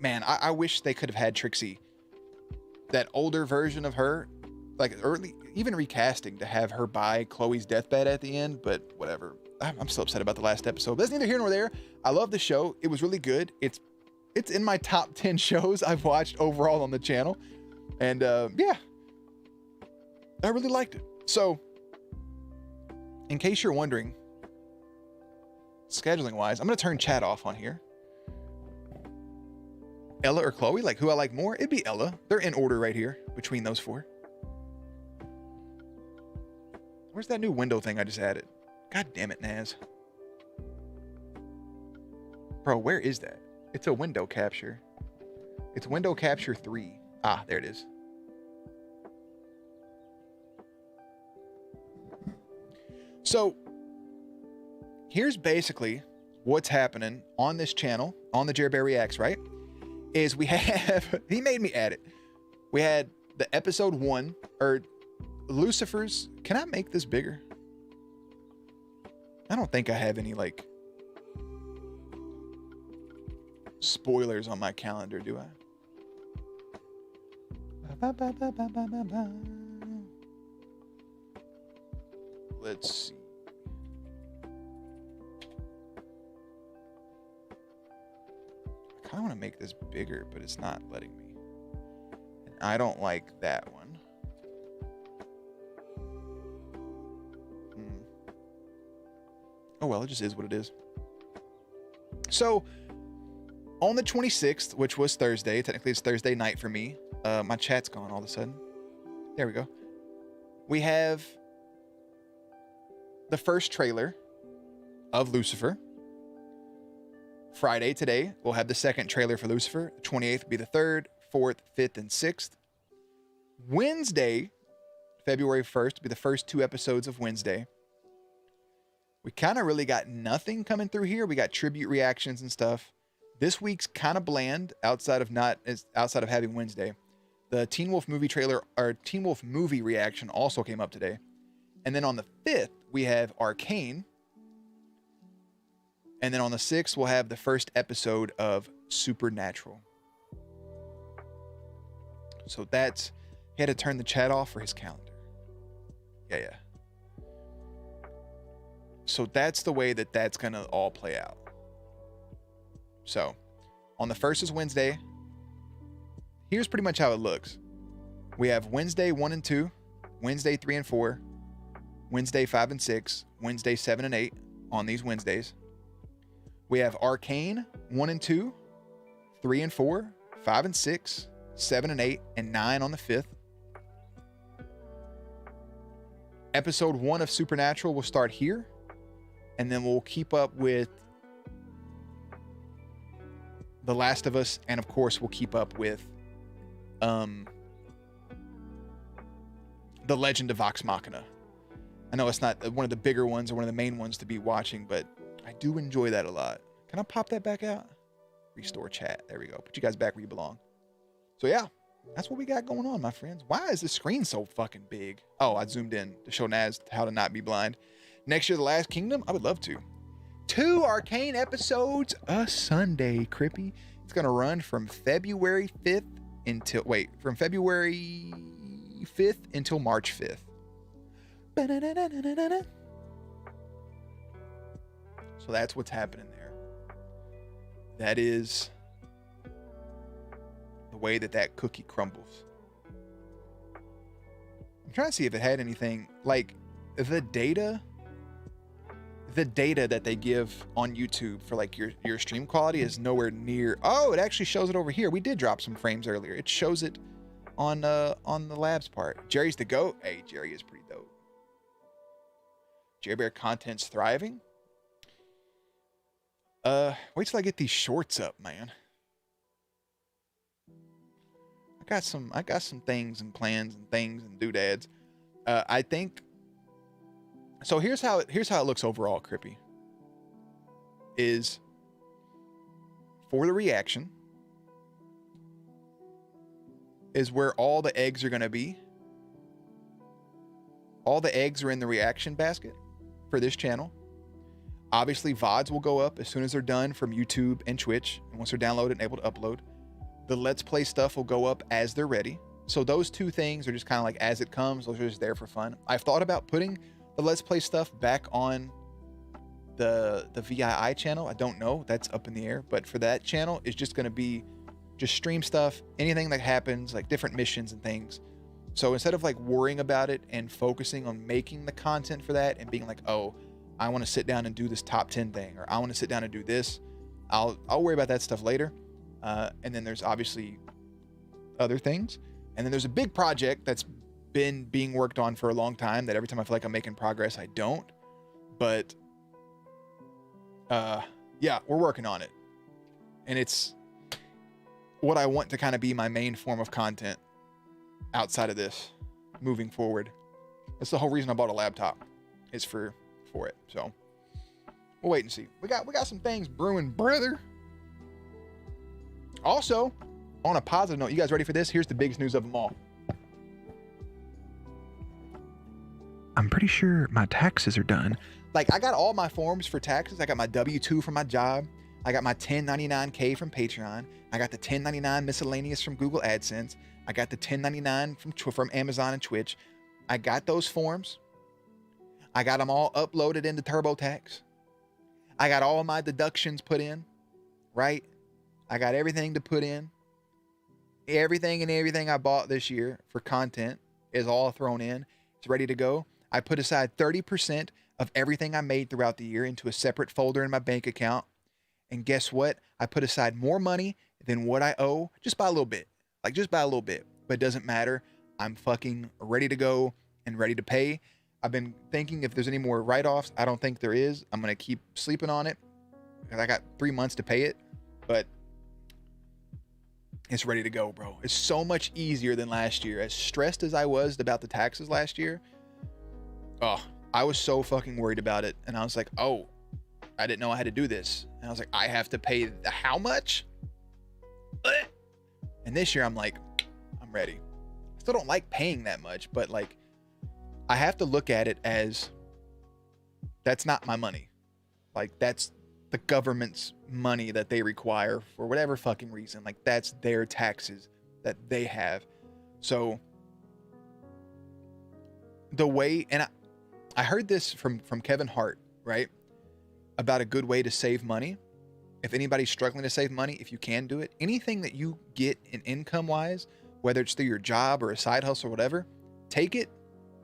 man, I wish they could have had Trixie, that older version of her, like early, even recasting to have her by Chloe's deathbed at the end, but whatever. I'm so upset about the last episode. But that's neither here nor there. I love the show. It was really good. It's in my top 10 shows I've watched overall on the channel. And yeah, I really liked it. So, in case you're wondering, scheduling wise, I'm going to turn chat off on here. Ella or Chloe, like who I like more? It'd be Ella. They're in order right here between those four. Where's that new window thing I just added? God damn it, Naz. Bro, where is that? It's a window capture. It's window capture 3. Ah, there it is. So, here's basically what's happening on this channel, on the Jerry Bear Reacts, right? Is we have, he made me add it. We had the episode 1, or Lucifer's, can I make this bigger? I don't think I have any, like, spoilers on my calendar, do I? Let's see. I kind of want to make this bigger, but it's not letting me. And I don't like that one. Oh, well, it just is what it is. So, on the 26th, which was Thursday, technically it's Thursday night for me. My chat's gone all of a sudden. There we go. We have the first trailer of Lucifer. Friday, today, we'll have the second trailer for Lucifer. The 28th will be the 3rd, 4th, 5th, and 6th. Wednesday, February 1st, will be the first 2 episodes of Wednesday. We kind of really got nothing coming through here. We got tribute reactions and stuff. This week's kind of bland outside of having Wednesday. The Teen Wolf movie trailer, or Teen Wolf movie reaction also came up today. And then on the 5th, we have Arcane. And then on the 6th, we'll have the first episode of Supernatural. So that's, he had to turn the chat off for his calendar. Yeah. So that's the way that's going to all play out. So on the 1st is Wednesday. Here's pretty much how it looks. We have Wednesday 1 and 2, Wednesday 3 and 4, Wednesday 5 and 6, Wednesday 7 and 8 on these Wednesdays. We have Arcane 1 and 2, 3 and 4, 5 and 6, 7 and 8, and 9 on the 5th. Episode 1 of Supernatural will start here. And then we'll keep up with The Last of Us. And of course, we'll keep up with The Legend of Vox Machina. I know it's not one of the bigger ones or one of the main ones to be watching, but I do enjoy that a lot. Can I pop that back out? Restore chat. There we go. Put you guys back where you belong. So yeah, that's what we got going on, my friends. Why is the screen so fucking big? Oh, I zoomed in to show Naz how to not be blind. Next year, The Last Kingdom? I would love to. 2 Arcane episodes a Sunday, Crippy. It's going to run from February 5th from February 5th until March 5th. So that's what's happening there. That is the way that cookie crumbles. I'm trying to see if it had anything like the data that they give on YouTube for like your stream quality is nowhere near. Oh, it actually shows it over here. We did drop some frames earlier. It shows it on the labs part. Jerry's the GOAT. Hey, Jerry is pretty dope. Jerry Bear content's thriving. Wait till I get these shorts up, man. I got some things and plans and things and doodads. I think. So here's how it looks overall, Crippy. Is for the reaction is where all the eggs are going to be. All the eggs are in the reaction basket for this channel. Obviously, VODs will go up as soon as they're done from YouTube and Twitch. And once they're downloaded and able to upload, the Let's Play stuff will go up as they're ready. So those two things are just kind of like as it comes. Those are just there for fun. I've thought about putting the Let's Play stuff back on the VII channel. I don't know. That's up in the air. But for that channel, it's just going to be just stream stuff, anything that happens, like different missions and things. So instead of like worrying about it and focusing on making the content for that and being like, oh, I want to sit down and do this top 10 thing, or I want to sit down and do this, I'll worry about that stuff later. And then there's obviously other things. And then there's a big project that's been being worked on for a long time that every time I feel like I'm making progress, I don't. But yeah, we're working on it. And it's what I want to kind of be my main form of content outside of this moving forward. That's the whole reason I bought a laptop, is for it. So we'll wait and see. We got some things brewing, brother. Also, on a positive note, you guys ready for this? Here's the biggest news of them all. I'm pretty sure my taxes are done. Like, I got all my forms for taxes. I got my W-2 from my job. I got my 1099K from Patreon. I got the 1099 miscellaneous from Google AdSense. I got the 1099 from Amazon and Twitch. I got those forms. I got them all uploaded into TurboTax. I got all my deductions put in, right? I got everything to put in. Everything I bought this year for content is all thrown in. It's ready to go. I put aside 30% of everything I made throughout the year into a separate folder in my bank account. And guess what? I put aside more money than what I owe, just by a little bit. Like, just by a little bit. But it doesn't matter. I'm fucking ready to go and ready to pay. I've been thinking if there's any more write-offs. I don't think there is. I'm going to keep sleeping on it because I got 3 months to pay it. But it's ready to go, bro. It's so much easier than last year. As stressed as I was about the taxes last year, oh, I was so fucking worried about it. And I was like, oh, I didn't know I had to do this. And I was like, I have to pay the how much? And this year I'm like, I'm ready. I still don't like paying that much, but like, I have to look at it as that's not my money. Like, that's the government's money that they require for whatever fucking reason. Like, that's their taxes that they have. So the way, and I heard this from Kevin Hart, right? About a good way to save money. If anybody's struggling to save money, if you can do it, anything that you get in income wise, whether it's through your job or a side hustle or whatever, take it,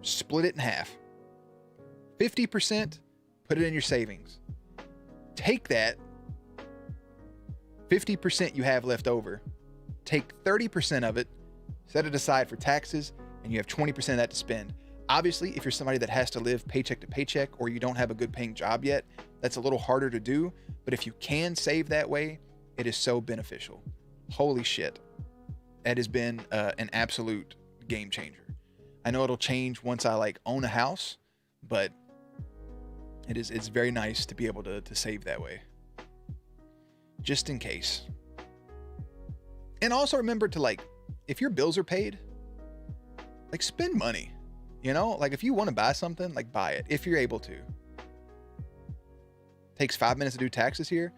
split it in half. 50%, put it in your savings. Take that 50% you have left over, take 30% of it, set it aside for taxes, and you have 20% of that to spend. Obviously, if you're somebody that has to live paycheck to paycheck or you don't have a good paying job yet, that's a little harder to do. But if you can save that way, it is so beneficial. Holy shit. That has been an absolute game changer. I know it'll change once I like own a house, but it's very nice to be able to save that way. Just in case. And also remember to, like, if your bills are paid, like, spend money. You know, like, if you want to buy something, like, buy it if you're able to. Takes 5 minutes to do taxes here.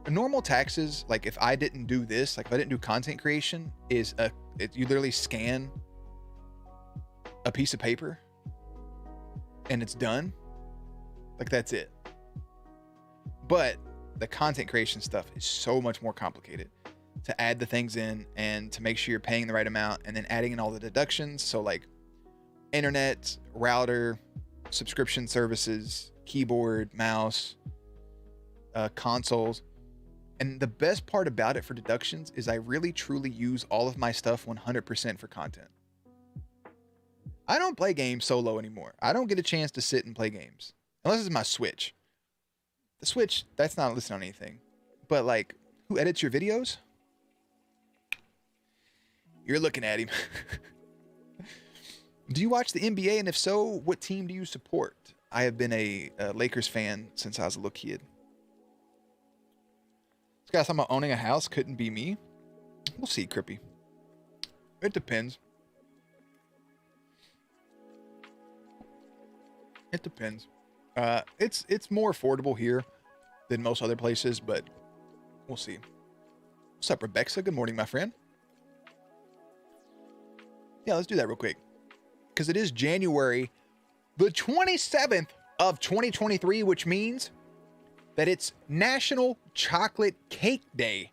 Normal taxes, like, if I didn't do this, like, if I didn't do content creation, you literally scan a piece of paper and it's done. Like, that's it. But the content creation stuff is so much more complicated to add the things in and to make sure you're paying the right amount and then adding in all the deductions. So, like, internet, router, subscription services, keyboard, mouse, consoles. And the best part about it for deductions is I really truly use all of my stuff 100% for content. I don't play games solo anymore. I don't get a chance to sit and play games unless it's my Switch. The Switch, that's not listening on anything. But, like, who edits your videos? You're looking at him. Do you watch the NBA? And if so, what team do you support? I have been a Lakers fan since I was a little kid. This guy's talking about owning a house couldn't be me. We'll see, Crippy. It depends. It depends. It's more affordable here than most other places, but we'll see. What's up, Rebecca? Good morning, my friend. Yeah, let's do that real quick. Because it is January the 27th of 2023, which means that it's National Chocolate Cake Day.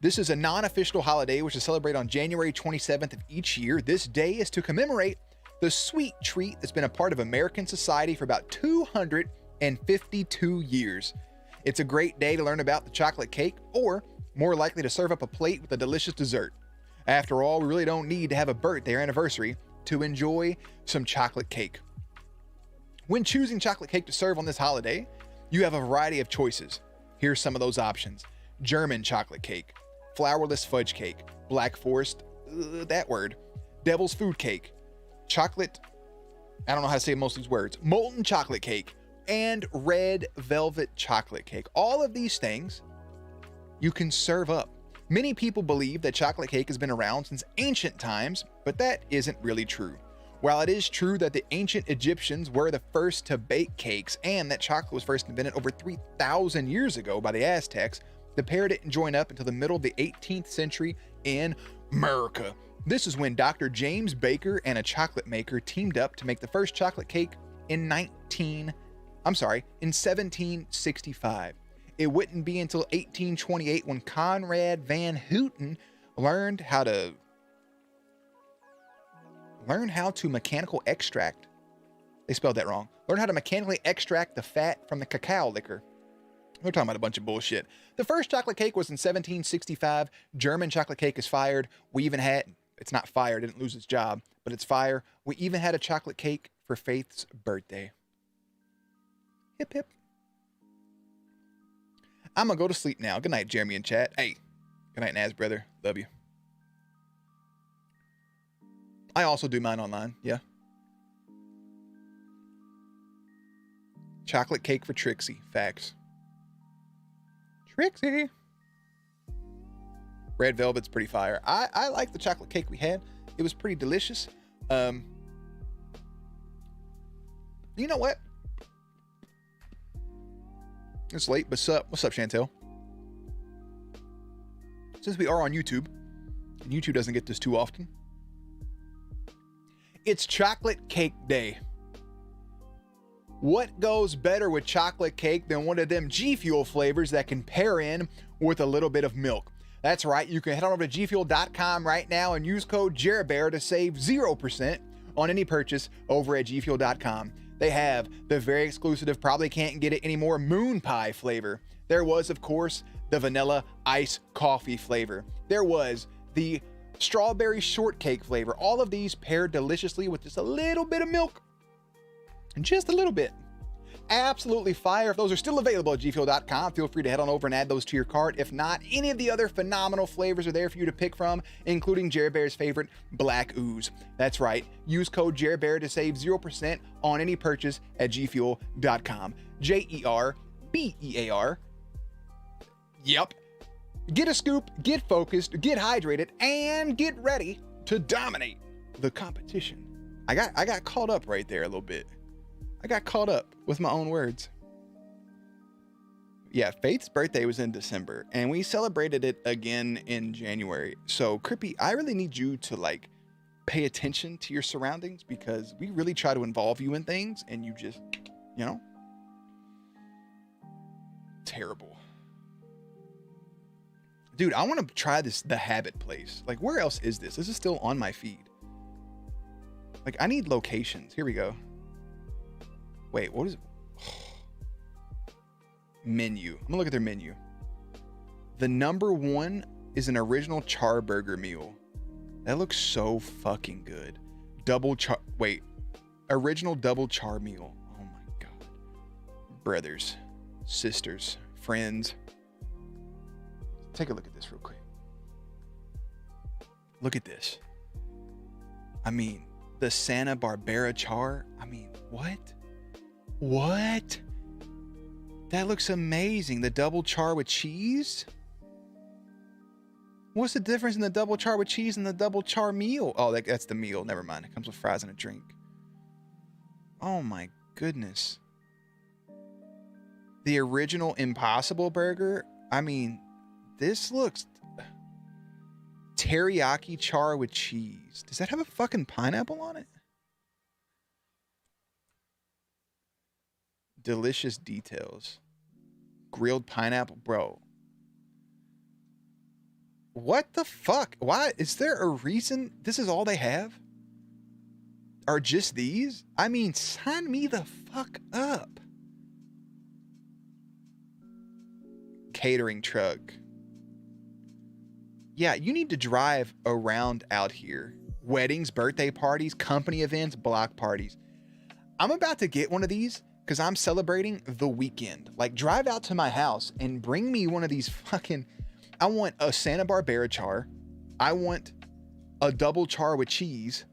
This is a non-official holiday which is celebrated on January 27th of each year. This day is to commemorate the sweet treat that's been a part of American society for about 252 years. It's a great day to learn about the chocolate cake, or more likely to serve up a plate with a delicious dessert. After all, we really don't need to have a birthday or anniversary to enjoy some chocolate cake. When choosing chocolate cake to serve on this holiday, you have a variety of choices. Here's some of those options. German chocolate cake, flourless fudge cake, black forest, that word, devil's food cake, chocolate, I don't know how to say most of these words, molten chocolate cake, and red velvet chocolate cake. All of these things you can serve up. Many people believe that chocolate cake has been around since ancient times, but that isn't really true. While it is true that the ancient Egyptians were the first to bake cakes and that chocolate was first invented over 3,000 years ago by the Aztecs, the pair didn't join up until the middle of the 18th century in America. This is when Dr. James Baker and a chocolate maker teamed up to make the first chocolate cake in 1765. It wouldn't be until 1828 when Conrad van Houten learned how to mechanical extract. They spelled that wrong. Learn how to mechanically extract the fat from the cacao liquor. We're talking about a bunch of bullshit. The first chocolate cake was in 1765. German chocolate cake is fired. We even had, it's not fired, it didn't lose its job, but it's fire. We even had a chocolate cake for Faith's birthday. Hip hip. I'm gonna go to sleep now. Good night, Jeremy in chat. Hey, good night, Naz, brother. Love you. I also do mine online, yeah. Chocolate cake for Trixie. Facts. Trixie. Red velvet's pretty fire. I like the chocolate cake we had. It was pretty delicious. You know what? It's late, but what's up, Chantel? Since we are on YouTube, and YouTube doesn't get this too often, it's Chocolate Cake Day. What goes better with chocolate cake than one of them G Fuel flavors that can pair in with a little bit of milk? That's right, you can head on over to gfuel.com right now and use code JERBEAR to save 0% on any purchase over at gfuel.com. They have the very exclusive, probably can't get it anymore, moon pie flavor. There was, of course, the vanilla ice coffee flavor. There was the strawberry shortcake flavor. All of these paired deliciously with just a little bit of milk. Just a little bit. Absolutely fire. If those are still available at gfuel.com, feel free to head on over and add those to your cart. If not, any of the other phenomenal flavors are there for you to pick from, including Jerry Bear's favorite, Black Ooze. That's right. Use code JERBEAR to save 0% on any purchase at gfuel.com. JERBEAR. Yep. Get a scoop, get focused, get hydrated, and get ready to dominate the competition. I got caught up right there a little bit. I got caught up with my own words. Yeah, Faith's birthday was in December, and we celebrated it again in January. So, Crippy, I really need you to, pay attention to your surroundings, because we really try to involve you in things, and you just, terrible. Dude, I want to try the Habit place. Where else is this? This is still on my feed. I need locations. Here we go. Wait, what is it? Menu. I'm gonna look at their menu. The number one is an original char burger meal. That looks so fucking good. Original double char meal. Oh my God. Brothers, sisters, friends. Take a look at this real quick. Look at this. I mean, the Santa Barbara char. I mean, what? What? That looks amazing. The double char with cheese. What's the difference in the double char with cheese and the double char meal? Oh, that's the meal. Never mind. It comes with fries and a drink. Oh my goodness. The original Impossible Burger. I mean, this looks teriyaki char with cheese. Does that have a fucking pineapple on it? Delicious details. Grilled pineapple, bro. What the fuck? Why? Is there a reason this is all they have? Are just these? I mean, sign me the fuck up. Catering truck. Yeah, you need to drive around out here. Weddings, birthday parties, company events, block parties. I'm about to get one of these because I'm celebrating the weekend. Like, drive out to my house and bring me one of these fucking... I want a Santa Barbara char. I want a double char with cheese.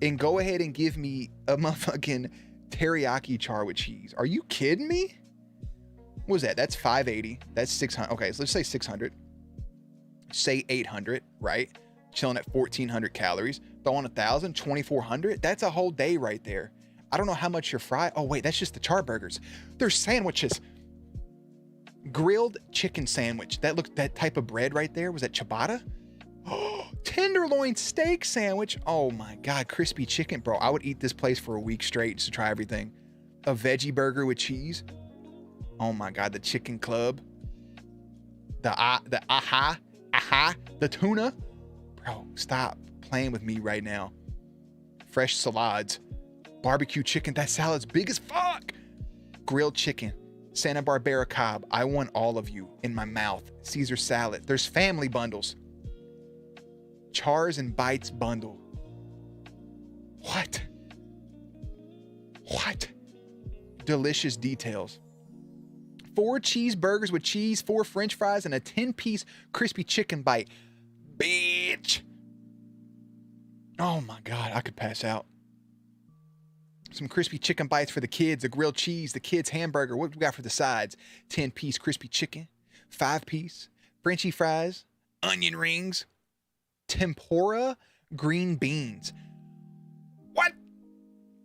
And go ahead and give me a motherfucking teriyaki char with cheese. Are you kidding me? What was that? That's $580. That's $600. Okay, so let's say 600. Say 800, right? Chilling at 1,400 calories. Throw on 1,000, 2,400. That's a whole day right there. I don't know how much your fry. Oh, wait, that's just the char burgers. There's sandwiches. Grilled chicken sandwich. That type of bread right there. Was that ciabatta? Oh, tenderloin steak sandwich. Oh my God. Crispy chicken. Bro, I would eat this place for a week straight just to try everything. A veggie burger with cheese. Oh my God. The chicken club. The tuna. Bro, stop playing with me right now. Fresh salads. Barbecue chicken. That salad's big as fuck. Grilled chicken. Santa Barbara Cobb. I want all of you in my mouth. Caesar salad. There's family bundles. Chars and bites bundle. What? What? Delicious details. 4 cheeseburgers with cheese, 4 French fries, and a 10-piece crispy chicken bite. Bitch. Oh my God, I could pass out. Some crispy chicken bites for the kids, the grilled cheese, the kids' hamburger. What we got for the sides? 10-piece crispy chicken, 5-piece, Frenchy fries, onion rings, tempura, green beans. What?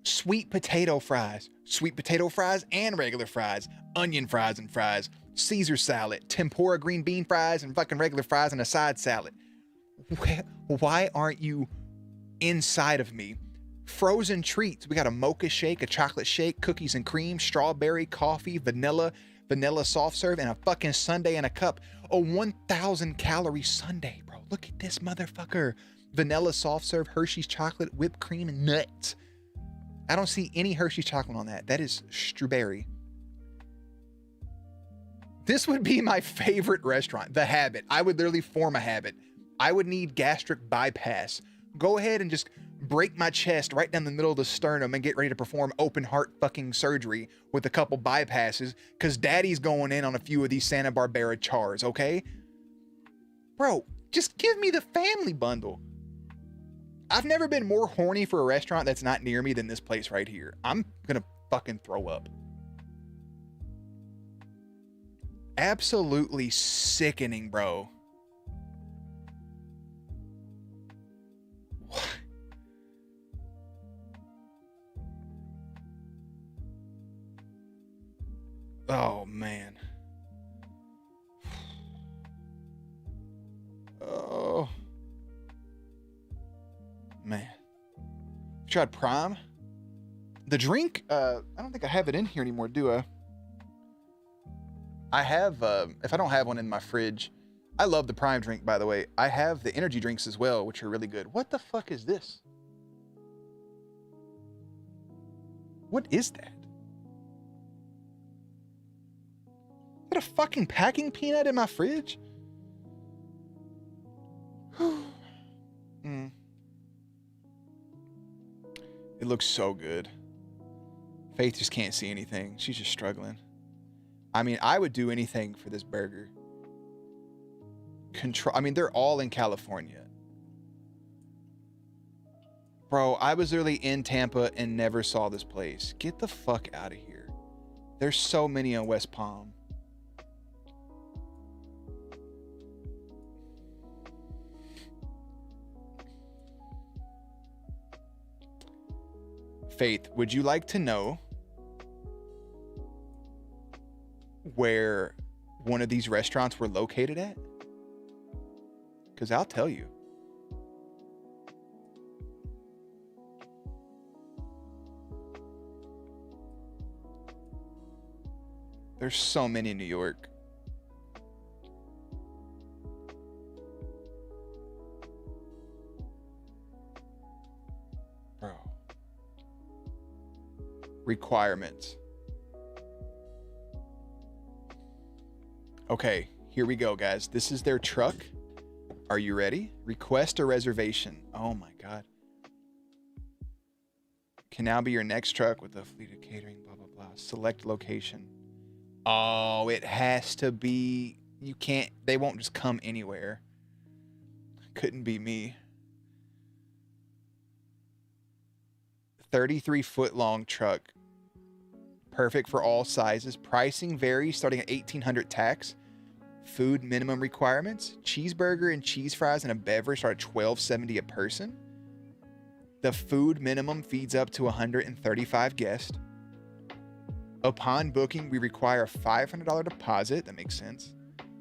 Sweet potato fries and regular fries, onion fries and fries, Caesar salad, tempura green bean fries, and fucking regular fries and a side salad. Why aren't you inside of me? Frozen treats. We got a mocha shake, a chocolate shake, cookies and cream, strawberry, coffee, vanilla soft serve, and a fucking sundae in a cup. A 1,000 calorie sundae, bro. Look at this motherfucker. Vanilla soft serve, Hershey's chocolate, whipped cream, and nuts. I don't see any Hershey's chocolate on that. That is strawberry. This would be my favorite restaurant, The Habit. I would literally form a habit. I would need gastric bypass. Go ahead and just break my chest right down the middle of the sternum and get ready to perform open heart fucking surgery with a couple bypasses because daddy's going in on a few of these Santa Barbara chars, okay? Bro, just give me the family bundle. I've never been more horny for a restaurant that's not near me than this place right here. I'm gonna fucking throw up. Absolutely sickening, bro. What? Oh, man. Oh. Man. Tried Prime? The drink, I don't think I have it in here anymore, do I? I have, if I don't have one in my fridge, I love the Prime drink, by the way. I have the energy drinks as well, which are really good. What the fuck is this? What is that? Is that a fucking packing peanut in my fridge? It looks so good. Faith just can't see anything. She's just struggling. I mean, I would do anything for this burger. I mean, they're all in California. Bro, I was literally in Tampa and never saw this place. Get the fuck out of here. There's so many on West Palm. Faith, would you like to know where one of these restaurants were located at? Because I'll tell you. There's so many in New York. Bro. Requirements. Okay, here we go, guys. This is their truck. Are you ready? Request a reservation. Oh my God. Can now be your next truck with a fleet of catering, blah, blah, blah. Select location. Oh, it has to be. You can't, they won't just come anywhere. Couldn't be me. 33-foot long truck. Perfect for all sizes. Pricing varies starting at $1,800 tax. Food minimum requirements. Cheeseburger and cheese fries and a beverage start at $12.70 a person. The food minimum feeds up to 135 guests. Upon booking, we require a $500 deposit. That makes sense.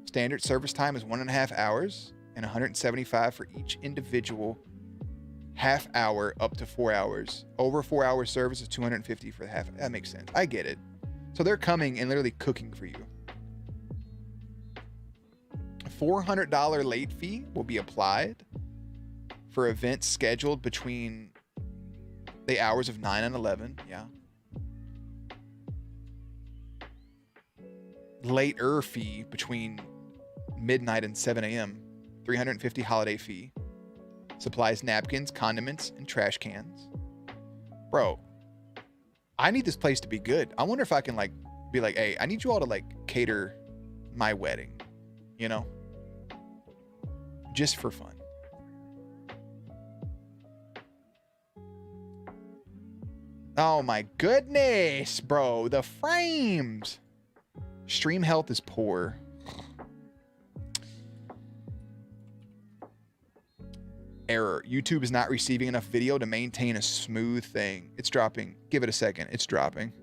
Standard service time is 1.5 hours and $175 for each individual half hour up to 4 hours. Over 4 hour service is $250 for the half. That makes sense. I get it. So they're coming and literally cooking for you. A $400 late fee will be applied for events scheduled between the hours of 9 and 11. Yeah. Later fee between midnight and 7 a.m. $350 holiday fee. Supplies napkins, condiments, and trash cans. Bro, I need this place to be good. I wonder if I can be like, hey, I need you all to cater my wedding, you know? Just for fun. Oh my goodness, bro. The frames. Stream health is poor. Error. YouTube is not receiving enough video to maintain a smooth thing. It's dropping. Give it a second. It's dropping.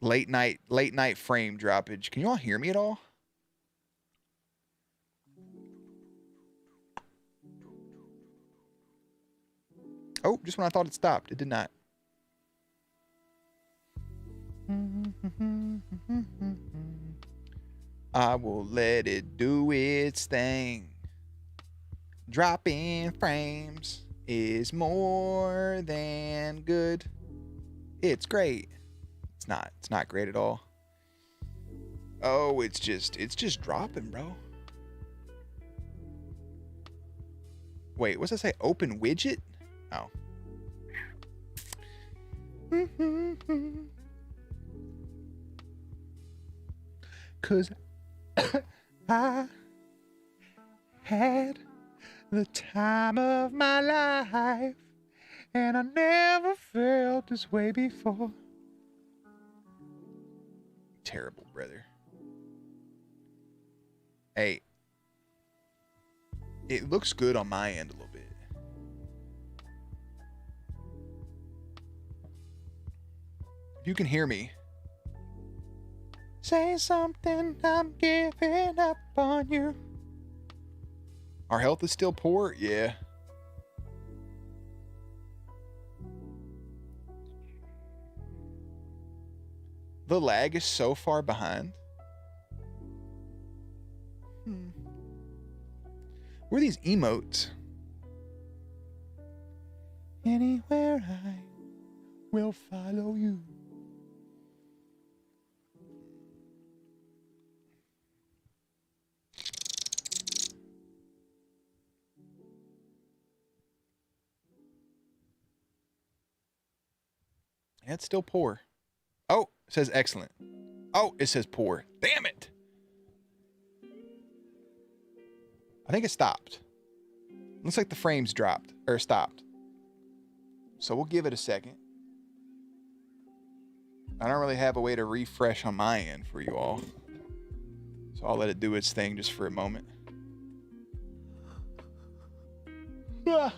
Late night frame droppage. Can you all hear me at all? Oh, just when I thought it stopped, it did not. I will let it do its thing. Dropping frames is more than good. It's great. It's not great at all. Oh, it's just dropping, bro. Wait, what's that say? Open widget? Oh. Cause I had the time of my life and I never felt this way before. Terrible, brother. Hey, it looks good on my end a little bit. If you can hear me, say something, I'm giving up on you. Our health is still poor? Yeah. The lag is so far behind. Where are these emotes? Anywhere I will follow you. Yeah, it's still poor. Oh, it says excellent. Oh, it says poor. Damn it. I think it stopped. Looks like the frames dropped or stopped. So we'll give it a second. I don't really have a way to refresh on my end for you all. So I'll let it do its thing just for a moment. Ah.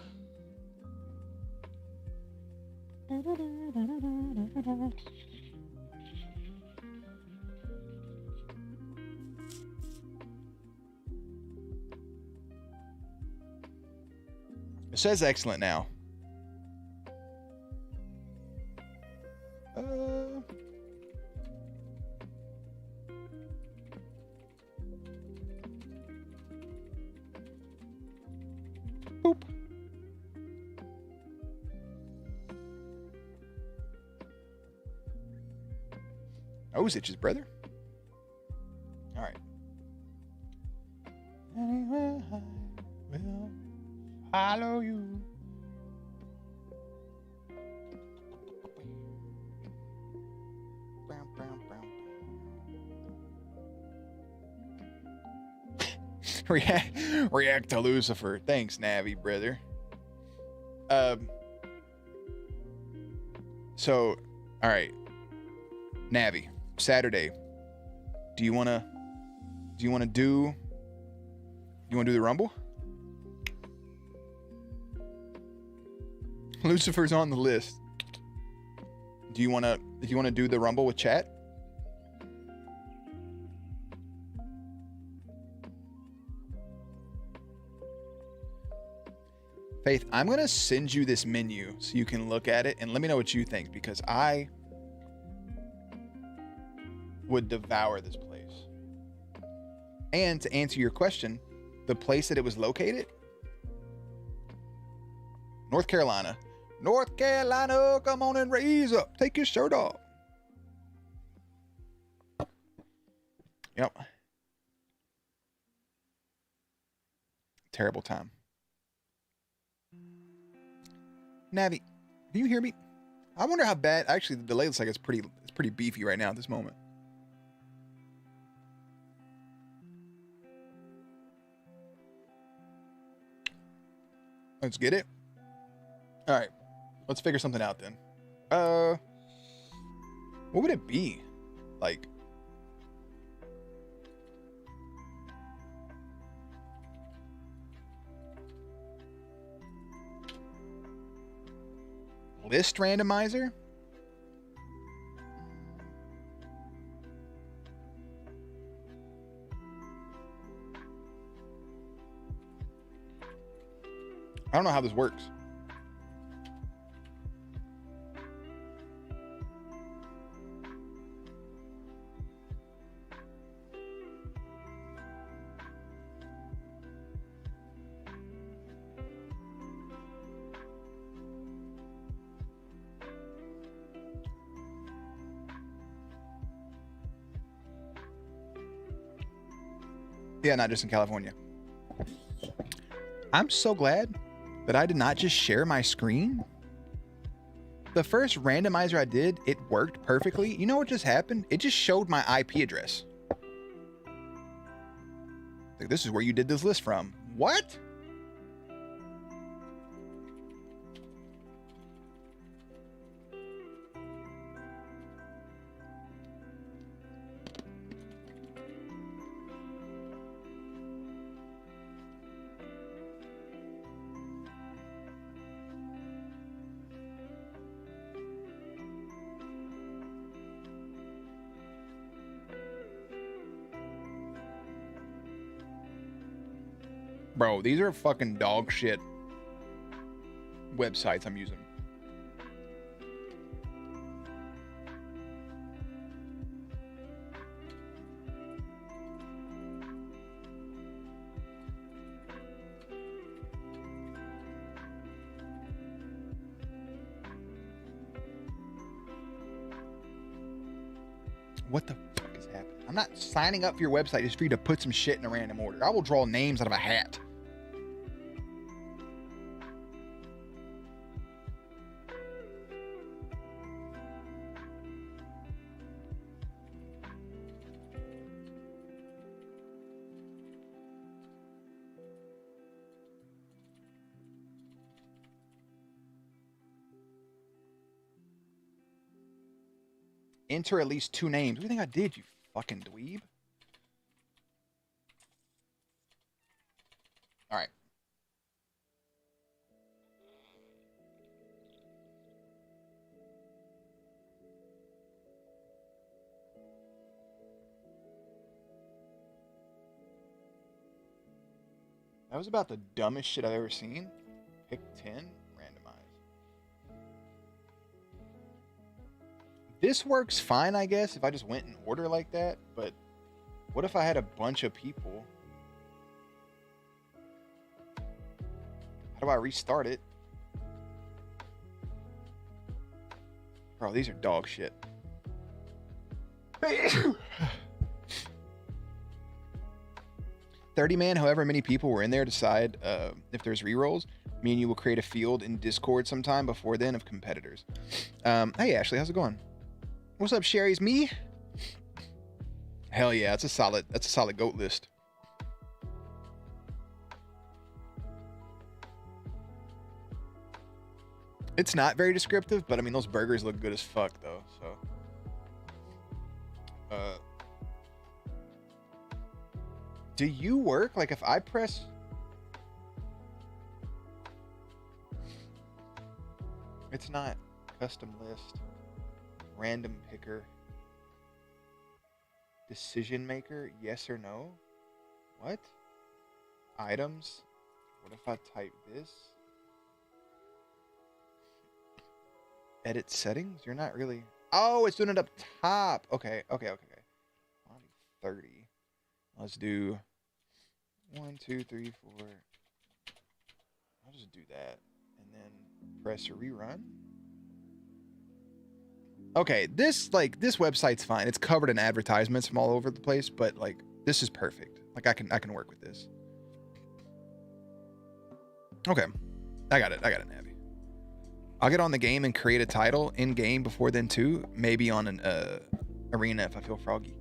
It says excellent now. Boop. Nose itches, brother. All right. Anywhere I will follow you. Brown, brown, brown. React to Lucifer. Thanks, Navi, brother. So, all right, Navi, Saturday. Do you wanna do the Rumble? Lucifer's on the list. Do you wanna do the Rumble with chat? Faith, I'm gonna send you this menu so you can look at it and let me know what you think, because I would devour this place. And to answer your question, the place that it was located, North Carolina. North Carolina, come on and raise up. Take your shirt off. Yep. Terrible time. Navi, do you hear me? I wonder how bad. Actually, the delay looks like it's pretty beefy right now at this moment. Let's get it. All right, let's figure something out then. What would it be? Like, list randomizer? I don't know how this works. Yeah, not just in California. I'm so glad that I did not just share my screen. The first randomizer I did, it worked perfectly. You know what just happened? It just showed my IP address. Like, this is where you did this list from. What? Bro, these are fucking dog shit websites I'm using. What the fuck is happening? I'm not signing up for your website just for you to put some shit in a random order. I will draw names out of a hat. Enter at least 2 names. What do you think I did, you fucking dweeb? All right. That was about the dumbest shit I've ever seen. Pick 10, randomize. This works fine, I guess, if I just went in order like that, but what if I had a bunch of people? How do I restart it? Bro, these are dog shit. 30-man, however many people were in there, decide if there's rerolls. Me and you will create a field in Discord sometime before then of competitors. Hey, Ashley, how's it going? What's up, Sherry's me? Hell yeah, that's a solid goat list. It's not very descriptive, but I mean, those burgers look good as fuck, though, so. Do you work? Like, if I press... It's not custom list, random picker, decision maker, yes or no? What? Items? What if I type this? Edit settings? You're not really... Oh, it's doing it up top. Okay. 30. Let's do 1, 2, 3, 4. I'll just do that. And then press rerun. Okay, this website's fine. It's covered in advertisements from all over the place, but like this is perfect. Like I can work with this. Okay. I got it, Navi. I'll get on the game and create a title in game before then too. Maybe on an arena if I feel froggy.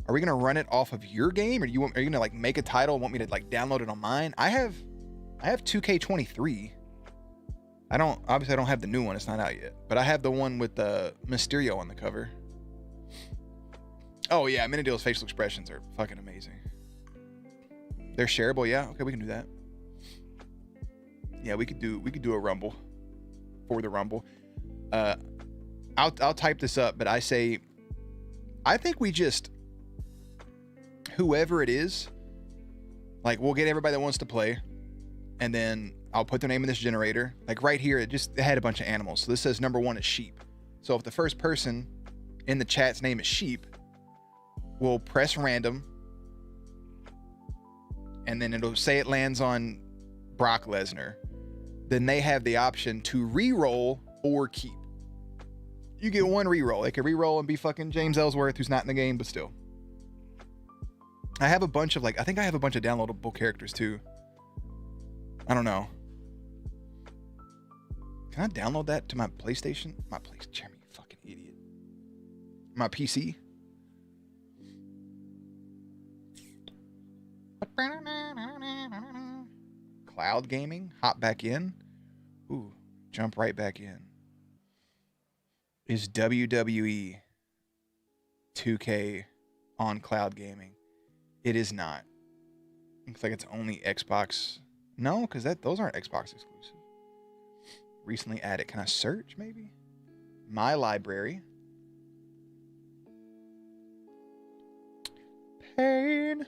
Are we gonna run it off of your game, or are you gonna like make a title and want me to like download it on mine? I have 2K23. I don't have the new one. It's not out yet, but I have the one with the Mysterio on the cover. Oh yeah, Amenadiel's facial expressions are fucking amazing. They're shareable, yeah. Okay, we can do that. Yeah, we could do a rumble for the rumble. I'll type this up, but I think we just, whoever it is, like we'll get everybody that wants to play, and then I'll put their name in this generator. Like right here, it had a bunch of animals. So this says number 1 is sheep. So if the first person in the chat's name is sheep, we'll press random, and then it'll say it lands on Brock Lesnar. Then they have the option to re-roll or keep. You get one re-roll. They can re-roll and be fucking James Ellsworth, who's not in the game, but still. I have a bunch of I think I have a bunch of downloadable characters too. I don't know. Can I download that to my PlayStation? Jeremy, you fucking idiot. My PC? Cloud gaming? Hop back in? Ooh, jump right back in. Is WWE 2K on cloud gaming? It is not. Looks like it's only Xbox. No, because those aren't Xbox exclusive. Recently added. Can I search maybe? My library. Pain.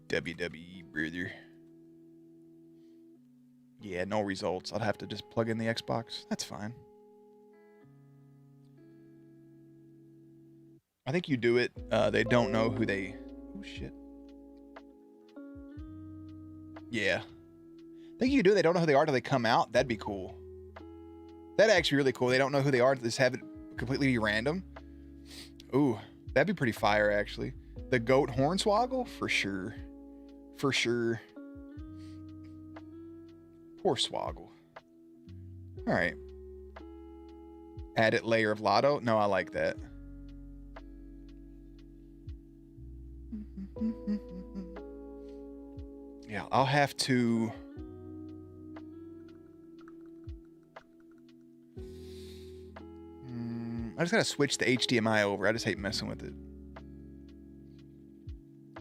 WWE, brother. Yeah, no results. I'd have to just plug in the Xbox. That's fine. I think you do it. They don't know who they... Oh, shit. Yeah. I think you do. They don't know who they are till they come out. That'd be cool. That'd actually be really cool. They don't know who they are. Just have it completely be random. Ooh, that'd be pretty fire, actually. The goat hornswoggle? For sure. For sure. Poor Swoggle. All right. Added layer of lotto. No, I like that. Yeah, I'll have to... I just gotta switch the HDMI over. I just hate messing with it.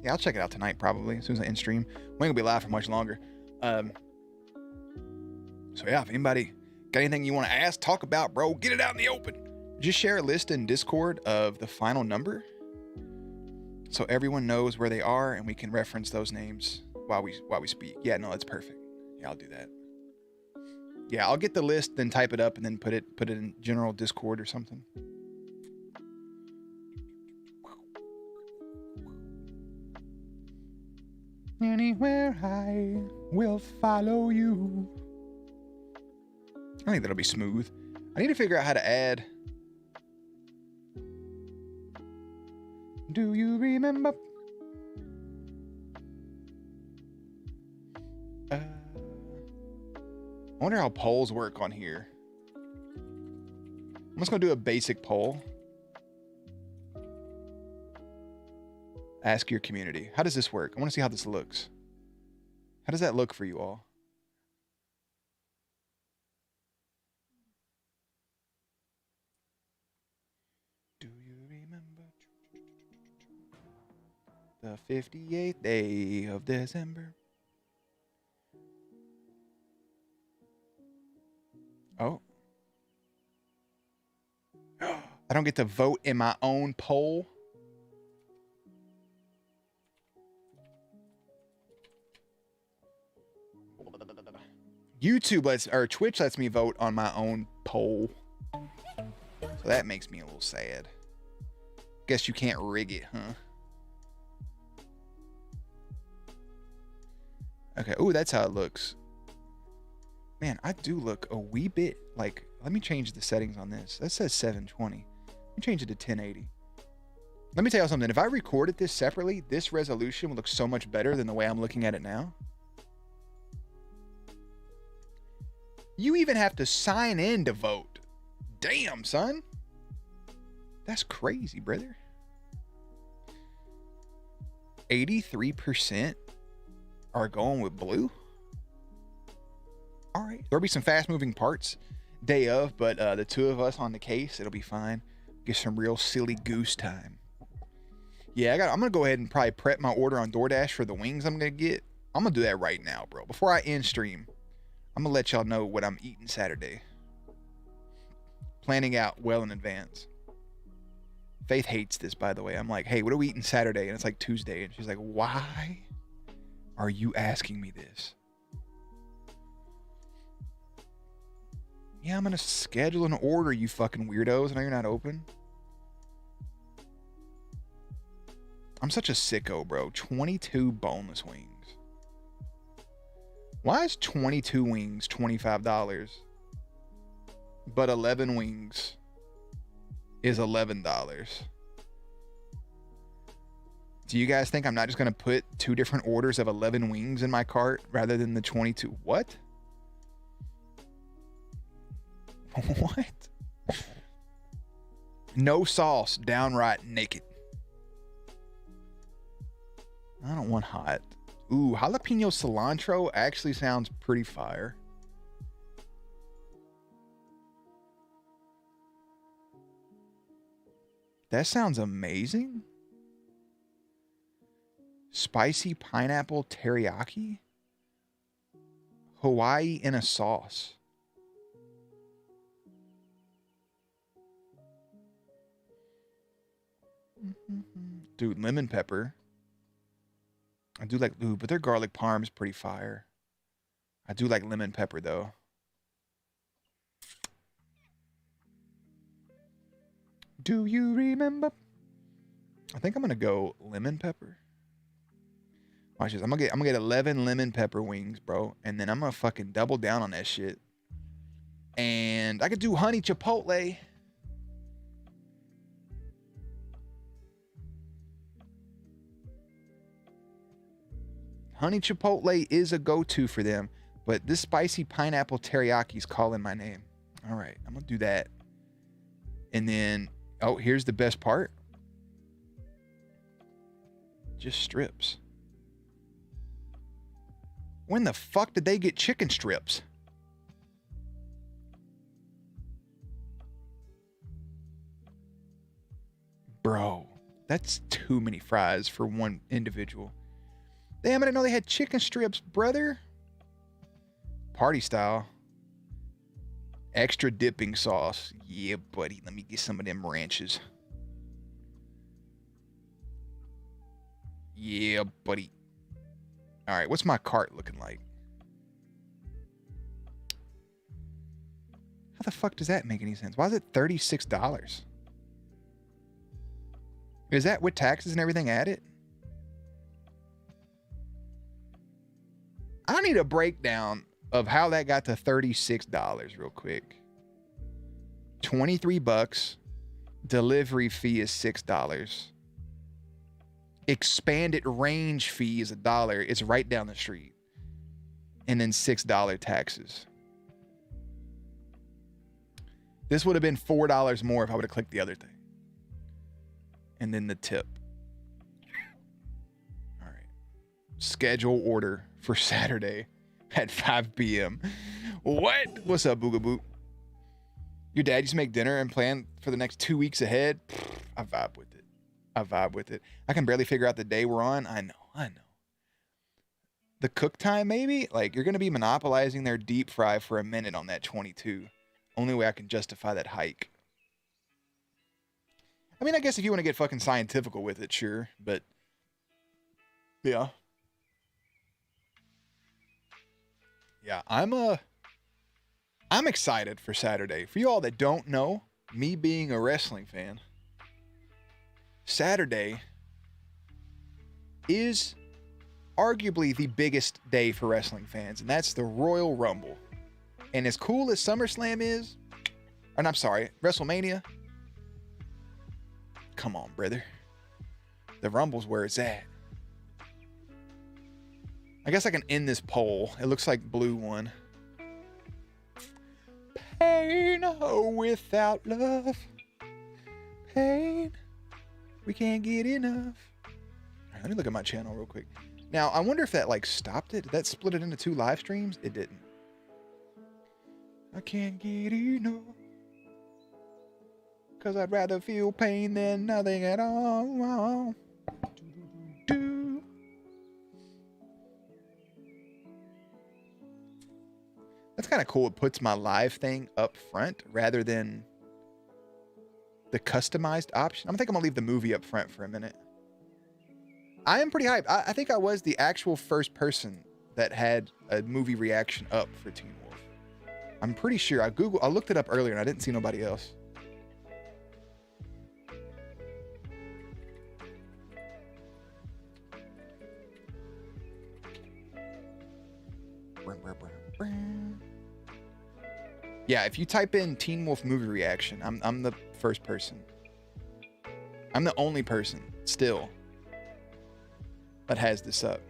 Yeah, I'll check it out tonight probably, as soon as I end stream. We ain't gonna be live for much longer. So yeah, if anybody got anything you want to ask, talk about, bro, get it out in the open. Just share a list in Discord of the final number so everyone knows where they are and we can reference those names while we speak. Yeah, no, that's perfect. Yeah, I'll do that. Yeah, I'll get the list, then type it up and then put it in general Discord or something. Anywhere I will follow you. I think that'll be smooth. I need to figure out how to add. Do you remember? I wonder how polls work on here. I'm just gonna do a basic poll. Ask your community. How does this work? I want to see how this looks. How does that look for you all? Do you remember the 58th day of December? Oh. I don't get to vote in my own poll. YouTube or Twitch lets me vote on my own poll. So that makes me a little sad. Guess you can't rig it, huh? Okay. Oh, that's how it looks. Man, I do look a wee bit like, let me change the settings on this. That says 720. Let me change it to 1080. Let me tell you something. If I recorded this separately, this resolution would look so much better than the way I'm looking at it now. You even have to sign in to vote. Damn, son. That's crazy, brother. 83% are going with blue. All right. There'll be some fast moving parts day of, but the two of us on the case, it'll be fine. Get some real silly goose time. Yeah, I'm going to go ahead and probably prep my order on DoorDash for the wings I'm going to get. I'm going to do that right now, bro. Before I end stream, I'm going to let y'all know what I'm eating Saturday. Planning out well in advance. Faith hates this, by the way. I'm like, hey, what are we eating Saturday? And it's like Tuesday. And she's like, why are you asking me this? Yeah, I'm going to schedule an order, you fucking weirdos. I know you're not open. I'm such a sicko, bro. 22 boneless wings. Why is 22 wings $25? But 11 wings is $11. Do you guys think I'm not just going to put two different orders of 11 wings in my cart rather than the 22? What? What? No sauce, downright naked. I don't want hot. Ooh, jalapeno cilantro actually sounds pretty fire. That sounds amazing. Spicy pineapple teriyaki? Hawaii in a sauce. Dude, lemon pepper. I do like, ooh, but their garlic parm is pretty fire. I do like lemon pepper, though. Do you remember? I think I'm going to go lemon pepper. Watch this. I'm gonna get 11 lemon pepper wings, bro. And then I'm going to fucking double down on that shit. And I could do honey chipotle. Honey chipotle is a go-to for them, but this spicy pineapple teriyaki is calling my name. All right, I'm gonna do that. And then, oh, here's the best part. Just strips. When the fuck did they get chicken strips? Bro, that's too many fries for one individual. Damn it, I know they had chicken strips, brother. party style. Extra dipping sauce. Yeah, buddy. Let me get some of them ranches. Yeah, buddy. All right, what's my cart looking like? How the fuck does that make any sense? Why is it $36? Is that with taxes and everything added? I need a breakdown of how that got to $36 real quick. 23 bucks. Delivery fee is $6. Expanded range fee is $1. It's right down the street. And then $6 taxes. This would have been $4 more if I would have clicked the other thing. And then the tip. All right. Schedule order for Saturday at 5 p.m. What? What's up, Boogaboo? Your dad used to make dinner and plan for the next 2 weeks ahead? I vibe with it. I vibe with it. I can barely figure out the day we're on. I know. The cook time, maybe? Like, you're going to be monopolizing their deep fry for a minute on that 22. Only way I can justify that hike. I mean, I guess if you want to get fucking scientifical with it, sure. But, yeah. Yeah, I'm excited for Saturday. For you all that don't know, me being a wrestling fan, Saturday is arguably the biggest day for wrestling fans, and that's the Royal Rumble. And as cool as SummerSlam is, and I'm sorry, WrestleMania, come on, brother. The Rumble's where it's at. I guess I can end this poll. It looks like blue won. Pain without love. Pain. We can't get enough. Right, let me look at my channel real quick. Now, I wonder if that like stopped it. Did that split it into 2 live streams? It didn't. I can't get enough. Cause I'd rather feel pain than nothing at all. That's kind of cool. It puts my live thing up front rather than the customized option. I think I'm gonna leave the movie up front for a minute. I am pretty hyped. I think I was the actual first person that had a movie reaction up for Teen Wolf. I'm pretty sure. I looked it up earlier and I didn't see nobody else. Yeah, if you type in Teen Wolf movie reaction, I'm the first person. I'm the only person still that has this up.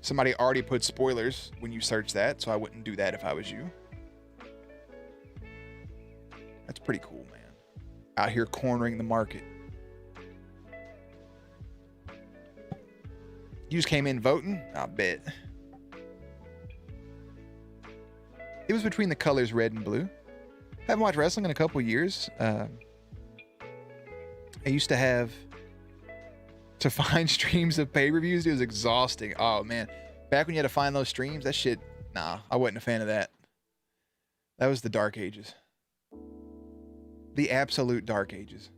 Somebody already put spoilers when you search that, so I wouldn't do that if I was you. That's pretty cool, man. Out here cornering the market. You just came in voting? I bet. It was between the colors red and blue. Haven't watched wrestling in a couple years. I used to have to find streams of pay-per-views. It was exhausting. Oh, man. Back when you had to find those streams, that shit, nah, I wasn't a fan of that. That was the dark ages. The absolute dark ages.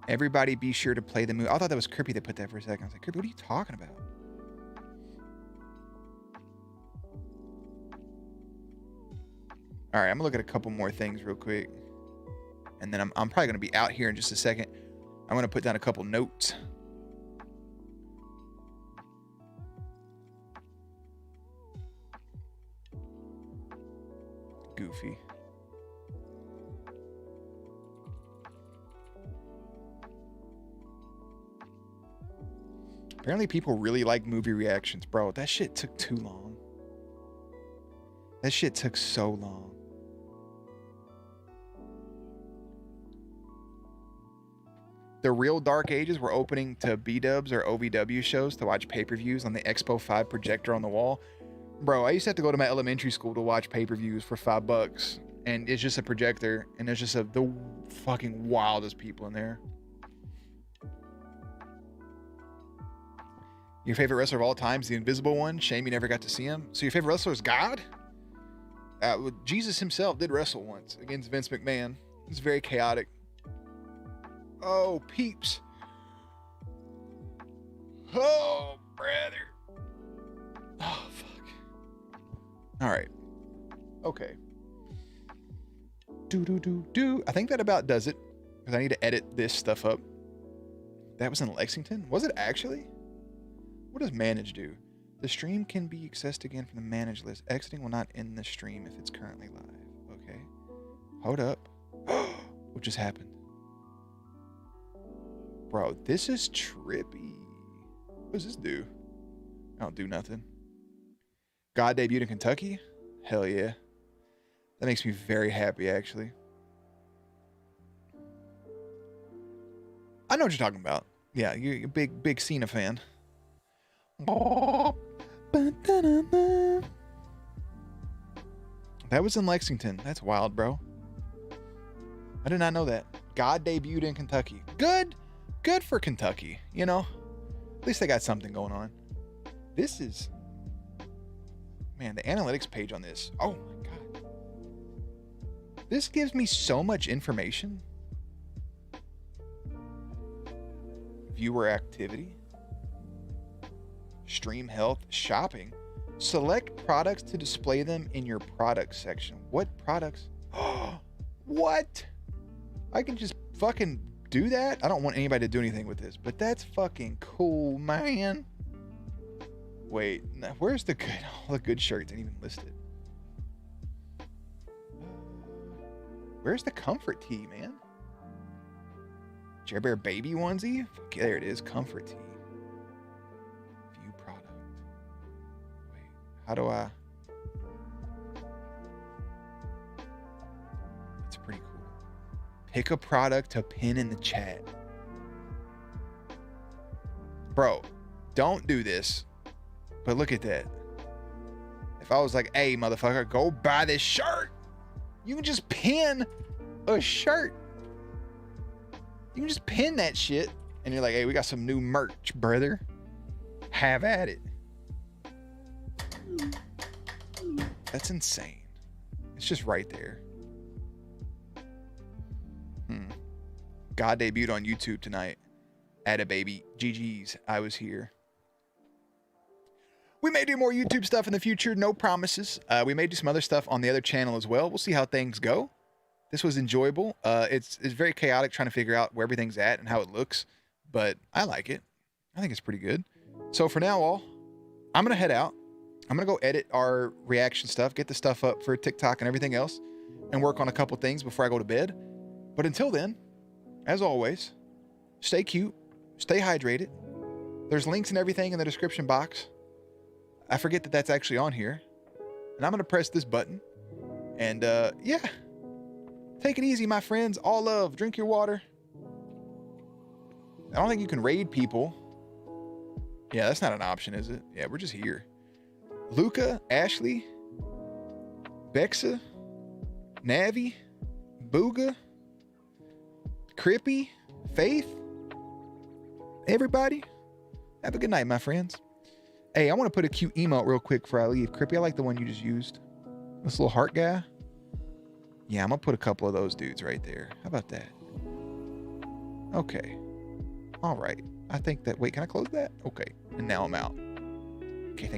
Everybody be sure to play the movie. I thought that was Crippy that put that for a second. I was like, Crippy, what are you talking about? All right, I'm gonna look at a couple more things real quick. And then I'm probably gonna be out here in just a second. I'm gonna put down a couple notes. Goofy. Apparently people really like movie reactions. Bro, that shit took too long. That shit took so long. The real dark ages were opening to B-dubs or OVW shows to watch pay-per-views on the Expo 5 projector on the wall. Bro, I used to have to go to my elementary school to watch pay-per-views for $5. And it's just a projector. And there's just the fucking wildest people in there. Your favorite wrestler of all time is the Invisible One. Shame you never got to see him. So your favorite wrestler is God? Jesus himself did wrestle once against Vince McMahon. It's very chaotic. Oh, peeps. Oh, brother. Oh, fuck. All right. Okay. Do. I think that about does it. Because I need to edit this stuff up. That was in Lexington? Was it actually? What does manage do? The stream can be accessed again from the manage list. Exiting will not end the stream if it's currently live. Okay. Hold up. What just happened? Bro, this is trippy. What does this do? I don't do nothing. God debuted in Kentucky? Hell yeah. That makes me very happy, actually. I know what you're talking about. Yeah, you're a big Cena fan. That was in Lexington. That's wild, bro. I did not know that. God debuted in Kentucky. Good for Kentucky, you know? At least they got something going on. This is... Man, the analytics page on this. Oh my God. This gives me so much information. Viewer activity. Stream health. Shopping. Select products to display them in your products section. What products? What? I can just fucking do that? I don't want anybody to do anything with this, but that's fucking cool, man. Wait, where's the good? All the good shirts ain't even listed. Where's the comfort tee, man? Jer Bear baby onesie? Fuck yeah, there it is. Comfort tee. View product. Wait, how do I? It's pretty cool. Pick a product to pin in the chat. Bro, don't do this. But look at that. If I was like, hey, motherfucker, go buy this shirt. You can just pin a shirt. You can just pin that shit. And you're like, hey, we got some new merch, brother. Have at it. That's insane. It's just right there. God debuted on YouTube tonight. Atta baby. GG's. I was here. We may do more YouTube stuff in the future. No promises. We may do some other stuff on the other channel as well. We'll see how things go. This was enjoyable. It's very chaotic trying to figure out where everything's at and how it looks. But I like it. I think it's pretty good. So for now, I'm going to head out. I'm going to go edit our reaction stuff. Get the stuff up for TikTok and everything else. And work on a couple things before I go to bed. But until then, as always, stay cute. Stay hydrated. There's links and everything in the description box. I forget that that's actually on here. And I'm going to press this button. And, yeah. Take it easy, my friends. All love. Drink your water. I don't think you can raid people. Yeah, that's not an option, is it? Yeah, we're just here. Luca, Ashley, Bexa, Navi, Booga, Crippy, Faith. Everybody, have a good night, my friends. Hey, I want to put a cute emote real quick before I leave. Crippy, I like the one you just used. This little heart guy. Yeah, I'm going to put a couple of those dudes right there. How about that? Okay. All right. I think that... Wait, can I close that? Okay. And now I'm out.